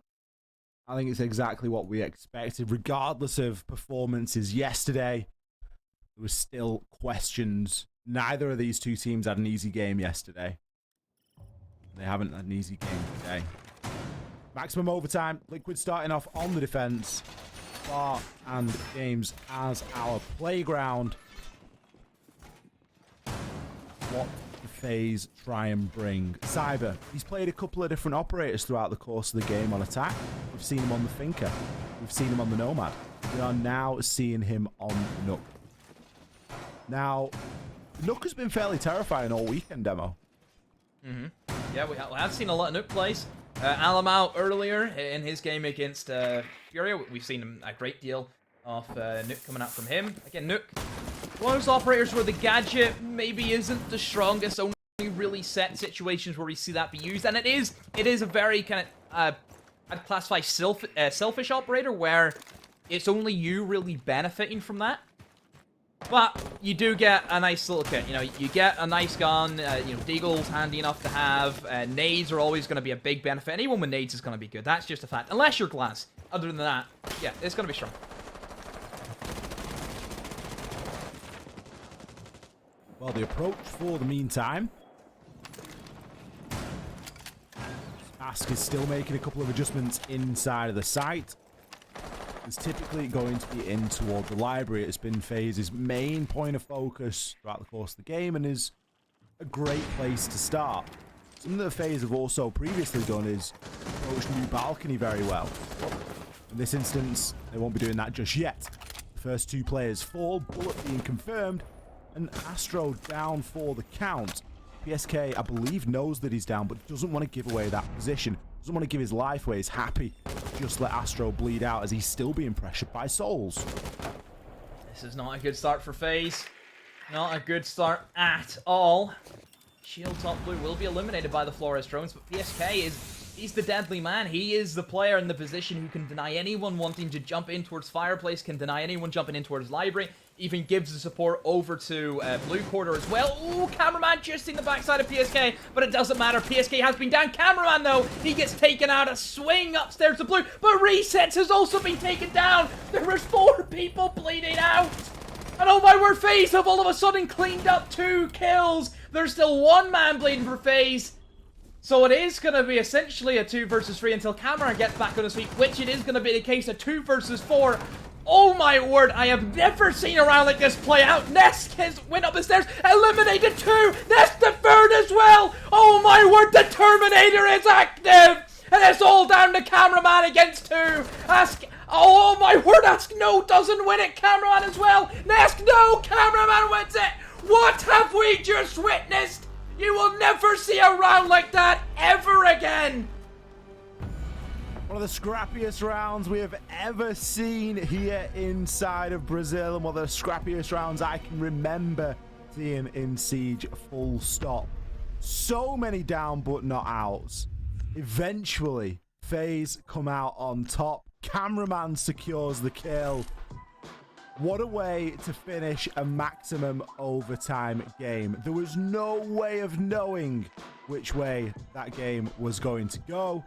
I think it's exactly what we expected. Regardless of performances yesterday, there were still questions. Neither of these two teams had an easy game yesterday. They haven't had an easy game today. Maximum overtime. Liquid starting off on the defense. Bar and Games as our playground. What do FaZe try and bring? Cyber, he's played a couple of different operators throughout the course of the game on attack. We've seen him on the Thinker. We've seen him on the Nomad. We are now seeing him on Nook. Now, Nook has been fairly terrifying all weekend, Demo. Yeah, we have seen a lot of Nook plays. Alamau earlier in his game against Furia, we've seen a great deal of Nook coming out from him. Again, Nook, one of those operators where the gadget maybe isn't the strongest, only really set situations where we see that be used, and it is a very kind of I'd classify selfish operator where it's only you really benefiting from that. But you do get a nice little kit. You know, you get a nice gun. You know, Deagle's handy enough to have. Nades are always going to be a big benefit. Anyone with nades is going to be good. That's just a fact. Unless you're glass. Other than that, yeah, it's going to be strong. Well, the approach for the meantime. Ask is still making a couple of adjustments inside of the site. It's typically going to be in toward the library. It's been FaZe's main point of focus throughout the course of the game and is a great place to start. Something that FaZe have also previously done is approach New Balcony very well. In this instance, they won't be doing that just yet. The first two players fall, Bullet being confirmed, and Astro down for the count. PSK, I believe, knows that he's down, but doesn't want to give away that position. Doesn't want to give his life away. He's happy to just let Astro bleed out as he's still being pressured by Souls. This is not a good start for FaZe. Not a good start at all. Shield top blue will be eliminated by the Flores drones, but PSK he's the deadly man. He is the player in the position who can deny anyone wanting to jump in towards Fireplace, can deny anyone jumping in towards Library, even gives the support over to Blue Quarter as well. Ooh, Cameraman just in the backside of PSK, but it doesn't matter. PSK has been down. Cameraman, though, he gets taken out. A swing upstairs to Blue, but Resets has also been taken down. There was 4 people bleeding out. And oh my word, FaZe have all of a sudden cleaned up 2 kills. There's still 1 man bleeding for FaZe. So it is going to be essentially a 2 versus 3 until Cameraman gets back on his feet, which it is going to be the case of 2 versus 4. Oh my word, I have never seen a round like this play out. Nesk has went up the stairs, eliminated 2. Nesk the 3rd as well. Oh my word, the Terminator is active. And it's all down to Cameraman against 2. Ask, oh my word, Ask no doesn't win it. Cameraman as well. Nesk no, Cameraman wins it. What have we just witnessed? You will never see a round like that ever again. One of the scrappiest rounds we have ever seen here inside of Brazil, and one of the scrappiest rounds I can remember seeing in Siege, full stop. So many down but not outs. Eventually, FaZe come out on top. Cameraman secures the kill. What a way to finish a maximum overtime game. There was no way of knowing which way that game was going to go.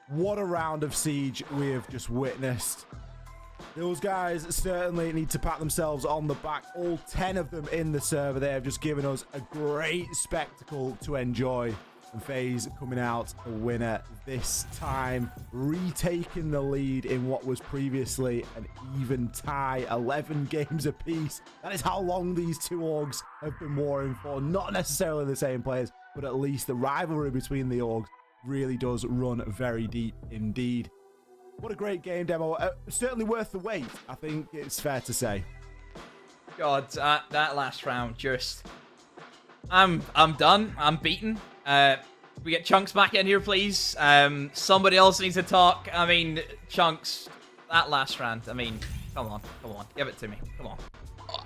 What a round of Siege we have just witnessed. Those guys certainly need to pat themselves on the back. All 10 of them in the server, they have just given us a great spectacle to enjoy. And FaZe coming out a winner this time, retaking the lead in what was previously an even tie, 11 games apiece. That is how long these 2 orgs have been warring for. Not necessarily the same players, but at least the rivalry between the orgs really does run very deep indeed. What a great game, Demo. Certainly worth the wait, I think it's fair to say. God, that last round just... I'm done. I'm beaten. We get Chunks back in here, please. Somebody else needs to talk. I mean, Chunks, that last round. I mean, come on. Give it to me. Come on.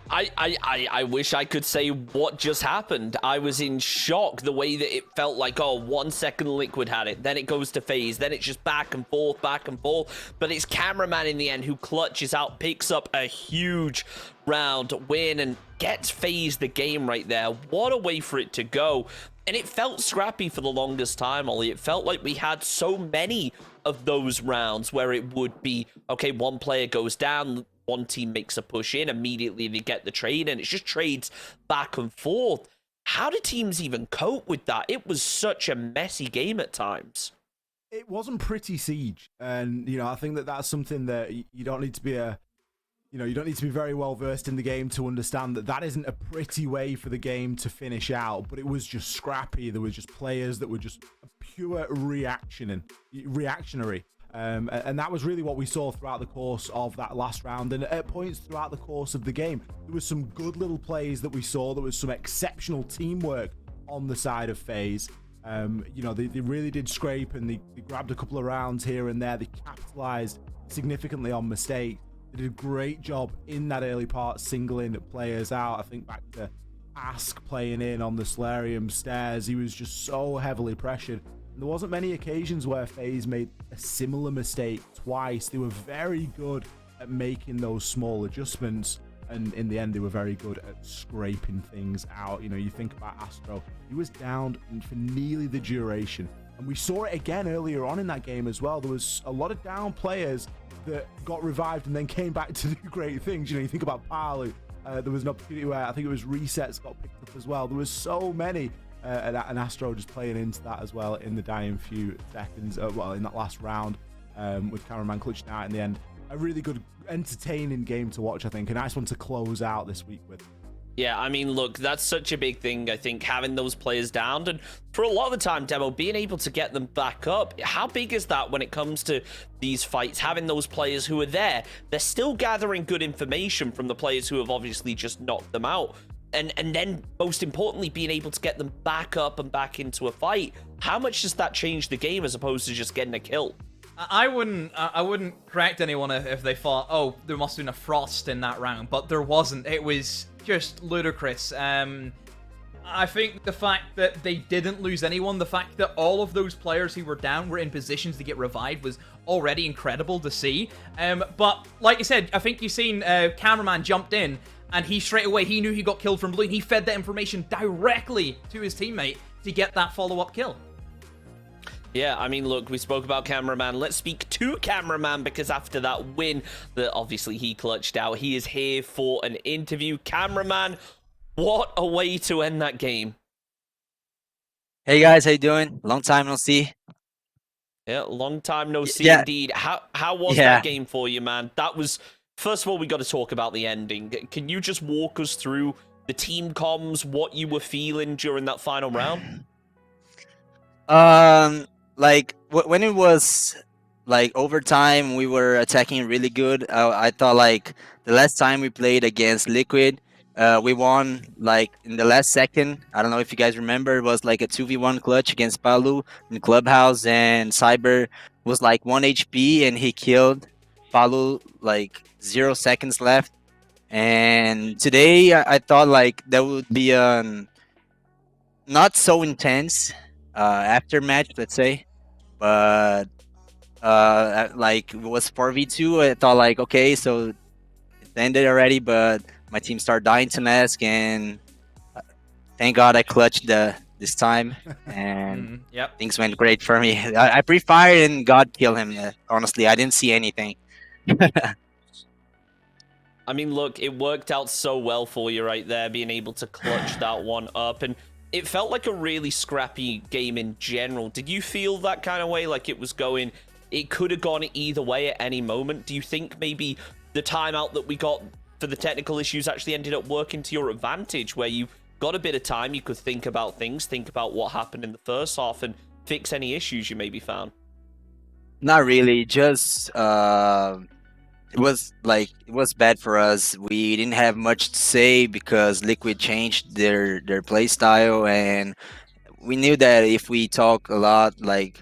I wish I could say what just happened. I was in shock the way that it felt like, oh, 1 second Liquid had it, then it goes to FaZe, then it's just back and forth. But it's Cameraman in the end who clutches out, picks up a huge round win, and gets FaZe the game right there. What a way for it to go. And it felt scrappy for the longest time, Ollie. It felt like we had so many of those rounds where it would be, okay, 1 player goes down, 1 team makes a push in, immediately they get the trade, and it's just trades back and forth. How do teams even cope with that? It was such a messy game at times. It wasn't pretty Siege, and, you know, I think that that's something that you don't need to be a you know, you don't need to be very well versed in the game to understand that that isn't a pretty way for the game to finish out, but it was just scrappy. There was just players that were just pure reactionary. And that was really what we saw throughout the course of that last round, and at points throughout the course of the game. There was some good little plays that we saw. There was some exceptional teamwork on the side of FaZe. You know, they really did scrape, and they grabbed a couple of rounds here and there. They capitalized significantly on mistakes. They did a great job in that early part singling players out. I think back to Ask playing in on the Solarium stairs. He was just so heavily pressured. And there wasn't many occasions where FaZe made a similar mistake twice. They were very good at making those small adjustments, and in the end they were very good at scraping things out. You know, you think about Astro, he was down for nearly the duration, and we saw it again earlier on in that game as well. There was a lot of down players that got revived and then came back to do great things. You know, you think about Palu, there was an opportunity where I think it was resets got picked up as well. There was so many, and Astro just playing into that as well in the dying few seconds, well, in that last round, with Cameraman clutching out in the end. A really good, entertaining game to watch, I think. A nice one to close out this week with. Yeah, I mean, look, that's such a big thing, I think, having those players down. And for a lot of the time, Demo, being able to get them back up, how big is that when it comes to these fights? Having those players who are there, they're still gathering good information from the players who have obviously just knocked them out. And then, most importantly, being able to get them back up and back into a fight. How much does that change the game as opposed to just getting a kill? I wouldn't correct anyone if they thought, oh, there must have been a frost in that round, but there wasn't. It was just ludicrous. I think the fact that they didn't lose anyone, the fact that all of those players who were down were in positions to get revived was already incredible to see. But like I said, I think you've seen Cameraman jumped in, and he straight away, he knew he got killed from blue. He fed that information directly to his teammate to get that follow-up kill. Yeah, I mean, look, we spoke about Cameraman. Let's speak to Cameraman, because after that win that obviously he clutched out, he is here for an interview. Cameraman, what a way to end that game. Hey guys, how you doing? Long time no see. Yeah, long time no see indeed. How was that game for you, man? That was, first of all, we got to talk about the ending. Can you just walk us through the team comms, what you were feeling during that final round? Like when it was like overtime, we were attacking really good. I thought like the last time we played against Liquid, we won like in the last second. I don't know if you guys remember, it was like a 2v1 clutch against Palu in Clubhouse, and Cyber was like 1 HP and he killed Palu like 0 seconds left. And today I thought like that would be not so intense aftermatch, let's say, but like it was 4v2. I thought like, okay, so it ended already, but my team started dying to Mask, and thank God I clutched this time, and things went great for me. I pre-fired and God killed him. Honestly, I didn't see anything. I mean, look, it worked out so well for you right there, being able to clutch that one up, and it felt like a really scrappy game in general. Did you feel that kind of way, like it was going, it could have gone either way at any moment? Do you think maybe the timeout that we got for the technical issues actually ended up working to your advantage, where you got a bit of time, you could think about things, think about what happened in the first half, and fix any issues you maybe found? Not really, just it was bad for us. We didn't have much to say because Liquid changed their play style, and we knew that if we talk a lot, like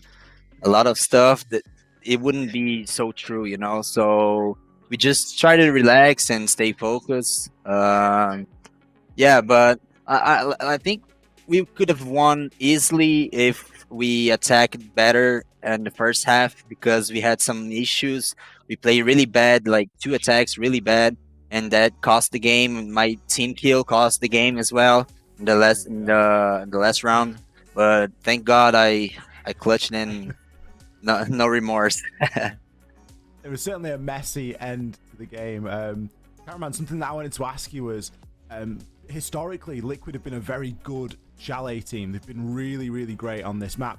a lot of stuff, that it wouldn't be so true, you know. So we just try to relax and stay focused. Yeah, but I think we could have won easily if we attacked better in the first half, because we had some issues. We played really bad, like 2 attacks really bad, and that cost the game. My team kill cost the game as well in the last round. But thank God I clutched in. No remorse. It was certainly a messy end to the game. Cameraman, something that I wanted to ask you was, historically, Liquid have been a very good Chalet team. They've been really, really great on this map.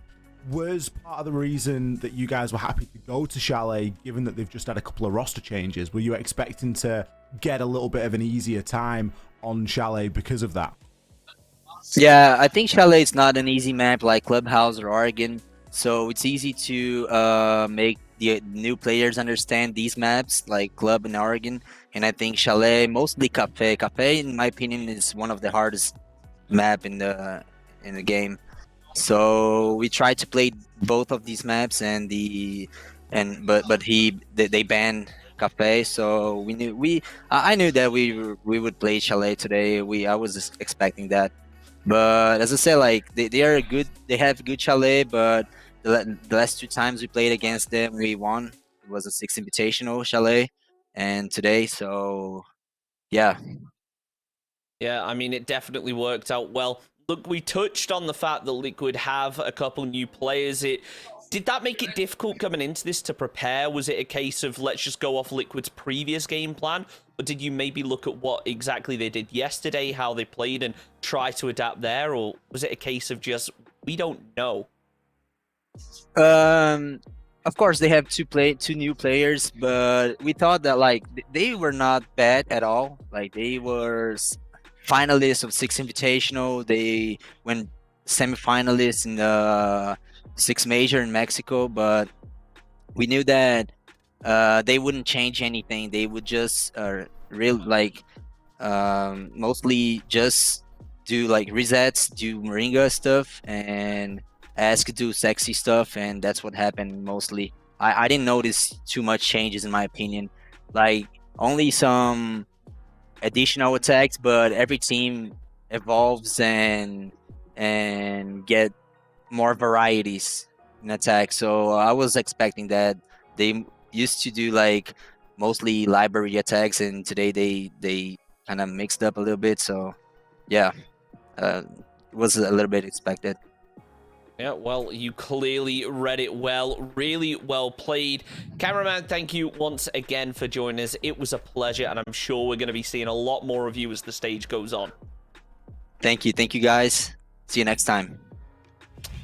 was part of the reason that you guys were happy to go to Chalet, given that they've just had a couple of roster changes? Were you expecting to get a little bit of an easier time on Chalet because of that? Yeah, I think Chalet is not an easy map like Clubhouse or Oregon, so it's easy to make the new players understand these maps like Club and Oregon. And I think Chalet, mostly Cafe. Cafe, in my opinion, is one of the hardest map in the game. So we tried to play both of these maps, but they banned Cafe. So I knew that we would play Chalet today. I was just expecting that. But as I said, like they are good. They have good Chalet, but the last 2 times we played against them, we won. It was a 6 invitational Chalet, and today, so yeah. Yeah, I mean, it definitely worked out well. Look, we touched on the fact that Liquid have a couple new players. Did that make it difficult coming into this to prepare? Was it a case of let's just go off Liquid's previous game plan? Or did you maybe look at what exactly they did yesterday, how they played, and try to adapt there? Or was it a case of just, we don't know? Of course, they have two new players, but we thought that like they were not bad at all. Like they were finalists of 6 invitational. They went semi-finalists in the 6 major in Mexico, but we knew that they wouldn't change anything. They would just mostly just do like resets, do Moringa stuff, and ask to do sexy stuff, and that's what happened mostly. I didn't notice too much changes in my opinion. Like only some additional attacks, but every team evolves and get more varieties in attack. So I was expecting that. They used to do like mostly library attacks, and today they kind of mixed up a little bit. So yeah, it was a little bit expected. Yeah, well, you clearly read it well. Really well played. Cameraman, thank you once again for joining us. It was a pleasure, and I'm sure we're going to be seeing a lot more of you as the stage goes on. Thank you guys. See you next time.